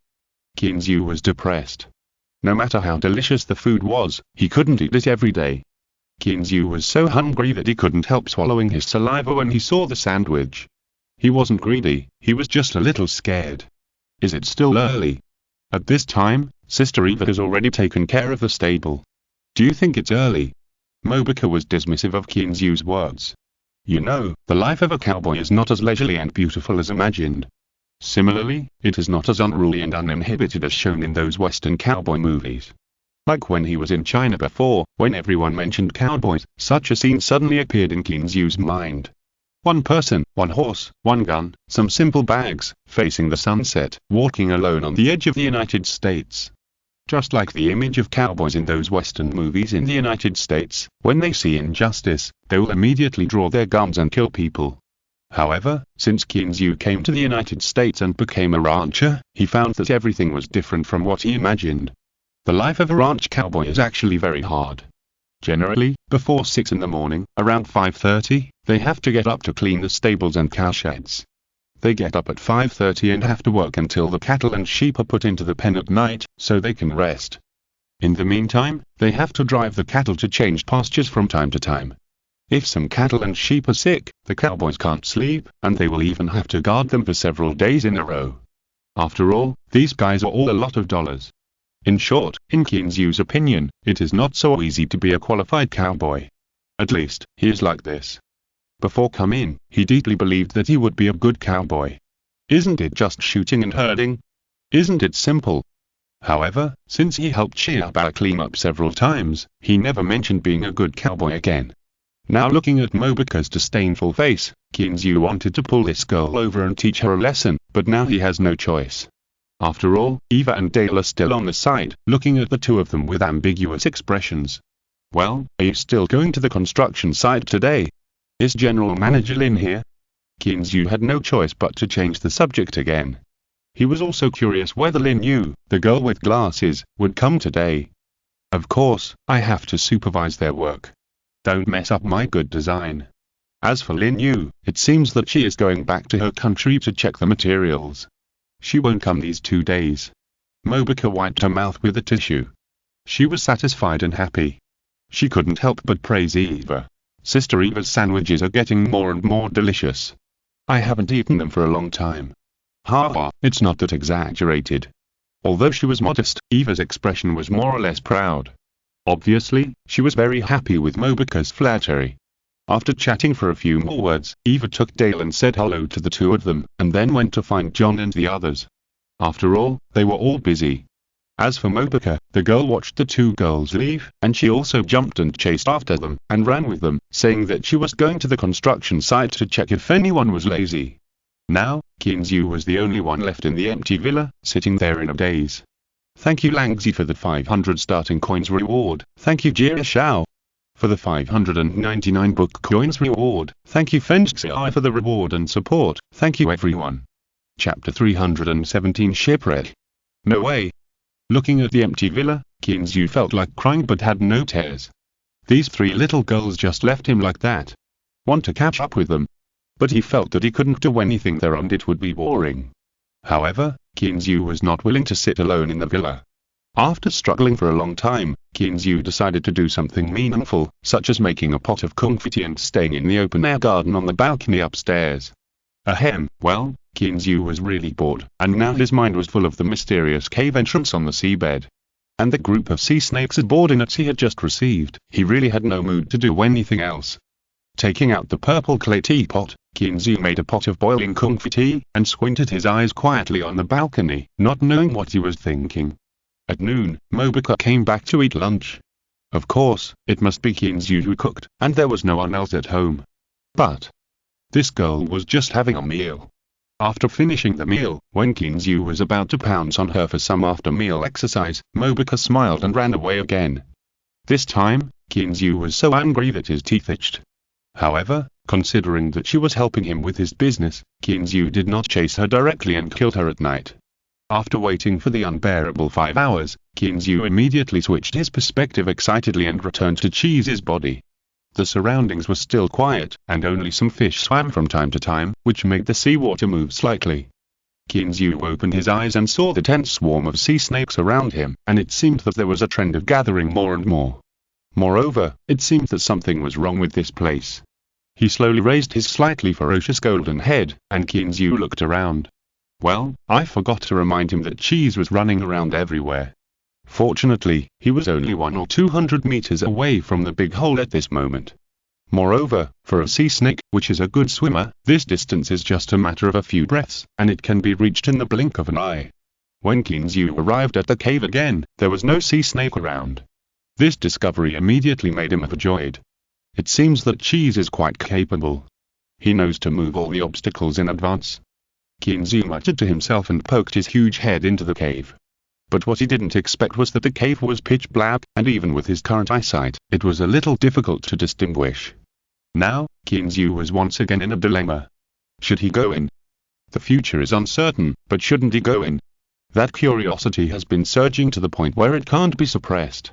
Kinzu was depressed. No matter how delicious the food was, he couldn't eat it every day. Kinzu was so hungry that he couldn't help swallowing his saliva when he saw the sandwich. He wasn't greedy, he was just a little scared. Is it still early? At this time, Sister Eva has already taken care of the stable. Do you think it's early? Mobica was dismissive of Kinzu's words. You know, the life of a cowboy is not as leisurely and beautiful as imagined. Similarly, it is not as unruly and uninhibited as shown in those Western cowboy movies. Like when he was in China before, when everyone mentioned cowboys, such a scene suddenly appeared in Kinzu's mind. One person, one horse, one gun, some simple bags, facing the sunset, walking alone on the edge of the United States. Just like the image of cowboys in those Western movies in the United States, when they see injustice, they will immediately draw their guns and kill people. However, since Kinzu came to the United States and became a rancher, he found that everything was different from what he imagined. The life of a ranch cowboy is actually very hard. Generally, before 6 in the morning, around 5:30, they have to get up to clean the stables and cowsheds. They get up at 5:30 and have to work until the cattle and sheep are put into the pen at night, so they can rest. In the meantime, they have to drive the cattle to change pastures from time to time. If some cattle and sheep are sick, the cowboys can't sleep, and they will even have to guard them for several days in a row. After all, these guys are all a lot of dollars. In short, in Kinzu's opinion, it is not so easy to be a qualified cowboy. At least, he is like this. Before coming, he deeply believed that he would be a good cowboy. Isn't it just shooting and herding? Isn't it simple? However, since he helped Chiabara clean up several times, he never mentioned being a good cowboy again. Now looking at Mobica's disdainful face, Kinzu wanted to pull this girl over and teach her a lesson, but now he has no choice. After all, Eva and Dale are still on the side, looking at the two of them with ambiguous expressions. Well, are you still going to the construction site today? Is General Manager Lin here? Kinzu had no choice but to change the subject again. He was also curious whether Lin Yu, the girl with glasses, would come today. Of course, I have to supervise their work. Don't mess up my good design. As for Lin Yu, it seems that she is going back to her country to check the materials. She won't come these 2 days. Mobica wiped her mouth with a tissue. She was satisfied and happy. She couldn't help but praise Eva. Sister Eva's sandwiches are getting more and more delicious. I haven't eaten them for a long time. Ha, it's not that exaggerated. Although she was modest, Eva's expression was more or less proud. Obviously, she was very happy with Mobica's flattery. After chatting for a few more words, Eva took Dale and said hello to the two of them, and then went to find John and the others. After all, they were all busy. As for Mobica, the girl watched the two girls leave, and she also jumped and chased after them, and ran with them, saying that she was going to the construction site to check if anyone was lazy. Now, Kinzu was the only one left in the empty villa, sitting there in a daze. Thank you Langzi for the 500 starting coins reward. Thank you Jia Shao for the 599 book coins reward. Thank you Fengxiai for the reward and support. Thank you everyone. Chapter 317 Shipwreck. No way. Looking at the empty villa, Kinzu felt like crying but had no tears. These three little girls just left him like that. Want to catch up with them? But he felt that he couldn't do anything there and it would be boring. However, Kinzu was not willing to sit alone in the villa. After struggling for a long time, Kinzu decided to do something meaningful, such as making a pot of confetti and staying in the open-air garden on the balcony upstairs. Ahem, well, Kinzu was really bored, and now his mind was full of the mysterious cave entrance on the seabed. And the group of sea snakes aboard in it he had just received. He really had no mood to do anything else. Taking out the purple clay teapot, Kinzu made a pot of boiling confetti, and squinted his eyes quietly on the balcony, not knowing what he was thinking. At noon, Mobica came back to eat lunch. Of course, it must be Kinzu who cooked, and there was no one else at home. But this girl was just having a meal. After finishing the meal, when Kinzu was about to pounce on her for some after-meal exercise, Mobica smiled and ran away again. This time, Kinzu was so angry that his teeth itched. However, considering that she was helping him with his business, Kinzu did not chase her directly and killed her at night. After waiting for the unbearable 5 hours, Kinzu immediately switched his perspective excitedly and returned to Cheese's body. The surroundings were still quiet, and only some fish swam from time to time, which made the seawater move slightly. Kinzu opened his eyes and saw the dense swarm of sea snakes around him, and it seemed that there was a trend of gathering more and more. Moreover, it seemed that something was wrong with this place. He slowly raised his slightly ferocious golden head, and Kinzu looked around. Well, I forgot to remind him that cheese was running around everywhere. Fortunately, he was only 100 or 200 meters away from the big hole at this moment. Moreover, for a sea snake, which is a good swimmer, this distance is just a matter of a few breaths, and it can be reached in the blink of an eye. When Kinzu arrived at the cave again, there was no sea snake around. This discovery immediately made him overjoyed. It seems that cheese is quite capable. He knows to move all the obstacles in advance. Kinzu muttered to himself and poked his huge head into the cave. But what he didn't expect was that the cave was pitch black, and even with his current eyesight, it was a little difficult to distinguish. Now, Kinzu was once again in a dilemma. Should he go in? The future is uncertain, but shouldn't he go in? That curiosity has been surging to the point where it can't be suppressed.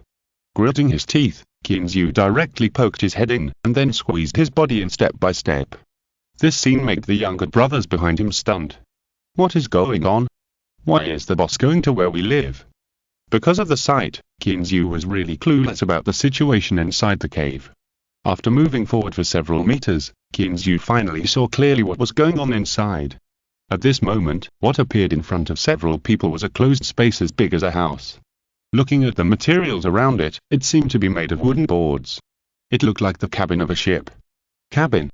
Gritting his teeth, Kinzu directly poked his head in, and then squeezed his body in step by step. This scene made the younger brothers behind him stunned. What is going on? Why is the boss going to where we live? Because of the sight, Kinzu was really clueless about the situation inside the cave. After moving forward for several meters, Kinzu finally saw clearly what was going on inside. At this moment, what appeared in front of several people was a closed space as big as a house. Looking at the materials around it, it seemed to be made of wooden boards. It looked like the cabin of a ship. Cabin?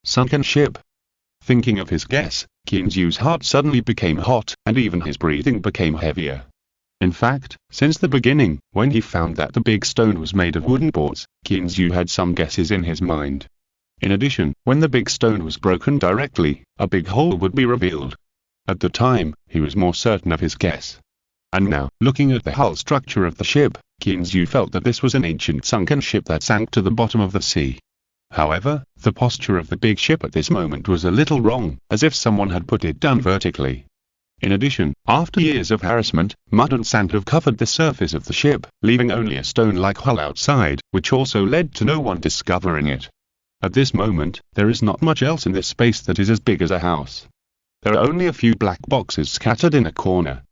Sunken ship? Thinking of his guess, Kinzu's heart suddenly became hot, and even his breathing became heavier. In fact, since the beginning, when he found that the big stone was made of wooden boards, Kinzu had some guesses in his mind. In addition, when the big stone was broken directly, a big hole would be revealed. At the time, he was more certain of his guess. And now, looking at the hull structure of the ship, Kinzu felt that this was an ancient sunken ship that sank to the bottom of the sea. However, the posture of the big ship at this moment was a little wrong, as if someone had put it down vertically. In addition, after years of harassment, mud and sand have covered the surface of the ship, leaving only a stone-like hull outside, which also led to no one discovering it. At this moment, there is not much else in this space that is as big as a house. There are only a few black boxes scattered in a corner.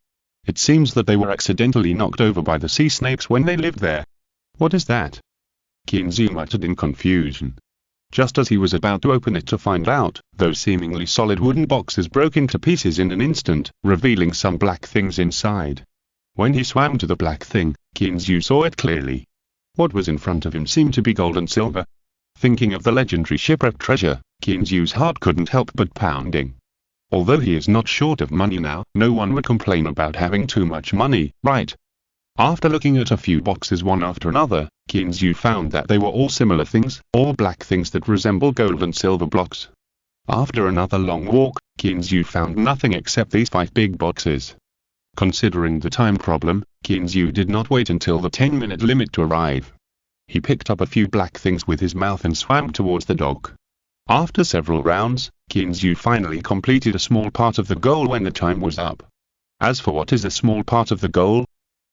It seems that they were accidentally knocked over by the sea snakes when they lived there. What is that? Kinzu muttered in confusion. Just as he was about to open it to find out, those seemingly solid wooden boxes broke into pieces in an instant, revealing some black things inside. When he swam to the black thing, Kinzu saw it clearly. What was in front of him seemed to be gold and silver. Thinking of the legendary shipwreck treasure, Kinzu's heart couldn't help but pounding. Although he is not short of money now, no one would complain about having too much money, right? After looking at a few boxes one after another, Kinzu found that they were all similar things, all black things that resemble gold and silver blocks. After another long walk, Kinzu found nothing except these 5 big boxes. Considering the time problem, Kinzu did not wait until the 10-minute limit to arrive. He picked up a few black things with his mouth and swam towards the dock. After several rounds, Kinzu finally completed a small part of the goal when the time was up. As for what is a small part of the goal?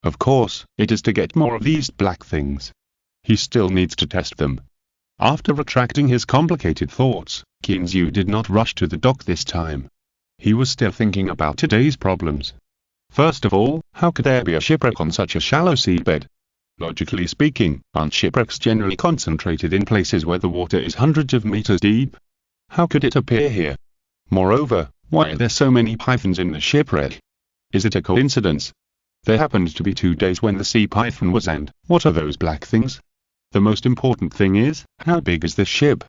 Of course, it is to get more of these black things. He still needs to test them. After retracting his complicated thoughts, Kinzu did not rush to the dock this time. He was still thinking about today's problems. First of all, how could there be a shipwreck on such a shallow seabed? Logically speaking, aren't shipwrecks generally concentrated in places where the water is hundreds of meters deep? How could it appear here? Moreover, why are there so many pythons in the shipwreck? Is it a coincidence? There happened to be 2 days when the sea python was, and what are those black things? The most important thing is, how big is this ship?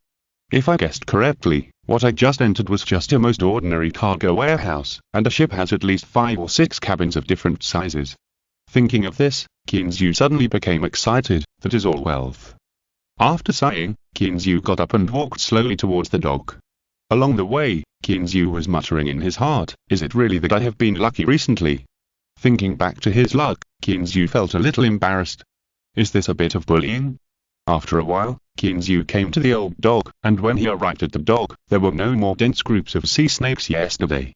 If I guessed correctly, what I just entered was just a most ordinary cargo warehouse, and a ship has at least 5 or 6 cabins of different sizes. Thinking of this, Kinzu suddenly became excited, that is all wealth. After sighing, Kinzu got up and walked slowly towards the dock. Along the way, Kinzu was muttering in his heart, is it really that I have been lucky recently? Thinking back to his luck, Kinzu felt a little embarrassed. Is this a bit of bullying? After a while, Kinzu came to the old dock, and when he arrived at the dock, there were no more dense groups of sea snakes yesterday.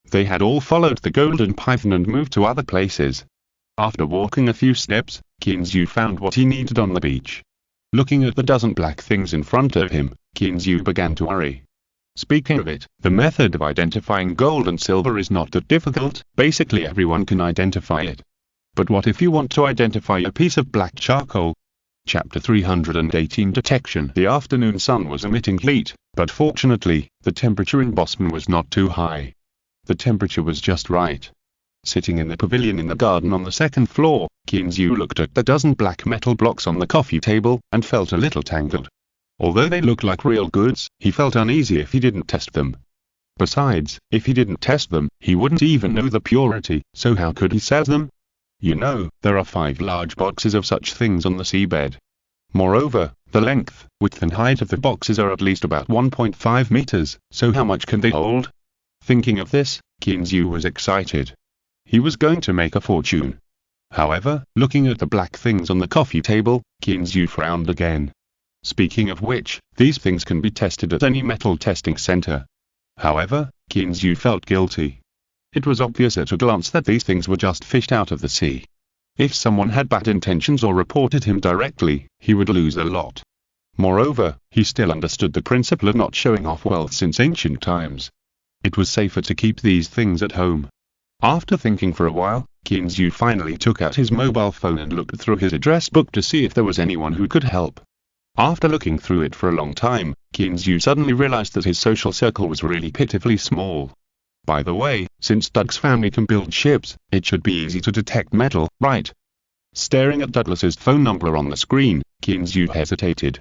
They had all followed the golden python and moved to other places. After walking a few steps, Kinzu found what he needed on the beach. Looking at the dozen black things in front of him, Kinzu began to worry. Speaking of it, the method of identifying gold and silver is not that difficult, basically everyone can identify it. But what if you want to identify a piece of black charcoal? Chapter 318 Detection. The afternoon sun was emitting heat, but fortunately, the temperature in Boston was not too high. The temperature was just right. Sitting in the pavilion in the garden on the second floor, Kinzu looked at the dozen black metal blocks on the coffee table, and felt a little tangled. Although they looked like real goods, he felt uneasy if he didn't test them. Besides, if he didn't test them, he wouldn't even know the purity, so how could he sell them? You know, there are 5 large boxes of such things on the seabed. Moreover, the length, width and height of the boxes are at least about 1.5 meters, so how much can they hold? Thinking of this, Kinzu was excited. He was going to make a fortune. However, looking at the black things on the coffee table, Kinzu frowned again. Speaking of which, these things can be tested at any metal testing center. However, Kinzu felt guilty. It was obvious at a glance that these things were just fished out of the sea. If someone had bad intentions or reported him directly, he would lose a lot. Moreover, he still understood the principle of not showing off wealth since ancient times. It was safer to keep these things at home. After thinking for a while, Kinzu finally took out his mobile phone and looked through his address book to see if there was anyone who could help. After looking through it for a long time, Kinzu suddenly realized that his social circle was really pitifully small. By the way, since Doug's family can build ships, it should be easy to detect metal, right? Staring at Douglas's phone number on the screen, Kinzu hesitated.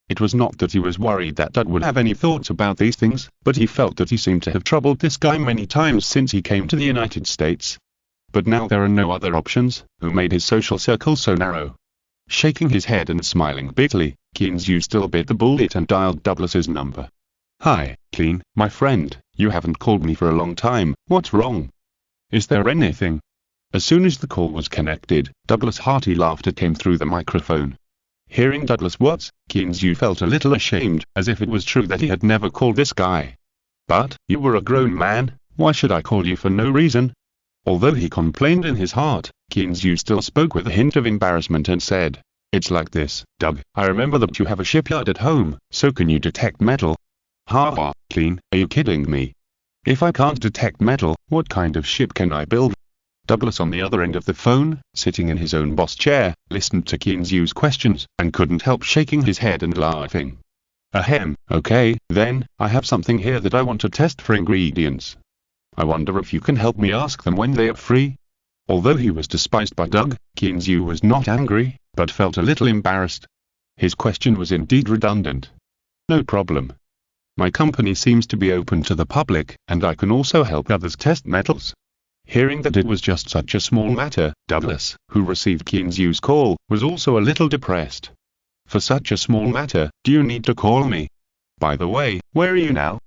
It was not that he was worried that Doug would have any thoughts about these things, but he felt that he seemed to have troubled this guy many times since he came to the United States. But now there are no other options, who made his social circle so narrow? Shaking his head and smiling bitterly, Kinzu still bit the bullet and dialed Douglas's number. Hi, Clean, my friend, you haven't called me for a long time, what's wrong? Is there anything? As soon as the call was connected, Douglas' hearty laughter came through the microphone. Hearing Douglas' words, Kinzu felt a little ashamed, as if it was true that he had never called this guy. But, you were a grown man, why should I call you for no reason? Although he complained in his heart, Kinzu still spoke with a hint of embarrassment and said, It's like this, Doug, I remember that you have a shipyard at home, so can you detect metal? Ha ha, Clean, are you kidding me? If I can't detect metal, what kind of ship can I build? Douglas on the other end of the phone, sitting in his own boss chair, listened to Kinzu's questions, and couldn't help shaking his head and laughing. Ahem, okay, then, I have something here that I want to test for ingredients. I wonder if you can help me ask them when they are free? Although he was despised by Doug, Kinzu was not angry, but felt a little embarrassed. His question was indeed redundant. No problem. My company seems to be open to the public, and I can also help others test metals. Hearing that it was just such a small matter, Douglas, who received Kinzu's call, was also a little depressed. For such a small matter, do you need to call me? By the way, where are you now?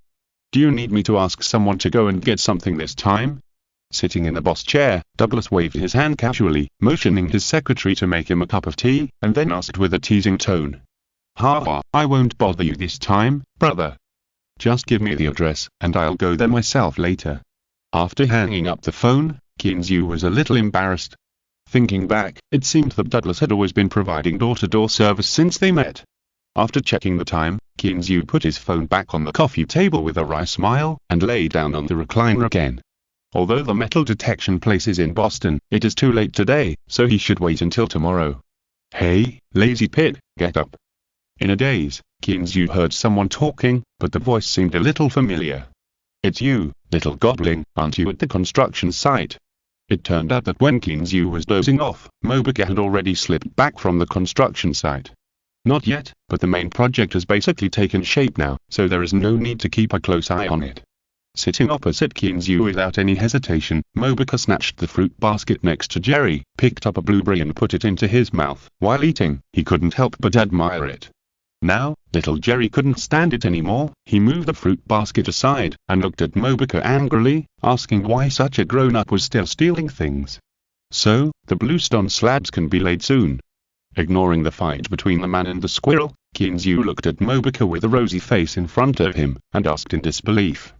Do you need me to ask someone to go and get something this time? Sitting in the boss chair, Douglas waved his hand casually, motioning his secretary to make him a cup of tea, and then asked with a teasing tone. Ha ha, I won't bother you this time, brother. Just give me the address, and I'll go there myself later. After hanging up the phone, Kinzu was a little embarrassed. Thinking back, it seemed that Douglas had always been providing door-to-door service since they met. After checking the time, Kinzu put his phone back on the coffee table with a wry smile, and lay down on the recliner again. Although the metal detection place is in Boston, it is too late today, so he should wait until tomorrow. Hey, lazy pig, get up. In a daze, Kinzu heard someone talking, but the voice seemed a little familiar. It's you, little goblin, aren't you at the construction site? It turned out that when Kinzu was dozing off, Mobika had already slipped back from the construction site. Not yet, but the main project has basically taken shape now, so there is no need to keep a close eye on it. Sitting opposite Kinzu without any hesitation, Mobika snatched the fruit basket next to Jerry, picked up a blueberry and put it into his mouth. While eating, he couldn't help but admire it. Now, little Jerry couldn't stand it anymore. He moved the fruit basket aside, and looked at Mobika angrily, asking why such a grown-up was still stealing things. So, the bluestone slabs can be laid soon. Ignoring the fight between the man and the squirrel, Kinzu looked at Mobika with a rosy face in front of him, and asked in disbelief.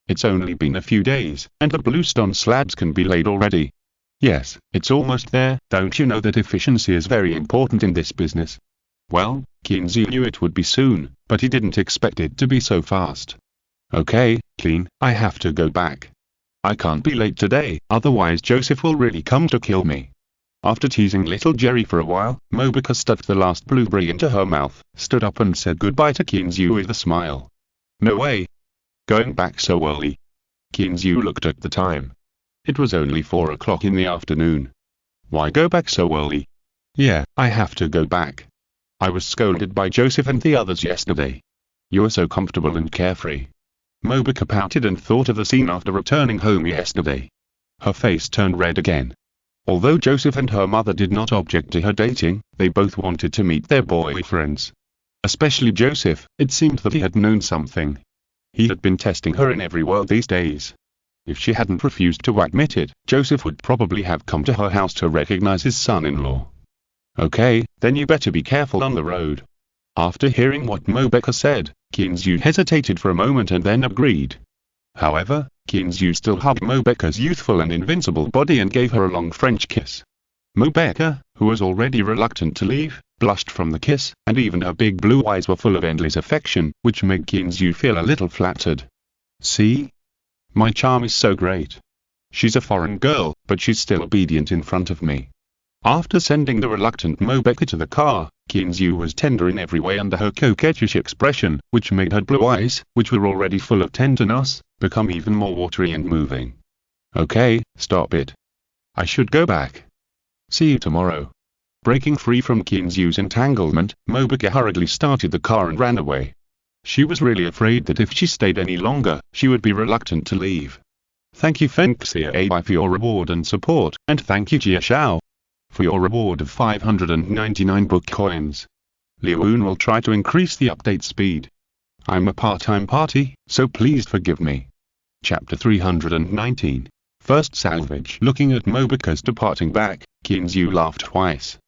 It's only been a few days, and the bluestone slabs can be laid already. Yes, it's almost there. Don't you know that efficiency is very important in this business? Well, Kinzu knew it would be soon, but he didn't expect it to be so fast. Okay, clean, I have to go back. I can't be late today, otherwise Joseph will really come to kill me. After teasing little Jerry for a while, Mobica stuffed the last blueberry into her mouth, stood up and said goodbye to Kinzu with a smile. No way. Going back so early. Kinzu looked at the time. It was only 4 o'clock in the afternoon. Why go back so early? Yeah, I have to go back. I was scolded by Joseph and the others yesterday. You were so comfortable and carefree. Mobica pouted and thought of the scene after returning home yesterday. Her face turned red again. Although Joseph and her mother did not object to her dating, they both wanted to meet their boyfriends. Especially Joseph, it seemed that he had known something. He had been testing her in every way these days. If she hadn't refused to admit it, Joseph would probably have come to her house to recognize his son-in-law. Okay, then you better be careful on the road. After hearing what Mobica said, Kinzu hesitated for a moment and then agreed. However, Kinzu still hugged Mobica's youthful and invincible body and gave her a long French kiss. Mobica, who was already reluctant to leave, blushed from the kiss, and even her big blue eyes were full of endless affection, which made Kinzu feel a little flattered. See? My charm is so great. She's a foreign girl, but she's still obedient in front of me. After sending the reluctant Mobica to the car, Kinzu was tender in every way under her coquettish expression, which made her blue eyes, which were already full of tenderness, become even more watery and moving. Okay, stop it. I should go back. See you tomorrow. Breaking free from Kinzu's entanglement, Mobica hurriedly started the car and ran away. She was really afraid that if she stayed any longer, she would be reluctant to leave. Thank you Fengxia Ai for your reward and support, and thank you Jia Xiao for your reward of 599 book coins. Liuun will try to increase the update speed. I'm a part-time party, so please forgive me. Chapter 319. First salvage. Looking at Mobica's departing back, Kinzu laughed twice.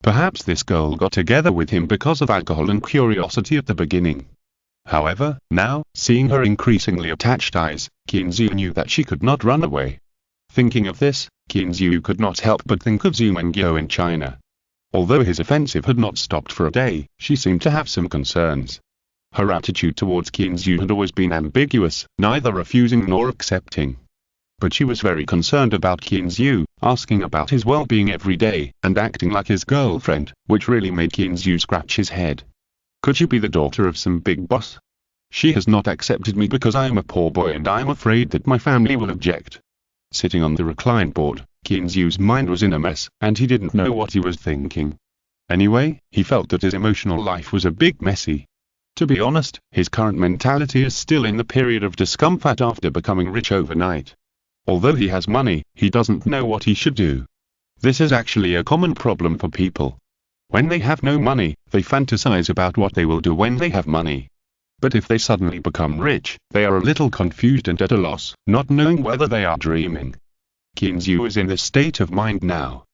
Perhaps this girl got together with him because of alcohol and curiosity at the beginning. However, now, seeing her increasingly attached eyes, Kinzu knew that she could not run away. Thinking of this, Kinzu could not help but think of Zhu Mengyo in China. Although his offensive had not stopped for a day, she seemed to have some concerns. Her attitude towards Kinzu had always been ambiguous, neither refusing nor accepting. But she was very concerned about Kinzu, asking about his well-being every day, and acting like his girlfriend, which really made Kinzu scratch his head. Could she be the daughter of some big boss? She has not accepted me because I am a poor boy and I am afraid that my family will object. Sitting on the recline board, Kinzu's mind was in a mess, and he didn't know what he was thinking. Anyway, he felt that his emotional life was a bit messy. To be honest, his current mentality is still in the period of discomfort after becoming rich overnight. Although he has money, he doesn't know what he should do. This is actually a common problem for people. When they have no money, they fantasize about what they will do when they have money. But if they suddenly become rich, they are a little confused and at a loss, not knowing whether they are dreaming. Kinzu is in this state of mind now.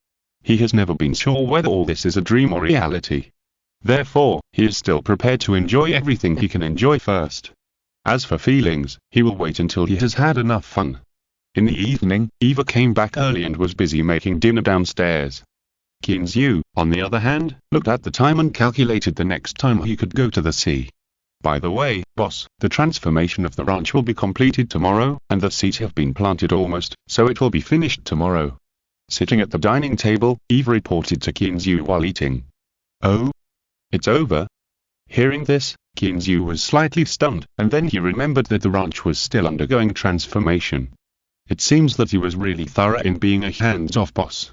He has never been sure whether all this is a dream or reality. Therefore, he is still prepared to enjoy everything he can enjoy first. As for feelings, he will wait until he has had enough fun. In the evening, Eva came back early and was busy making dinner downstairs. Kinzu, on the other hand, looked at the time and calculated the next time he could go to the sea. By the way, boss, the transformation of the ranch will be completed tomorrow, and the seeds have been planted almost, so it will be finished tomorrow. Sitting at the dining table, Eve reported to Kinzu while eating. Oh? It's over? Hearing this, Kinzu was slightly stunned, and then he remembered that the ranch was still undergoing transformation. It seems that he was really thorough in being a hands-off boss.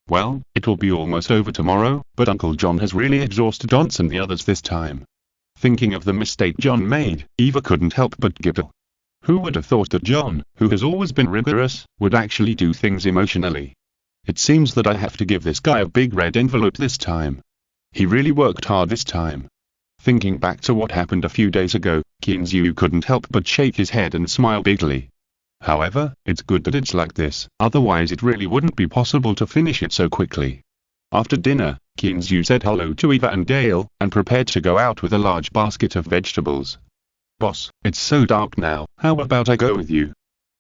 Well, it will be almost over tomorrow, but Uncle John has really exhausted Ons and the others this time. Thinking of the mistake John made, Eva couldn't help but giggle. Who would have thought that John, who has always been rigorous, would actually do things emotionally? It seems that I have to give this guy a big red envelope this time. He really worked hard this time. Thinking back to what happened a few days ago, Kinzu couldn't help but shake his head and smile bigly. However, it's good that it's like this, otherwise it really wouldn't be possible to finish it so quickly. After dinner, Kinzu said hello to Eva and Dale, and prepared to go out with a large basket of vegetables. Boss, it's so dark now, how about I go with you?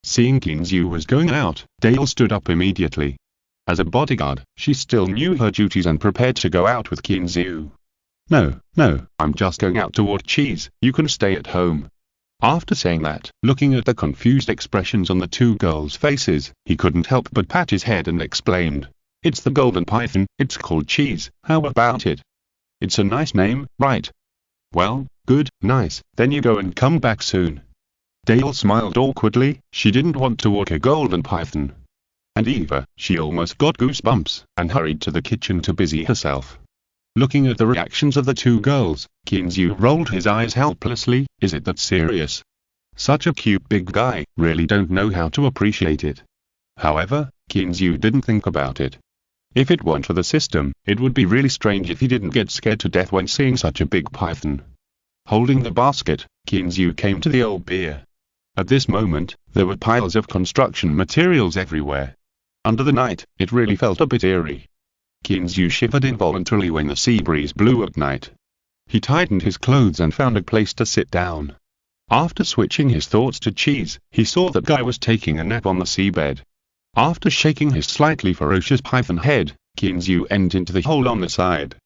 Seeing Kinzu was going out, Dale stood up immediately. As a bodyguard, she still knew her duties and prepared to go out with Kinzu. No, I'm just going out to watch cheese, you can stay at home. After saying that, looking at the confused expressions on the two girls' faces, he couldn't help but pat his head and exclaimed, "It's the golden python, it's called Cheese, how about it? It's a nice name, right? Well, good, nice, then you go and come back soon." Dale smiled awkwardly. She didn't want to walk a golden python. And Eva, she almost got goosebumps, and hurried to the kitchen to busy herself. Looking at the reactions of the two girls, Kinzu rolled his eyes helplessly. Is it that serious? Such a cute big guy, really don't know how to appreciate it. However, Kinzu didn't think about it. If it weren't for the system, it would be really strange if he didn't get scared to death when seeing such a big python. Holding the basket, Kinzu came to the old pier. At this moment, there were piles of construction materials everywhere. Under the night, it really felt a bit eerie. Kinzu shivered involuntarily when the sea breeze blew at night. He tightened his clothes and found a place to sit down. After switching his thoughts to Cheese, he saw that guy was taking a nap on the seabed. After shaking his slightly ferocious python head, Kinzu entered into the hole on the side.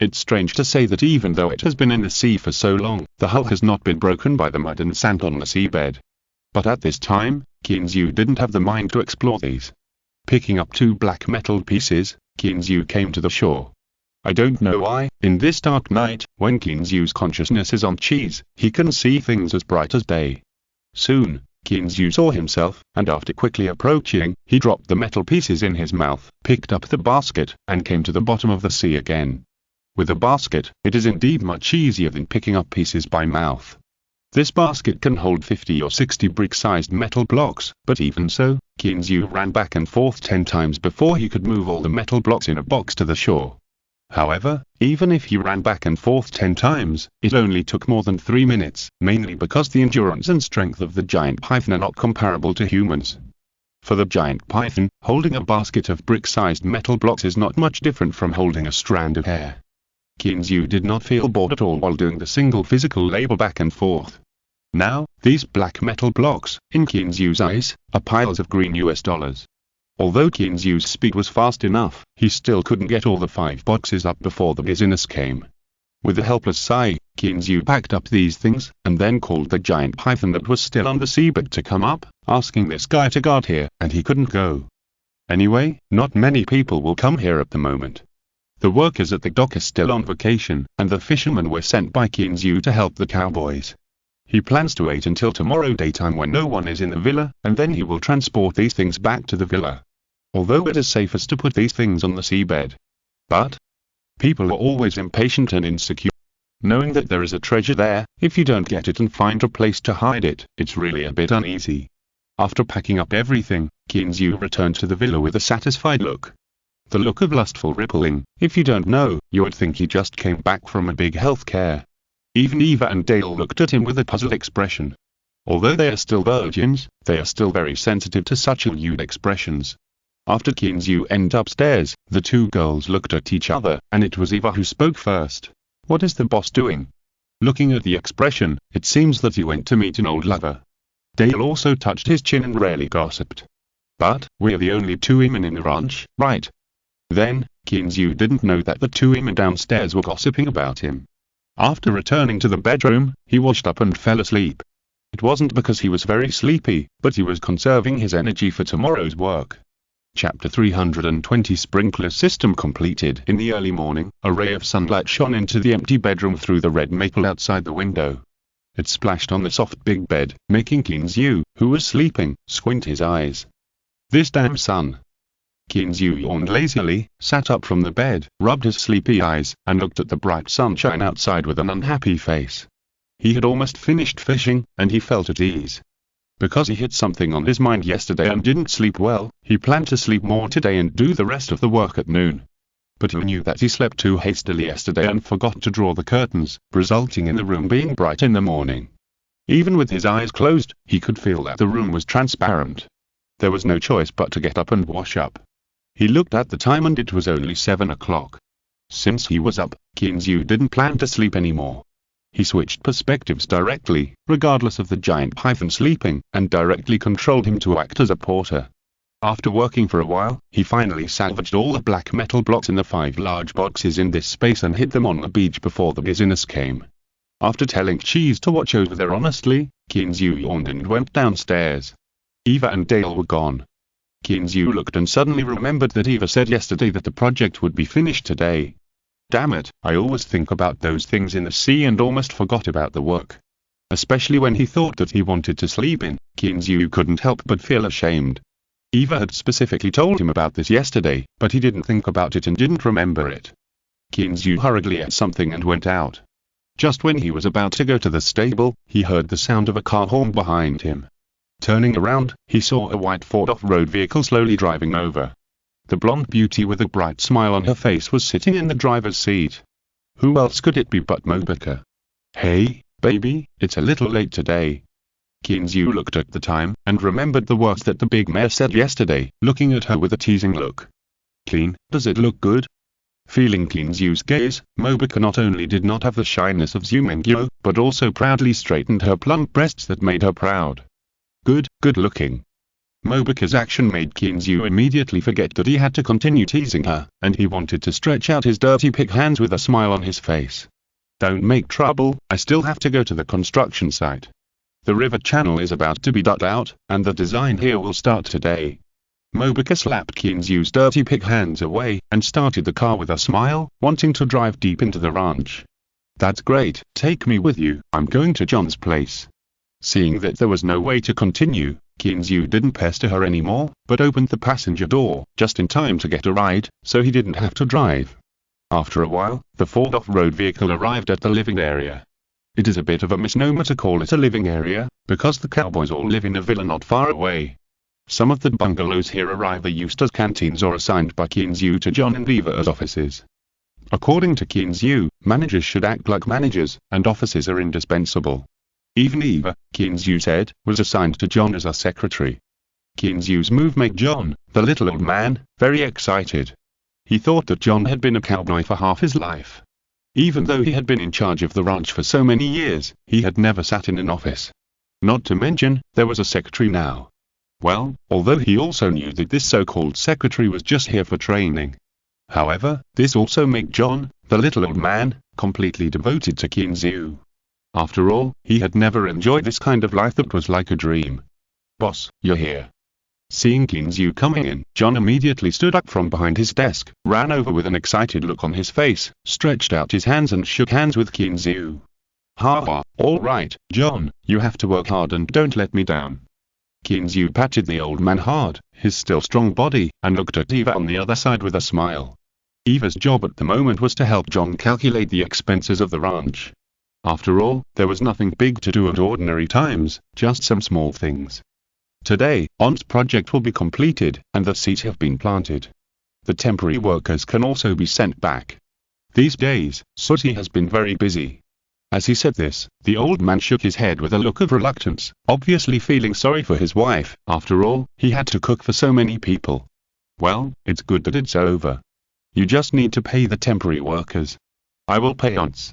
It's strange to say that even though it has been in the sea for so long, the hull has not been broken by the mud and sand on the seabed. But at this time, Kinzu didn't have the mind to explore these. Picking up two black metal pieces, Kinzu came to the shore. I don't know why, in this dark night, when Kinzu's consciousness is on Cheese, he can see things as bright as day. Soon, Kinzu saw himself, and after quickly approaching, he dropped the metal pieces in his mouth, picked up the basket, and came to the bottom of the sea again. With a basket, it is indeed much easier than picking up pieces by mouth. This basket can hold 50 or 60 brick-sized metal blocks, but even so, Kinzu ran back and forth 10 times before he could move all the metal blocks in a box to the shore. However, even if he ran back and forth 10 times, it only took more than 3 minutes, mainly because the endurance and strength of the giant python are not comparable to humans. For the giant python, holding a basket of brick-sized metal blocks is not much different from holding a strand of hair. Kinzu did not feel bored at all while doing the single physical labor back and forth. Now, these black metal blocks, in Kinzu's eyes, are piles of green US dollars. Although Kinzu's speed was fast enough, he still couldn't get all the 5 boxes up before the business came. With a helpless sigh, Kinzu packed up these things, and then called the giant python that was still on the seabed to come up, asking this guy to guard here, and he couldn't go. Anyway, not many people will come here at the moment. The workers at the dock are still on vacation, and the fishermen were sent by Kinzu to help the cowboys. He plans to wait until tomorrow daytime when no one is in the villa, and then he will transport these things back to the villa. Although it is safest to put these things on the seabed. But people are always impatient and insecure. Knowing that there is a treasure there, if you don't get it and find a place to hide it, it's really a bit uneasy. After packing up everything, Kinzu returned to the villa with a satisfied look. The look of lustful rippling. If you don't know, you would think he just came back from a big health care. Even Eva and Dale looked at him with a puzzled expression. Although they are still virgins, they are still very sensitive to such lewd expressions. After Kinzu ended upstairs, the two girls looked at each other, and it was Eva who spoke first. What is the boss doing? Looking at the expression, it seems that he went to meet an old lover. Dale also touched his chin and rarely gossiped. But, we're the only 2 women in the ranch, right? Then, Kinzu didn't know that the 2 women downstairs were gossiping about him. After returning to the bedroom, he washed up and fell asleep. It wasn't because he was very sleepy, but he was conserving his energy for tomorrow's work. Chapter 320 Sprinkler system completed. In the early morning, a ray of sunlight shone into the empty bedroom through the red maple outside the window. It splashed on the soft big bed, making Kinzu, who was sleeping, squint his eyes. This damn sun. Kinzu yawned lazily, sat up from the bed, rubbed his sleepy eyes, and looked at the bright sunshine outside with an unhappy face. He had almost finished fishing, and he felt at ease. Because he had something on his mind yesterday and didn't sleep well, he planned to sleep more today and do the rest of the work at noon. But he knew that he slept too hastily yesterday and forgot to draw the curtains, resulting in the room being bright in the morning. Even with his eyes closed, he could feel that the room was transparent. There was no choice but to get up and wash up. He looked at the time and it was only 7 o'clock. Since he was up, Kinzu didn't plan to sleep anymore. He switched perspectives directly, regardless of the giant python sleeping, and directly controlled him to act as a porter. After working for a while, he finally salvaged all the black metal blocks in the 5 large boxes in this space and hid them on the beach before the business came. After telling Cheese to watch over there honestly, Kinzu yawned and went downstairs. Eva and Dale were gone. Kinzu looked and suddenly remembered that Eva said yesterday that the project would be finished today. Damn it, I always think about those things in the sea and almost forgot about the work. Especially when he thought that he wanted to sleep in, Kinzu couldn't help but feel ashamed. Eva had specifically told him about this yesterday, but he didn't think about it and didn't remember it. Kinzu hurriedly ate something and went out. Just when he was about to go to the stable, he heard the sound of a car horn behind him. Turning around, he saw a white Ford off-road vehicle slowly driving over. The blonde beauty with a bright smile on her face was sitting in the driver's seat. Who else could it be but Mobika? Hey, baby, it's a little late today. Kinzu looked at the time, and remembered the words that the big mare said yesterday, looking at her with a teasing look. Clean, does it look good? Feeling Kinzu's gaze, Mobika not only did not have the shyness of Zumengyo, but also proudly straightened her plump breasts that made her proud. Good looking. Mobika's action made Kinzu immediately forget that he had to continue teasing her, and he wanted to stretch out his dirty pig hands with a smile on his face. Don't make trouble, I still have to go to the construction site. The river channel is about to be dug out, and the design here will start today. Mobika slapped Kinzu's dirty pig hands away, and started the car with a smile, wanting to drive deep into the ranch. That's great, take me with you, I'm going to John's place. Seeing that there was no way to continue, Kinzu didn't pester her anymore, but opened the passenger door, just in time to get a ride, so he didn't have to drive. After a while, the Ford off-road vehicle arrived at the living area. It is a bit of a misnomer to call it a living area, because the cowboys all live in a villa not far away. Some of the bungalows here are either used as canteens or assigned by Kinzu to John and Eva as offices. According to Kinzu, managers should act like managers, and offices are indispensable. Even Eva, Kinzu said, was assigned to John as a secretary. Kinzu's move made John, the little old man, very excited. He thought that John had been a cowboy for half his life. Even though he had been in charge of the ranch for so many years, he had never sat in an office. Not to mention, there was a secretary now. Well, although he also knew that this so-called secretary was just here for training. However, this also made John, the little old man, completely devoted to Kinzu. After all, he had never enjoyed this kind of life that was like a dream. Boss, you're here. Seeing Kinzu coming in, John immediately stood up from behind his desk, ran over with an excited look on his face, stretched out his hands and shook hands with Kinzu. Ha, all right, John, you have to work hard and don't let me down. Kinzu patted the old man hard, his still strong body, and looked at Eva on the other side with a smile. Eva's job at the moment was to help John calculate the expenses of the ranch. After all, there was nothing big to do at ordinary times, just some small things. Today, On's project will be completed, and the seeds have been planted. The temporary workers can also be sent back. These days, Sooty has been very busy. As he said this, the old man shook his head with a look of reluctance, obviously feeling sorry for his wife. After all, he had to cook for so many people. Well, it's good that it's over. You just need to pay the temporary workers. I will pay once.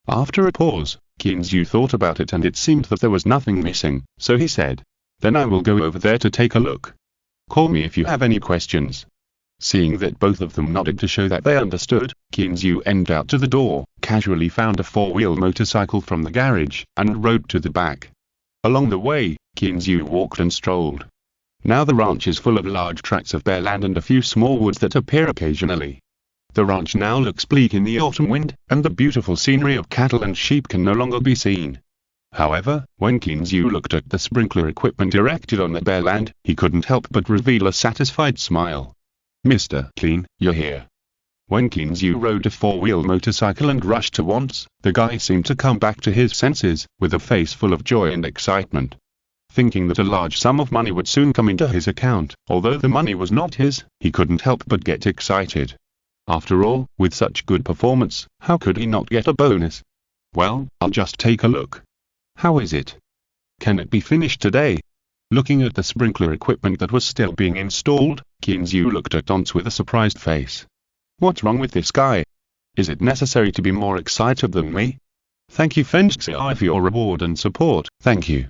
After a pause, Kinzu thought about it and it seemed that there was nothing missing, so he said, then I will go over there to take a look. Call me if you have any questions. Seeing that both of them nodded to show that they understood, Kinzu went out to the door, casually found a four-wheel motorcycle from the garage, and rode to the back. Along the way, Kinzu walked and strolled. Now the ranch is full of large tracts of bare land and a few small woods that appear occasionally. The ranch now looks bleak in the autumn wind, and the beautiful scenery of cattle and sheep can no longer be seen. However, when Kinzu looked at the sprinkler equipment erected on the bare land, he couldn't help but reveal a satisfied smile. Mr. Clean, you're here. When Kinzu rode a four-wheel motorcycle and rushed to once, the guy seemed to come back to his senses, with a face full of joy and excitement. Thinking that a large sum of money would soon come into his account, although the money was not his, he couldn't help but get excited. After all, with such good performance, how could he not get a bonus? Well, I'll just take a look. How is it? Can it be finished today? Looking at the sprinkler equipment that was still being installed, Kinzu looked at Once with a surprised face. What's wrong with this guy? Is it necessary to be more excited than me? Thank you Fenxi for your reward and support, thank you.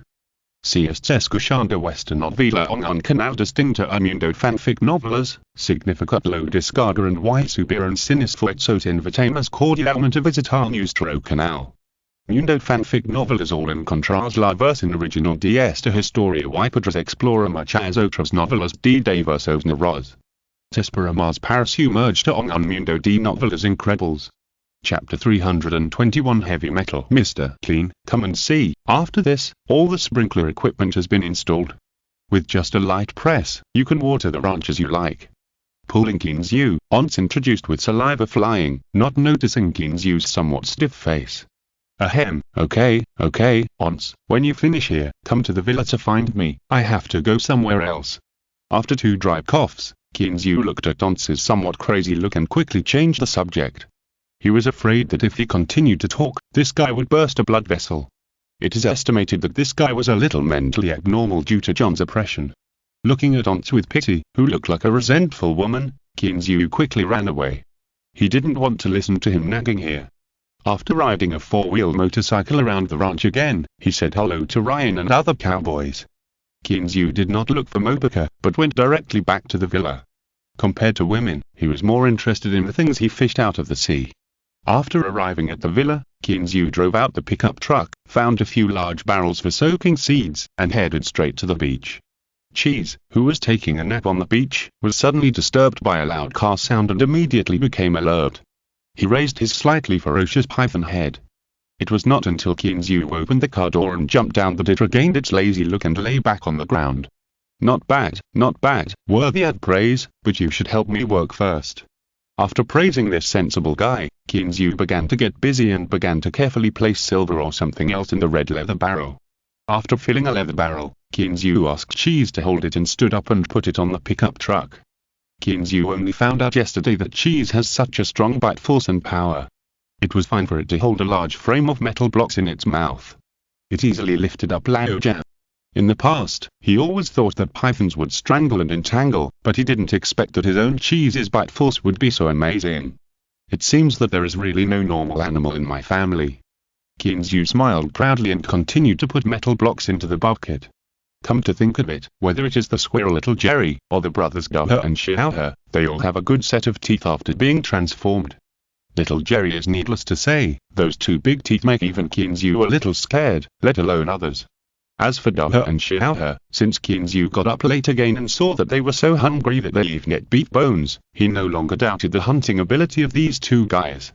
Si est escuchando esta novela en un canal distinto a mundo fanfic novelas, significat lo descarga and y subir en sinis fuerzos invitamos cordialmente a visitar nuestro canal. Mundo fanfic novel is all in contrast la verse in original de esta historia y podrás explorar muchas otras novelas de diversos narradores. Te esperamos para su merged on mundo de novelas incredibles. Chapter 321 Heavy Metal. Mr. Clean, come and see. After this, all the sprinkler equipment has been installed. With just a light press, you can water the ranch as you like. Pulling Keen's you, Once introduced with saliva flying, not noticing Keen's you's somewhat stiff face. Ahem, okay, Once, when you finish here, come to the villa to find me, I have to go somewhere else. After 2 dry coughs, Keen's you looked at Once's somewhat crazy look and quickly changed the subject. He was afraid that if he continued to talk, this guy would burst a blood vessel. It is estimated that this guy was a little mentally abnormal due to John's oppression. Looking at Once with pity, who looked like a resentful woman, Keen's you quickly ran away. He didn't want to listen to him nagging here. After riding a 4-wheel motorcycle around the ranch again, he said hello to Ryan and other cowboys. Keen's you did not look for Mobica, but went directly back to the villa. Compared to women, he was more interested in the things he fished out of the sea. After arriving at the villa, Keen's you drove out the pickup truck, found a few large barrels for soaking seeds, and headed straight to the beach. Cheese, who was taking a nap on the beach, was suddenly disturbed by a loud car sound and immediately became alert. He raised his slightly ferocious python head. It was not until Keen's you opened the car door and jumped down that it regained its lazy look and lay back on the ground. Not bad, worthy of praise, but you should help me work first. After praising this sensible guy, Keen's you began to get busy and began to carefully place silver or something else in the red leather barrel. After filling a leather barrel, Keen's you asked Cheese to hold it and stood up and put it on the pickup truck. Keen's you only found out yesterday that Cheese has such a strong bite force and power. It was fine for it to hold a large frame of metal blocks in its mouth. It easily lifted up Lao. In the past, he always thought that pythons would strangle and entangle, but he didn't expect that his own Cheese's bite force would be so amazing. It seems that there is really no normal animal in my family. Keen's you smiled proudly and continued to put metal blocks into the bucket. Come to think of it, whether it is the squirrel Little Jerry, or the brothers Gaha and Shiaoha, they all have a good set of teeth after being transformed. Little Jerry is needless to say, those 2 big teeth make even Keen's you a little scared, let alone others. As for Gaha and Shiaoha, since Keen's you got up late again and saw that they were so hungry that they even ate beef bones, he no longer doubted the hunting ability of these 2 guys.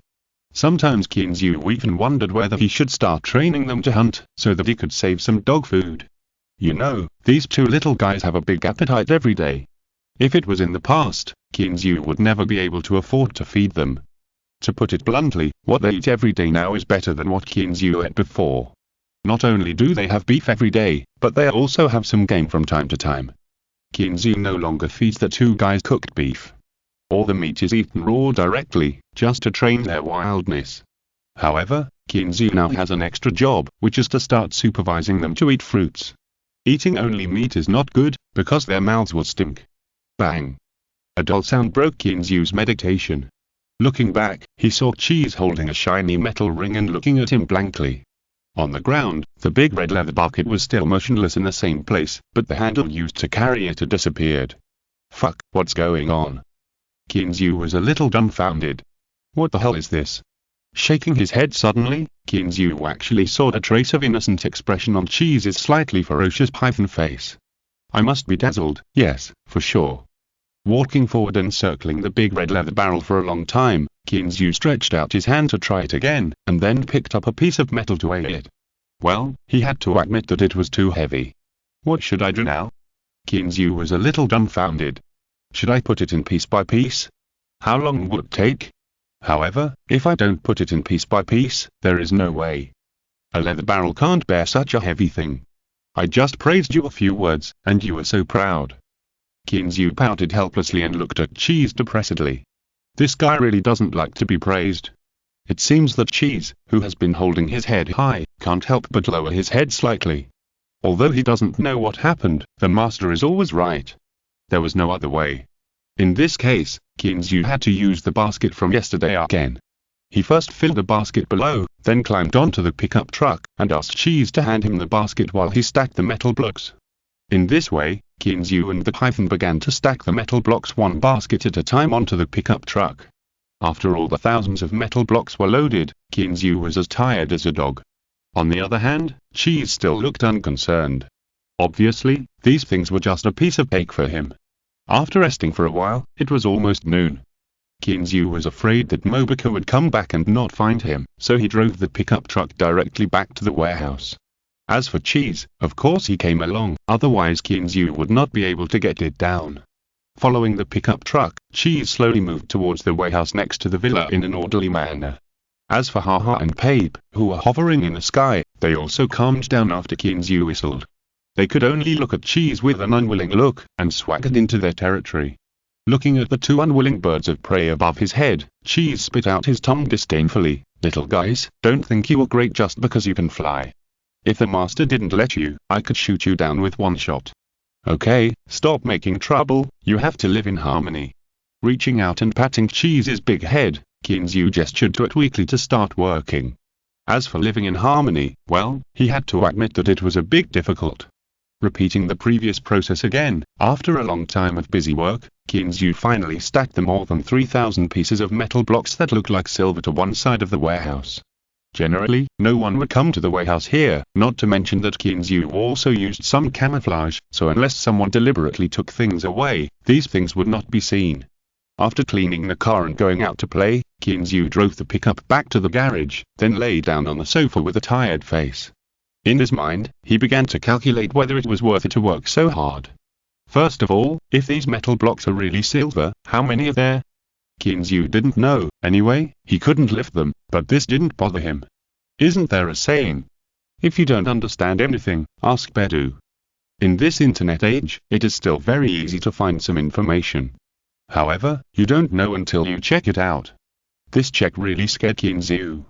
Sometimes Keen's you even wondered whether he should start training them to hunt, so that he could save some dog food. You know, these 2 little guys have a big appetite every day. If it was in the past, Keen's you would never be able to afford to feed them. To put it bluntly, what they eat every day now is better than what Keen's you ate before. Not only do they have beef every day, but they also have some game from time to time. Keen's you no longer feeds the 2 guys cooked beef. All the meat is eaten raw directly, just to train their wildness. However, Keen's you now has an extra job, which is to start supervising them to eat fruits. Eating only meat is not good, because their mouths will stink. Bang! A dull sound broke Keen's you's meditation. Looking back, he saw Cheese holding a shiny metal ring and looking at him blankly. On the ground, the big red leather bucket was still motionless in the same place, but the handle used to carry it had disappeared. Fuck, what's going on? Keen's you was a little dumbfounded. What the hell is this? Shaking his head suddenly, Keen's you actually saw a trace of innocent expression on Cheese's slightly ferocious python face. I must be dazzled, yes, for sure. Walking forward and circling the big red leather barrel for a long time, Keen's you stretched out his hand to try it again, and then picked up a piece of metal to weigh it. Well, he had to admit that it was too heavy. What should I do now? Keen's you was a little dumbfounded. Should I put it in piece by piece? How long would it take? However, if I don't put it in piece by piece, there is no way. A leather barrel can't bear such a heavy thing. I just praised you a few words, and you were so proud. Keen's you pouted helplessly and looked at Cheese depressedly. This guy really doesn't like to be praised. It seems that Cheese, who has been holding his head high, can't help but lower his head slightly. Although he doesn't know what happened, the master is always right. There was no other way. In this case, Keen's you had to use the basket from yesterday again. He first filled the basket below, then climbed onto the pickup truck, and asked Cheese to hand him the basket while he stacked the metal blocks. In this way, Keen's you and the python began to stack the metal blocks 1 basket at a time onto the pickup truck. After all the thousands of metal blocks were loaded, Keen's you was as tired as a dog. On the other hand, Cheese still looked unconcerned. Obviously, these things were just a piece of cake for him. After resting for a while, it was almost noon. Kinzu was afraid that Mobika would come back and not find him, so he drove the pickup truck directly back to the warehouse. As for Cheese, of course he came along, otherwise Kinzu would not be able to get it down. Following the pickup truck, Cheese slowly moved towards the warehouse next to the villa in an orderly manner. As for Haha and Pape, who were hovering in the sky, they also calmed down after Kinzu whistled. They could only look at Cheese with an unwilling look, and swaggered into their territory. Looking at the two unwilling birds of prey above his head, Cheese spit out his tongue disdainfully. Little guys, don't think you are great just because you can fly. If the master didn't let you, I could shoot you down with one shot. Okay, stop making trouble, you have to live in harmony. Reaching out and patting Cheese's big head, Kinzu gestured to it weakly to start working. As for living in harmony, well, he had to admit that it was a bit difficult. Repeating the previous process again, after a long time of busy work, Kinzu finally stacked the more than 3,000 pieces of metal blocks that looked like silver to one side of the warehouse. Generally, no one would come to the warehouse here, not to mention that Kinzu also used some camouflage, so unless someone deliberately took things away, these things would not be seen. After cleaning the car and going out to play, Kinzu drove the pickup back to the garage, then lay down on the sofa with a tired face. In his mind, he began to calculate whether it was worth it to work so hard. First of all, if these metal blocks are really silver, how many are there? Kinzu didn't know. Anyway, he couldn't lift them, but this didn't bother him. Isn't there a saying? If you don't understand anything, ask Bedu. In this internet age, it is still very easy to find some information. However, you don't know until you check it out. This check really scared Kinzu.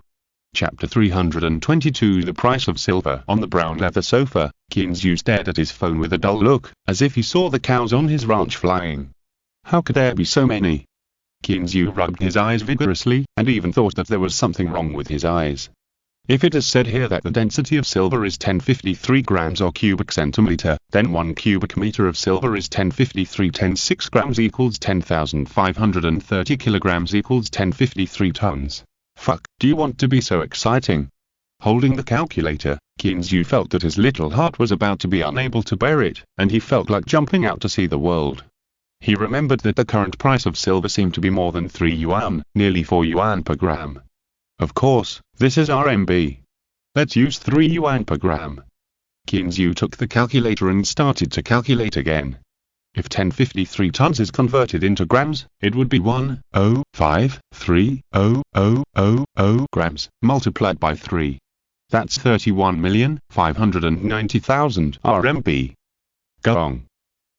Chapter 322 The Price of Silver. On the brown leather sofa, Kinzu stared at his phone with a dull look, as if he saw the cows on his ranch flying. How could there be so many? Kinzu rubbed his eyes vigorously, and even thought that there was something wrong with his eyes. If it is said here that the density of silver is 1053 grams or cubic centimeter, then 1 cubic meter of silver is 1053 10 grams equals 10,530 kilograms equals 1053 tons. Fuck, do you want to be so exciting? Holding the calculator, Kinzu felt that his little heart was about to be unable to bear it, and he felt like jumping out to see the world. He remembered that the current price of silver seemed to be more than 3 yuan, nearly 4 yuan per gram. Of course, this is RMB. Let's use 3 yuan per gram. Kinzu took the calculator and started to calculate again. If 1053 tons is converted into grams, it would be 1,053,000 grams, multiplied by 3. That's 31,590,000 RMB. Gong.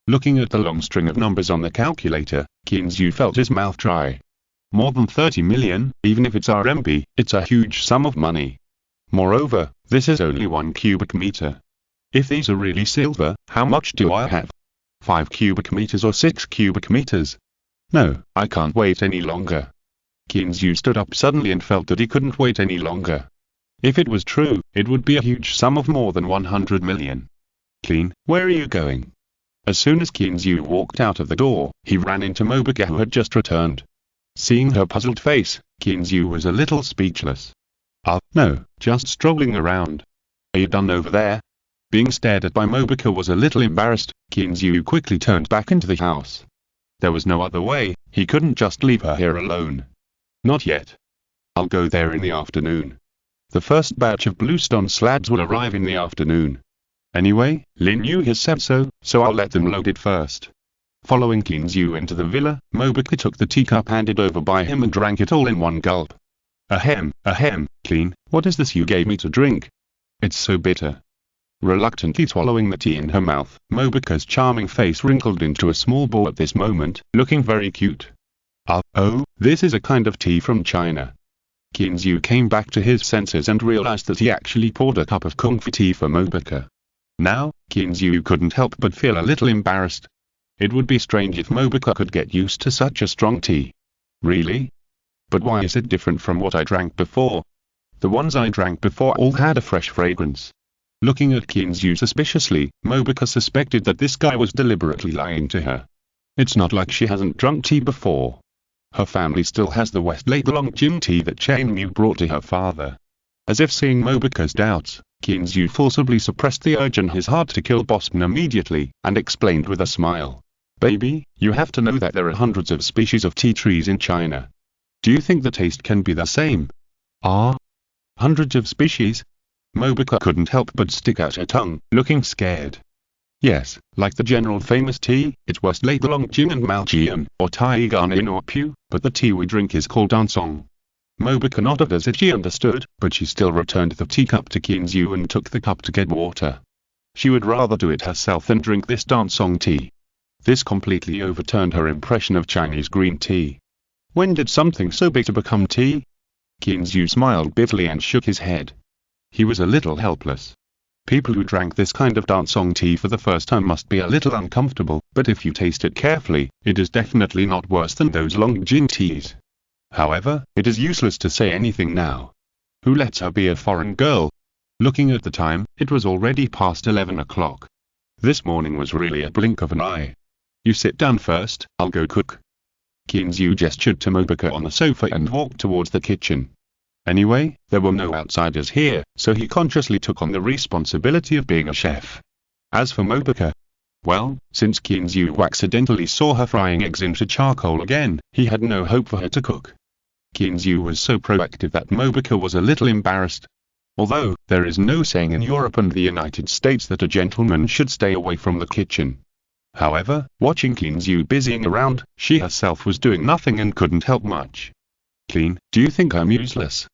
Looking at the long string of numbers on the calculator, Kinzu felt his mouth dry. More than 30 million, even if it's RMB, it's a huge sum of money. Moreover, this is only 1 cubic meter. If these are really silver, how much do I have? 5 cubic meters or 6 cubic meters? No, I can't wait any longer. Kinzu stood up suddenly and felt that he couldn't wait any longer. If it was true, it would be a huge sum of more than 100 million. Clean, where are you going? As soon as Kinzu walked out of the door, he ran into Mobika who had just returned. Seeing her puzzled face, Kinzu was a little speechless. No, just strolling around. Are you done over there? Being stared at by Mobika was a little embarrassed. Kinzu quickly turned back into the house. There was no other way, he couldn't just leave her here alone. Not yet. I'll go there in the afternoon. The first batch of bluestone slabs will arrive in the afternoon. Anyway, Lin Yu has said so I'll let them load it first. Following Kinzu into the villa, Mobika took the teacup handed over by him and drank it all in one gulp. Ahem, Clean, what is this you gave me to drink? It's so bitter. Reluctantly swallowing the tea in her mouth, Mobika's charming face wrinkled into a small ball at this moment, looking very cute. Oh, this is a kind of tea from China. Kinzu came back to his senses and realized that he actually poured a cup of kung fu tea for Mobika. Now, Kinzu couldn't help but feel a little embarrassed. It would be strange if Mobika could get used to such a strong tea. Really? But why is it different from what I drank before? The ones I drank before all had a fresh fragrance. Looking at Kinzu suspiciously, Mobika suspected that this guy was deliberately lying to her. It's not like she hasn't drunk tea before. Her family still has the Westlake Longjing tea that Chain Mu brought to her father. As if seeing Mobica's doubts, Kinzu forcibly suppressed the urge in his heart to kill Boston immediately, and explained with a smile. Baby, you have to know that there are hundreds of species of tea trees in China. Do you think the taste can be the same? Ah? Hundreds of species? Mobica couldn't help but stick out her tongue, looking scared. Yes, like the general famous tea, it was Late Longjing and Maljian, or Taiganin or Pu, but the tea we drink is called Dansong. Mobica nodded as if she understood, but she still returned the teacup to Kinzu and took the cup to get water. She would rather do it herself than drink this Dansong tea. This completely overturned her impression of Chinese green tea. When did something so big to become tea? Kinzu smiled bitterly and shook his head. He was a little helpless. People who drank this kind of Dansong tea for the first time must be a little uncomfortable, but if you taste it carefully, it is definitely not worse than those Longjing teas. However, it is useless to say anything now. Who lets her be a foreign girl? Looking at the time, it was already past 11 o'clock. This morning was really a blink of an eye. You sit down first, I'll go cook. Kinzu gestured to Mobica on the sofa and walked towards the kitchen. Anyway, there were no outsiders here, so he consciously took on the responsibility of being a chef. As for Mobica, well, since Kinzu accidentally saw her frying eggs into charcoal again, he had no hope for her to cook. Kinzu was so proactive that Mobica was a little embarrassed. Although, there is no saying in Europe and the United States that a gentleman should stay away from the kitchen. However, watching Kinzu busying around, she herself was doing nothing and couldn't help much. Clean, do you think I'm useless?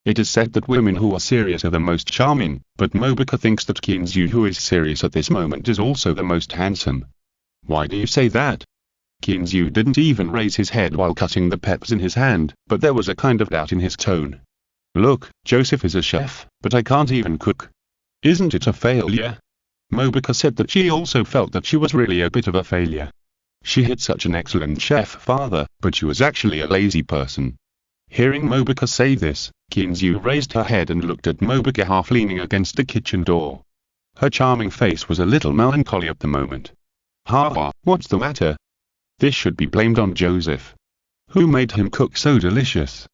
It is said that women who are serious are the most charming, but Mobica thinks that Kinzu who is serious at this moment is also the most handsome. Why do you say that? Kinzu didn't even raise his head while cutting the peppers in his hand, but there was a kind of doubt in his tone. Look, Joseph is a chef, but I can't even cook. Isn't it a failure? Mobica said that she also felt that she was really a bit of a failure. She had such an excellent chef father, but she was actually a lazy person. Hearing Mobica say this, Kinzu raised her head and looked at Mobica half leaning against the kitchen door. Her charming face was a little melancholy at the moment. Ha, what's the matter? This should be blamed on Joseph. Who made him cook so delicious?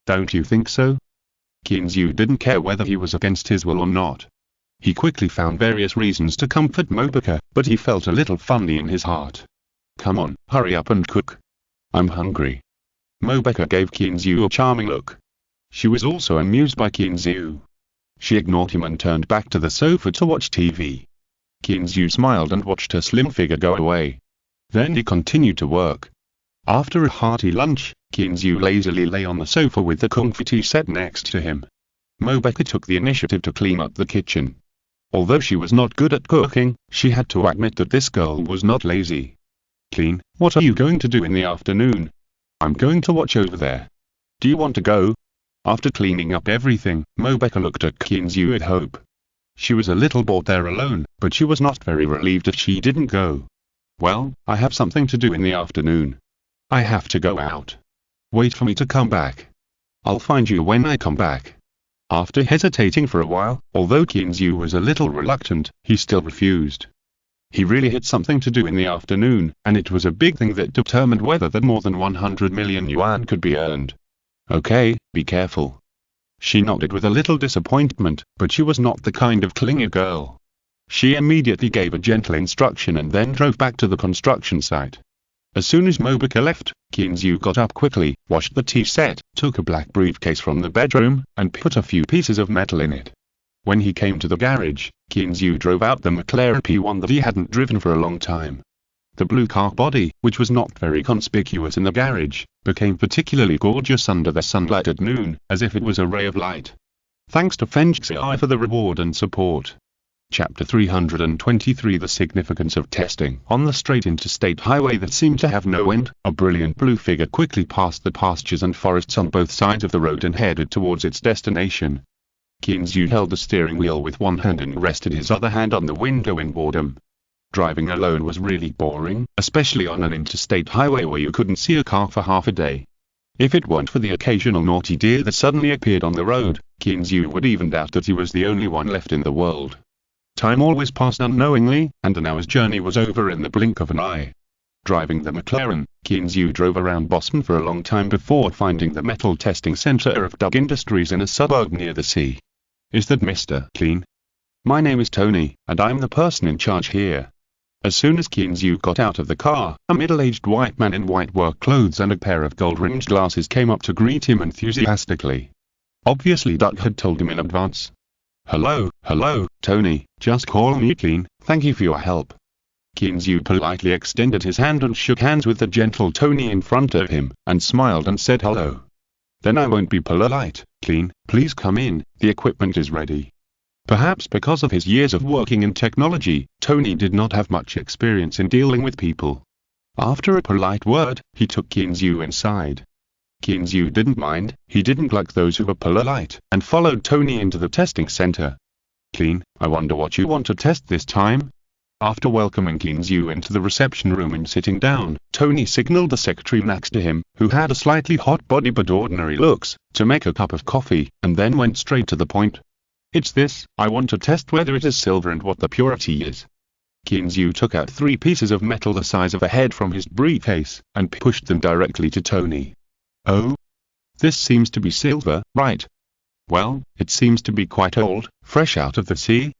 Don't you think so? Kinzu didn't care whether he was against his will or not. He quickly found various reasons to comfort Mobica, but he felt a little funny in his heart. Come on, hurry up and cook. I'm hungry. Mobica gave Kinzu a charming look. She was also amused by Kinzu. She ignored him and turned back to the sofa to watch TV. Kinzu smiled and watched her slim figure go away. Then he continued to work. After a hearty lunch, Kinzu lazily lay on the sofa with the kung fu tea set next to him. Mobica took the initiative to clean up the kitchen. Although she was not good at cooking, she had to admit that this girl was not lazy. Clean, what are you going to do in the afternoon? I'm going to watch over there. Do you want to go? After cleaning up everything, Mobica looked at Kinzu with hope. She was a little bored there alone, but she was not very relieved if she didn't go. Well, I have something to do in the afternoon. I have to go out. Wait for me to come back. I'll find you when I come back. After hesitating for a while, although Kinzu was a little reluctant, he still refused. He really had something to do in the afternoon, and it was a big thing that determined whether that more than 100 million yuan could be earned. Okay, be careful. She nodded with a little disappointment, but she was not the kind of clingy girl. She immediately gave a gentle instruction and then drove back to the construction site. As soon as Mobica left, Kinzu got up quickly, washed the tea set, took a black briefcase from the bedroom, and put a few pieces of metal in it. When he came to the garage, Kinzu drove out the McLaren P1 that he hadn't driven for a long time. The blue car body, which was not very conspicuous in the garage, became particularly gorgeous under the sunlight at noon, as if it was a ray of light. Thanks to Fengxi for the reward and support. Chapter 323 The Significance of Testing. On the straight interstate highway that seemed to have no end, a brilliant blue figure quickly passed the pastures and forests on both sides of the road and headed towards its destination. Kinzu held the steering wheel with one hand and rested his other hand on the window in boredom. Driving alone was really boring, especially on an interstate highway where you couldn't see a car for half a day. If it weren't for the occasional naughty deer that suddenly appeared on the road, Kinzu would even doubt that he was the only one left in the world. Time always passed unknowingly, and an hour's journey was over in the blink of an eye. Driving the McLaren, Kinzu drove around Boston for a long time before finding the metal testing center of Doug Industries in a suburb near the sea. Is that Mr. Clean? My name is Tony, and I'm the person in charge here. As soon as Kinzu got out of the car, a middle-aged white man in white work clothes and a pair of gold-rimmed glasses came up to greet him enthusiastically. Obviously Doug had told him in advance. Hello, Tony, just call me Clean, thank you for your help. Kinzu politely extended his hand and shook hands with the gentle Tony in front of him, and smiled and said hello. Then I won't be polite, Clean, please come in, the equipment is ready. Perhaps because of his years of working in technology, Tony did not have much experience in dealing with people. After a polite word, he took Kinzu inside. Kinzu didn't mind, he didn't like those who were polite, and followed Tony into the testing center. Clean, I wonder what you want to test this time? After welcoming Kinzu into the reception room and sitting down, Tony signaled the secretary next to him, who had a slightly hot body but ordinary looks, to make a cup of coffee, and then went straight to the point. It's this, I want to test whether it is silver and what the purity is. Kinzu took out 3 pieces of metal the size of a head from his briefcase, and pushed them directly to Tony. Oh? This seems to be silver, right? Well, it seems to be quite old, fresh out of the sea.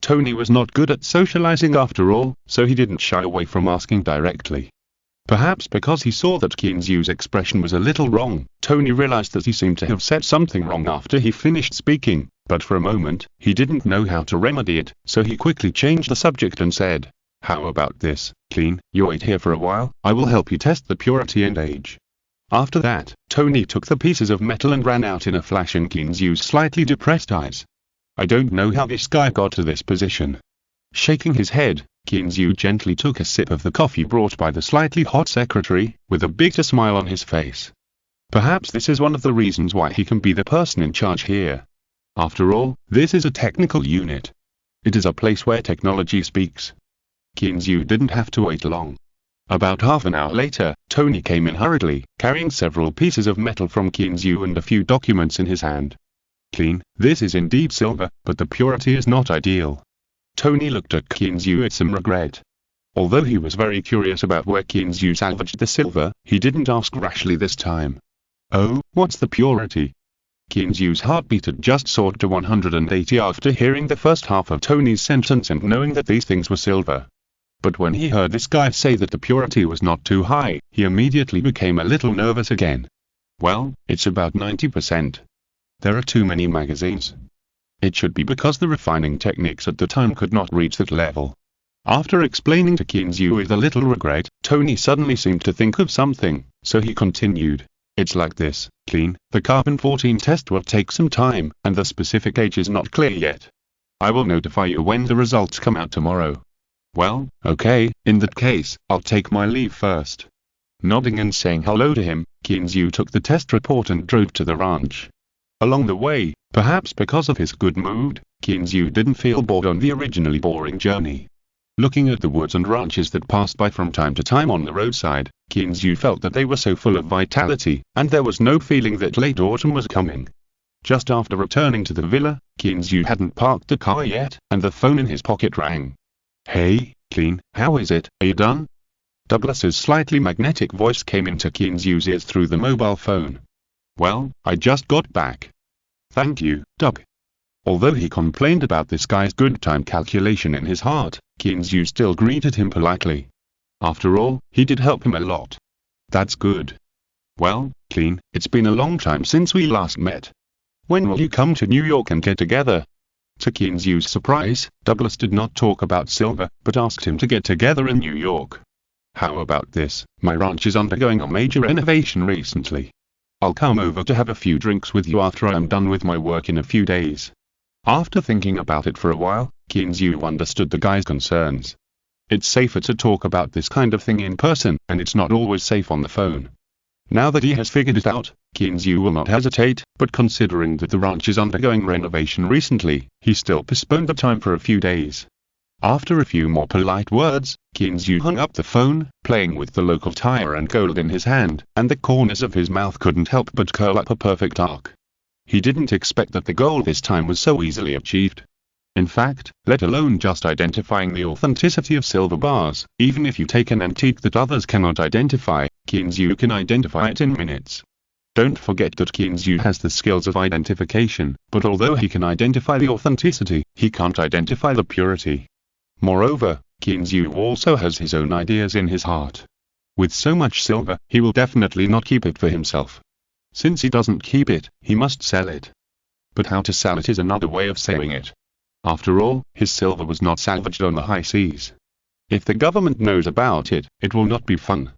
Tony was not good at socializing after all, so he didn't shy away from asking directly. Perhaps because he saw that Kinzu's expression was a little wrong, Tony realized that he seemed to have said something wrong after he finished speaking, but for a moment, he didn't know how to remedy it, so he quickly changed the subject and said, How about this, Clean, you wait here for a while, I will help you test the purity and age. After that, Tony took the pieces of metal and ran out in a flash in Kinzu's slightly depressed eyes. I don't know how this guy got to this position. Shaking his head, Kinzu gently took a sip of the coffee brought by the slightly hot secretary, with a bitter smile on his face. Perhaps this is one of the reasons why he can be the person in charge here. After all, this is a technical unit. It is a place where technology speaks. Kinzu didn't have to wait long. About half an hour later, Tony came in hurriedly, carrying several pieces of metal from Kinzu and a few documents in his hand. Clean, this is indeed silver, but the purity is not ideal. Tony looked at Kinzu with some regret. Although he was very curious about where Kinzu salvaged the silver, he didn't ask rashly this time. Oh, what's the purity? Kinzu's heartbeat had just soared to 180 after hearing the first half of Tony's sentence and knowing that these things were silver. But when he heard this guy say that the purity was not too high, he immediately became a little nervous again. Well, it's about 90%. There are too many magazines. It should be because the refining techniques at the time could not reach that level. After explaining to Kinzu with a little regret, Tony suddenly seemed to think of something, so he continued. It's like this, Clean, the carbon-14 test will take some time, and the specific age is not clear yet. I will notify you when the results come out tomorrow. Well, okay, in that case, I'll take my leave first. Nodding and saying hello to him, Kinzu took the test report and drove to the ranch. Along the way, perhaps because of his good mood, Kinzu didn't feel bored on the originally boring journey. Looking at the woods and ranches that passed by from time to time on the roadside, Kinzu felt that they were so full of vitality, and there was no feeling that late autumn was coming. Just after returning to the villa, Kinzu hadn't parked the car yet, and the phone in his pocket rang. Hey, Clean, how is it, are you done? Douglas's slightly magnetic voice came into Kinzu's ears through the mobile phone. Well, I just got back. Thank you, Doug. Although he complained about this guy's good time calculation in his heart, Kinzu still greeted him politely. After all, he did help him a lot. That's good. Well, Clean, it's been a long time since we last met. When will you come to New York and get together? To Kinzu's surprise, Douglas did not talk about silver, but asked him to get together in New York. How about this, my ranch is undergoing a major renovation recently. I'll come over to have a few drinks with you after I'm done with my work in a few days. After thinking about it for a while, Kinzu understood the guy's concerns. It's safer to talk about this kind of thing in person, and it's not always safe on the phone. Now that he has figured it out, Kinzu will not hesitate, but considering that the ranch is undergoing renovation recently, he still postponed the time for a few days. After a few more polite words, Kinzu hung up the phone, playing with the local tire and gold in his hand, and the corners of his mouth couldn't help but curl up a perfect arc. He didn't expect that the goal this time was so easily achieved. In fact, let alone just identifying the authenticity of silver bars, even if you take an antique that others cannot identify, Kinzu can identify it in minutes. Don't forget that Qinzhou has the skills of identification, but although he can identify the authenticity, he can't identify the purity. Moreover, Qinzhou also has his own ideas in his heart. With so much silver, he will definitely not keep it for himself. Since he doesn't keep it, he must sell it. But how to sell it is another way of saying it. After all, his silver was not salvaged on the high seas. If the government knows about it, it will not be fun.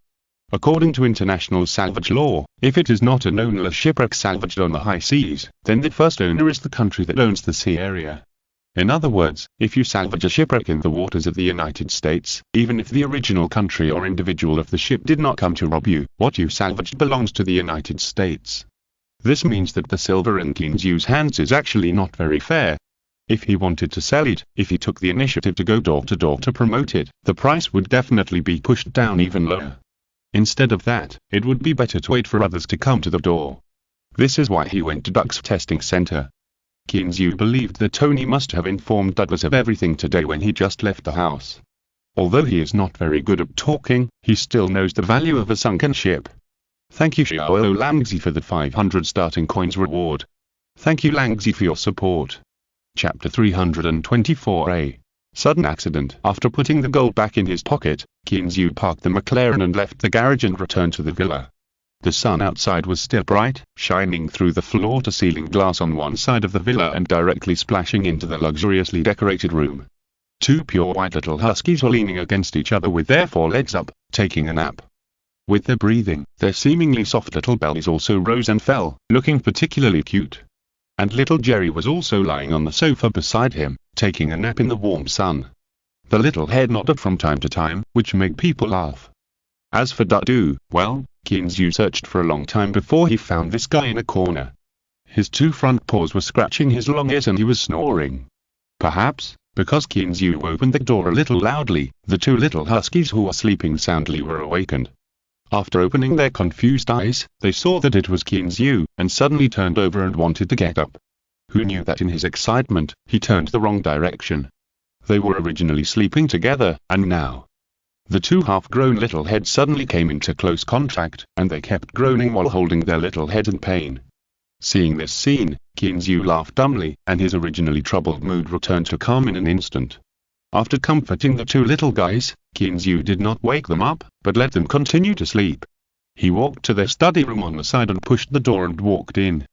According to international salvage law, if it is not an ownerless shipwreck salvaged on the high seas, then the first owner is the country that owns the sea area. In other words, if you salvage a shipwreck in the waters of the United States, even if the original country or individual of the ship did not come to rob you, what you salvaged belongs to the United States. This means that the silver in Qinzhou's hands is actually not very fair. If he wanted to sell it, if he took the initiative to go door to door to promote it, the price would definitely be pushed down even lower. Instead of that, it would be better to wait for others to come to the door. This is why he went to Duck's testing center. Qinzhou believed that Tony must have informed Douglas of everything today when he just left the house. Although he is not very good at talking, he still knows the value of a sunken ship. Thank you Xiao Langzi for the 500 starting coins reward. Thank you Langzi for your support. Chapter 324a. Sudden accident. After putting the gold back in his pocket, Qinzhou parked the McLaren and left the garage and returned to the villa. The sun outside was still bright, shining through the floor-to-ceiling glass on one side of the villa and directly splashing into the luxuriously decorated room. Two pure white little huskies were leaning against each other with their forelegs up, taking a nap. With their breathing, their seemingly soft little bellies also rose and fell, looking particularly cute. And little Jerry was also lying on the sofa beside him, taking a nap in the warm sun. The little head nodded from time to time, which made people laugh. As for Dudu, well, Qinzhou searched for a long time before he found this guy in a corner. His two front paws were scratching his long ears and he was snoring. Perhaps, because Qinzhou opened the door a little loudly, the two little huskies who were sleeping soundly were awakened. After opening their confused eyes, they saw that it was Qinzhou, and suddenly turned over and wanted to get up. Who knew that in his excitement, he turned the wrong direction? They were originally sleeping together, and now the two half-grown little heads suddenly came into close contact, and they kept groaning while holding their little heads in pain. Seeing this scene, Qinzhou laughed dumbly, and his originally troubled mood returned to calm in an instant. After comforting the two little guys, Qinzhou did not wake them up, but let them continue to sleep. He walked to their study room on the side and pushed the door and walked in.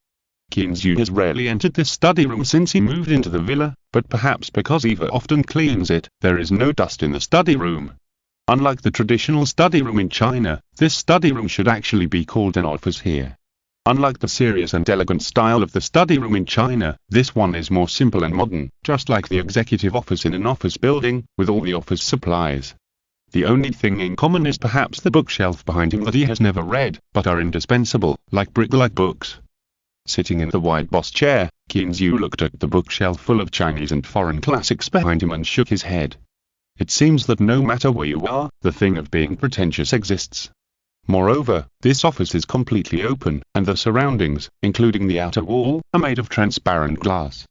Qinzhou has rarely entered this study room since he moved into the villa, but perhaps because Eva often cleans it, there is no dust in the study room. Unlike the traditional study room in China, this study room should actually be called an office here. Unlike the serious and elegant style of the study room in China, this one is more simple and modern, just like the executive office in an office building, with all the office supplies. The only thing in common is perhaps the bookshelf behind him that he has never read, but are indispensable, like brick-like books. Sitting in the wide boss chair, Qinzhou looked at the bookshelf full of Chinese and foreign classics behind him and shook his head. It seems that no matter where you are, the thing of being pretentious exists. Moreover, this office is completely open, and the surroundings, including the outer wall, are made of transparent glass.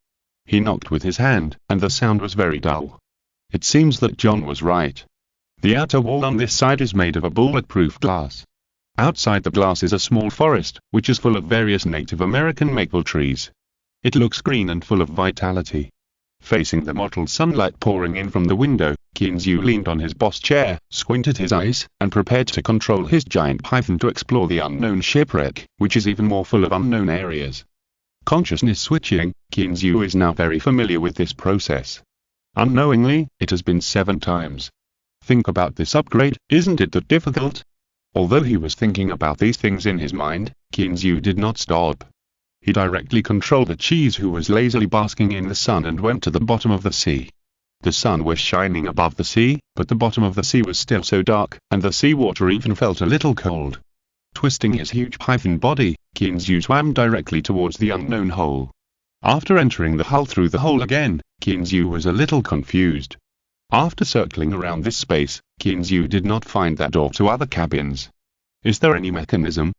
He knocked with his hand, and the sound was very dull. It seems that John was right. The outer wall on this side is made of a bulletproof glass. Outside the glass is a small forest, which is full of various Native American maple trees. It looks green and full of vitality. Facing the mottled sunlight pouring in from the window, Qinzhou leaned on his boss chair, squinted his eyes, and prepared to control his giant python to explore the unknown shipwreck, which is even more full of unknown areas. Consciousness switching, Qinzhou is now very familiar with this process. Unknowingly, it has been 7 times. Think about this upgrade, isn't it that difficult? Although he was thinking about these things in his mind, Qinzhou did not stop. He directly controlled the cheese who was lazily basking in the sun and went to the bottom of the sea. The sun was shining above the sea, but the bottom of the sea was still so dark, and the seawater even felt a little cold. Twisting his huge python body, Qinzhou swam directly towards the unknown hole. After entering the hull through the hole again, Qinzhou was a little confused. After circling around this space, Qinzhou did not find that door to other cabins. Is there any mechanism?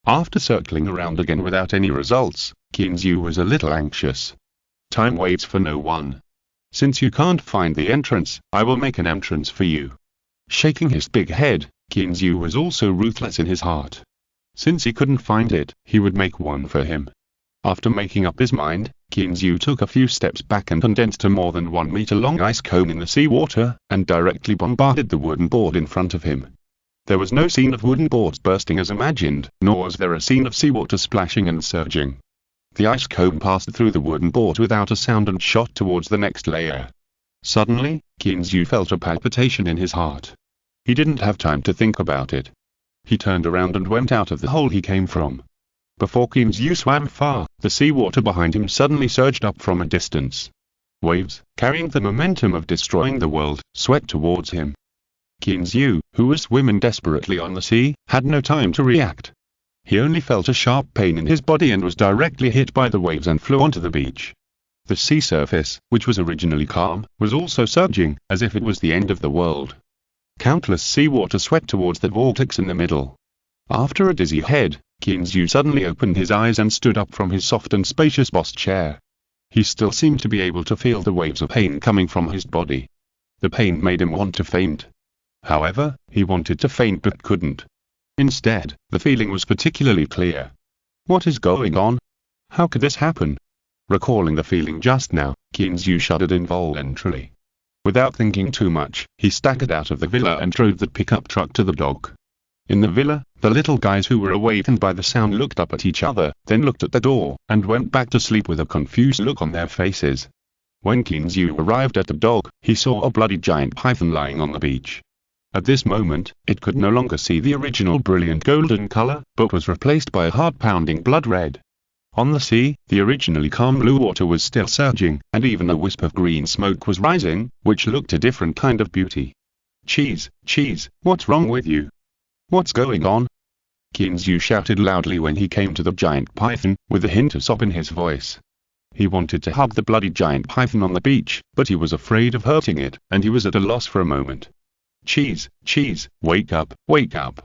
After circling around again without any results, Qinzhou was a little anxious. Time waits for no one. Since you can't find the entrance, I will make an entrance for you. Shaking his big head, Qinzhou was also ruthless in his heart. Since he couldn't find it, he would make one for him. After making up his mind, Kinzu took a few steps back and condensed a more than 1 meter long ice cone in the seawater, and directly bombarded the wooden board in front of him. There was no scene of wooden boards bursting as imagined, nor was there a scene of seawater splashing and surging. The ice cone passed through the wooden board without a sound and shot towards the next layer. Suddenly, Kinzu felt a palpitation in his heart. He didn't have time to think about it. He turned around and went out of the hole he came from. Before Kinzu swam far, the seawater behind him suddenly surged up from a distance. Waves, carrying the momentum of destroying the world, swept towards him. Kinzu, who was swimming desperately on the sea, had no time to react. He only felt a sharp pain in his body and was directly hit by the waves and flew onto the beach. The sea surface, which was originally calm, was also surging, as if it was the end of the world. Countless seawater swept towards the vortex in the middle. After a dizzy head, Kinzu suddenly opened his eyes and stood up from his soft and spacious boss chair. He still seemed to be able to feel the waves of pain coming from his body. The pain made him want to faint. However, he wanted to faint but couldn't. Instead, the feeling was particularly clear. What is going on? How could this happen? Recalling the feeling just now, Kinzu shuddered involuntarily. Without thinking too much, he staggered out of the villa and drove the pickup truck to the dock. In the villa, the little guys who were awakened by the sound looked up at each other, then looked at the door, and went back to sleep with a confused look on their faces. When Kinzu arrived at the dock, he saw a bloody giant python lying on the beach. At this moment, it could no longer see the original brilliant golden color, but was replaced by a heart-pounding blood red. On the sea, the originally calm blue water was still surging, and even a wisp of green smoke was rising, which looked a different kind of beauty. Cheese, what's wrong with you? What's going on? Kinzu shouted loudly when he came to the giant python, with a hint of sob in his voice. He wanted to hug the bloody giant python on the beach, but he was afraid of hurting it, and he was at a loss for a moment. Cheese, wake up, wake up.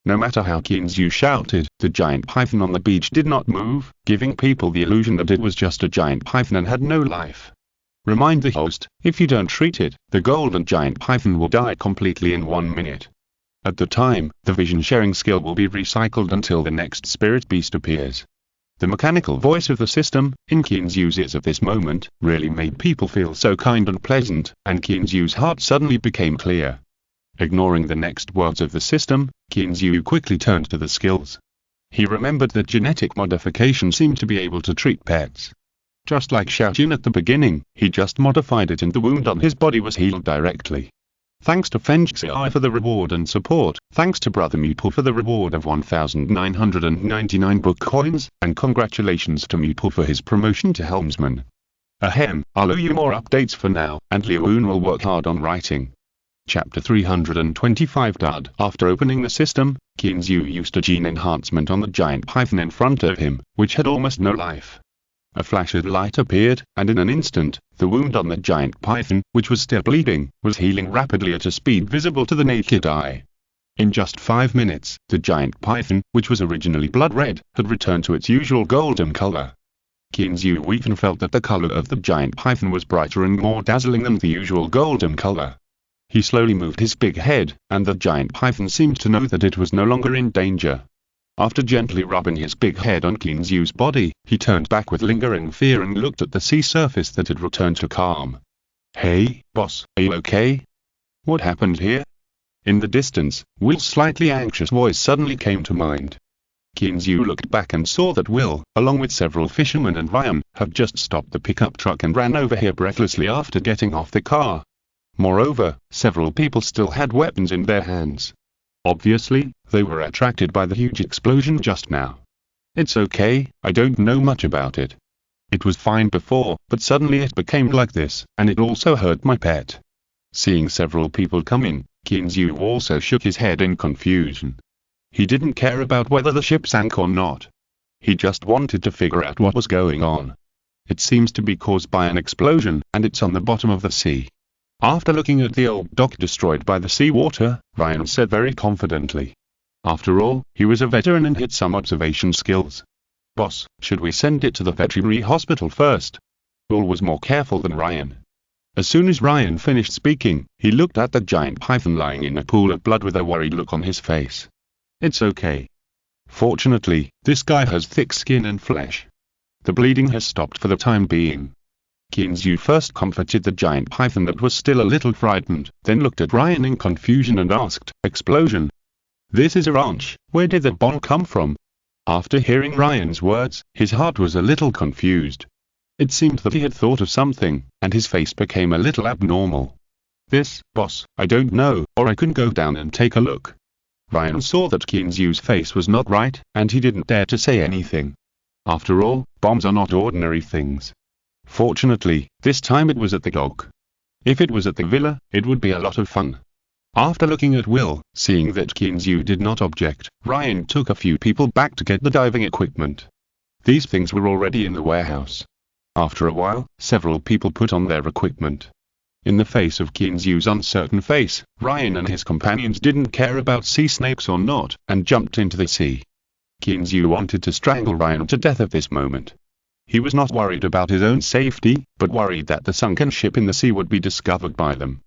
No matter how Kinzu shouted, the giant python on the beach did not move, giving people the illusion that it was just a giant python and had no life. Remind the host, if you don't treat it, the golden giant python will die completely in 1 minute. At the time, the vision-sharing skill will be recycled until the next spirit beast appears. The mechanical voice of the system, in Kinzu's ears at this moment, really made people feel so kind and pleasant, and Kinzu's heart suddenly became clear. Ignoring the next words of the system, Kinzu quickly turned to the skills. He remembered that genetic modification seemed to be able to treat pets. Just like Xiaojun at the beginning, he just modified it and the wound on his body was healed directly. Thanks to Fengxiai for the reward and support, thanks to Brother Meeple for the reward of 1,999 book coins, and congratulations to Meeple for his promotion to helmsman. Ahem, I'll owe you more updates for now, and Liuun will work hard on writing. Chapter 325 Dud. After opening the system, Kinzu used a gene enhancement on the giant python in front of him, which had almost no life. A flash of light appeared, and in an instant, the wound on the giant python, which was still bleeding, was healing rapidly at a speed visible to the naked eye. In just 5 minutes, the giant python, which was originally blood red, had returned to its usual golden color. Kinzu even felt that the color of the giant python was brighter and more dazzling than the usual golden color. He slowly moved his big head, and the giant python seemed to know that it was no longer in danger. After gently rubbing his big head on Kinzu's body, he turned back with lingering fear and looked at the sea surface that had returned to calm. Hey, boss, are you okay? What happened here? In the distance, Will's slightly anxious voice suddenly came to mind. Kinzu looked back and saw that Will, along with several fishermen and Ryan, had just stopped the pickup truck and ran over here breathlessly after getting off the car. Moreover, several people still had weapons in their hands. Obviously, they were attracted by the huge explosion just now. It's okay, I don't know much about it. It was fine before, but suddenly it became like this, and it also hurt my pet. Seeing several people come in, Kinzu also shook his head in confusion. He didn't care about whether the ship sank or not. He just wanted to figure out what was going on. It seems to be caused by an explosion, and it's on the bottom of the sea. After looking at the old dock destroyed by the seawater, Ryan said very confidently. After all, he was a veteran and had some observation skills. Boss, should we send it to the veterinary hospital first? Will was more careful than Ryan. As soon as Ryan finished speaking, he looked at the giant python lying in a pool of blood with a worried look on his face. It's okay. Fortunately, this guy has thick skin and flesh. The bleeding has stopped for the time being. Kinzu first comforted the giant python that was still a little frightened, then looked at Ryan in confusion and asked, "Explosion? This is a ranch, where did the bomb come from?" After hearing Ryan's words, his heart was a little confused. It seemed that he had thought of something, and his face became a little abnormal. "This, boss, I don't know, or I can go down and take a look." Ryan saw that Kinzu's face was not right, and he didn't dare to say anything. After all, bombs are not ordinary things. Fortunately, this time it was at the dock. If it was at the villa, it would be a lot of fun. After looking at Will, seeing that Kinzu did not object, Ryan took a few people back to get the diving equipment. These things were already in the warehouse. After a while, several people put on their equipment. In the face of Kinzu's uncertain face, Ryan and his companions didn't care about sea snakes or not, and jumped into the sea. Kinzu wanted to strangle Ryan to death at this moment. He was not worried about his own safety, but worried that the sunken ship in the sea would be discovered by them.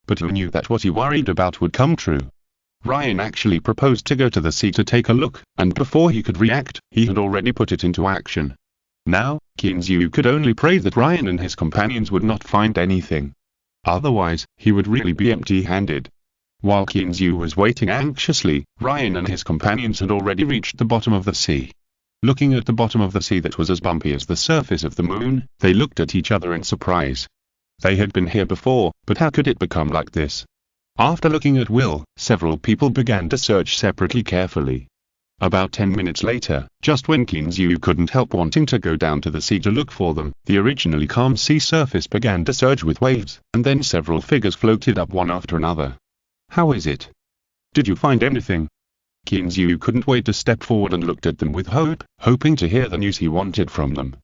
But he knew that what he worried about would come true. Ryan actually proposed to go to the sea to take a look, and before he could react, he had already put it into action. Now, Kinzu could only pray that Ryan and his companions would not find anything. Otherwise, he would really be empty-handed. While Kinzu was waiting anxiously, Ryan and his companions had already reached the bottom of the sea. Looking at the bottom of the sea that was as bumpy as the surface of the moon, they looked at each other in surprise. They had been here before, but how could it become like this? After looking at Will, several people began to search separately carefully. About 10 minutes later, just when Kinzu couldn't help wanting to go down to the sea to look for them, the originally calm sea surface began to surge with waves, and then several figures floated up one after another. "How is it? Did you find anything?" Kinzu couldn't wait to step forward and looked at them with hope, hoping to hear the news he wanted from them.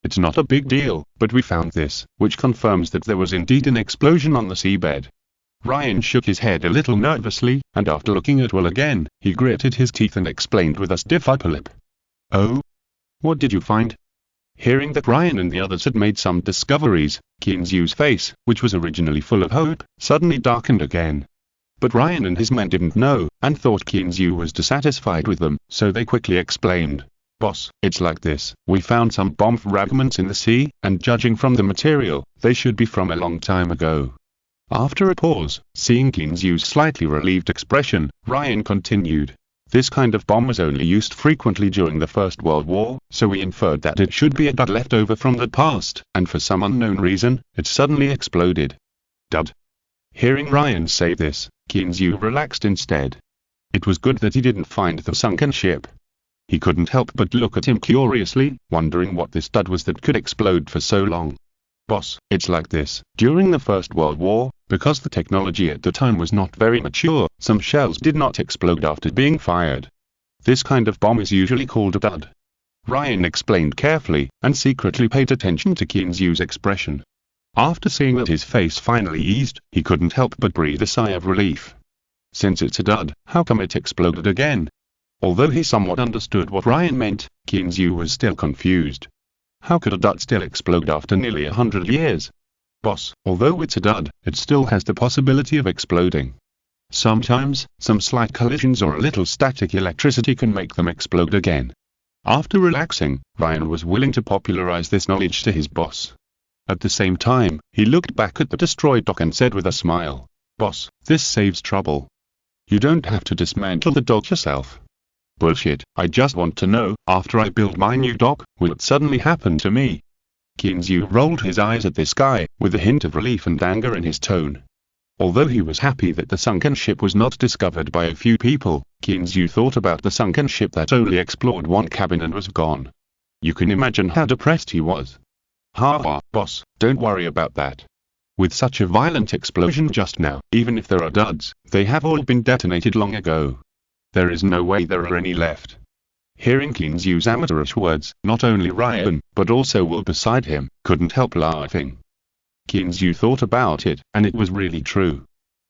"It's not a big deal, but we found this, which confirms that there was indeed an explosion on the seabed." Ryan shook his head a little nervously, and after looking at Will again, he gritted his teeth and explained with a stiff upper lip. "Oh? What did you find?" Hearing that Ryan and the others had made some discoveries, Kinzu's face, which was originally full of hope, suddenly darkened again. But Ryan and his men didn't know, and thought Kinzu was dissatisfied with them, so they quickly explained. "Boss, it's like this, we found some bomb fragments in the sea, and judging from the material, they should be from a long time ago." After a pause, seeing Kinzu's slightly relieved expression, Ryan continued. "This kind of bomb was only used frequently during the First World War, so we inferred that it should be a dud left over from the past, and for some unknown reason, it suddenly exploded." Dud. Hearing Ryan say this, Kinzu relaxed instead. It was good that he didn't find the sunken ship. He couldn't help but look at him curiously, wondering what this dud was that could explode for so long. "Boss, it's like this, during the First World War, because the technology at the time was not very mature, some shells did not explode after being fired. This kind of bomb is usually called a dud." Ryan explained carefully, and secretly paid attention to Kinzu's expression. After seeing that his face finally eased, he couldn't help but breathe a sigh of relief. Since it's a dud, how come it exploded again? Although he somewhat understood what Ryan meant, Kinzu was still confused. How could a dud still explode after nearly 100 years? "Boss, although it's a dud, it still has the possibility of exploding. Sometimes, some slight collisions or a little static electricity can make them explode again." After relaxing, Ryan was willing to popularize this knowledge to his boss. At the same time, he looked back at the destroyed dock and said with a smile, "Boss, this saves trouble. You don't have to dismantle the dock yourself." "Bullshit, I just want to know, after I build my new dock, will it suddenly happen to me?" Kinzu rolled his eyes at this guy, with a hint of relief and anger in his tone. Although he was happy that the sunken ship was not discovered by a few people, Kinzu thought about the sunken ship that only explored one cabin and was gone. You can imagine how depressed he was. "Ha, boss, don't worry about that. With such a violent explosion just now, even if there are duds, they have all been detonated long ago. There is no way there are any left." Hearing Kinzu's amateurish words, not only Ryan, but also Will beside him, couldn't help laughing. Kinzu thought about it, and it was really true.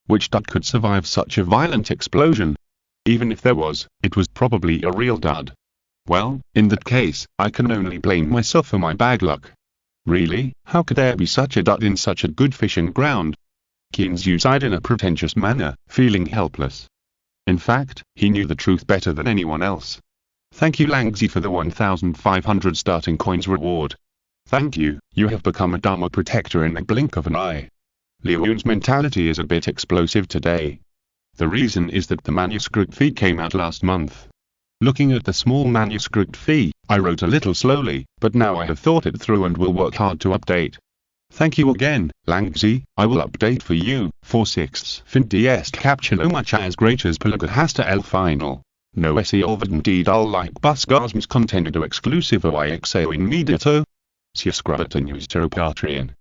Which dud could survive such a violent explosion? Even if there was, it was probably a real dud. Well, in that case, I can only blame myself for my bad luck. Really, how could there be such a dud in such a good fishing ground? Kinzu sighed in a pretentious manner, feeling helpless. In fact, he knew the truth better than anyone else. Thank you Langsy for the 1,500 starting coins reward. Thank you, you have become a Dharma protector in the blink of an eye. Leone's mentality is a bit explosive today. The reason is that the manuscript fee came out last month. Looking at the small manuscript fee, I wrote a little slowly, but now I have thought it through and will work hard to update. Thank you again, Langsy, I will update for you. 4/6 fin ds caption much as great as pelaga hasta el final. No se olviden al like busgasms contenido exclusivo y exeo inmediato. Suscríbete a nuestro Patreon.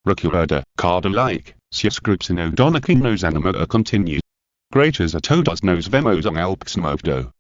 Recuerda, cada like, suscripción dona que nos anima a continuar. Gracias a todos nos vemos en el próximo video.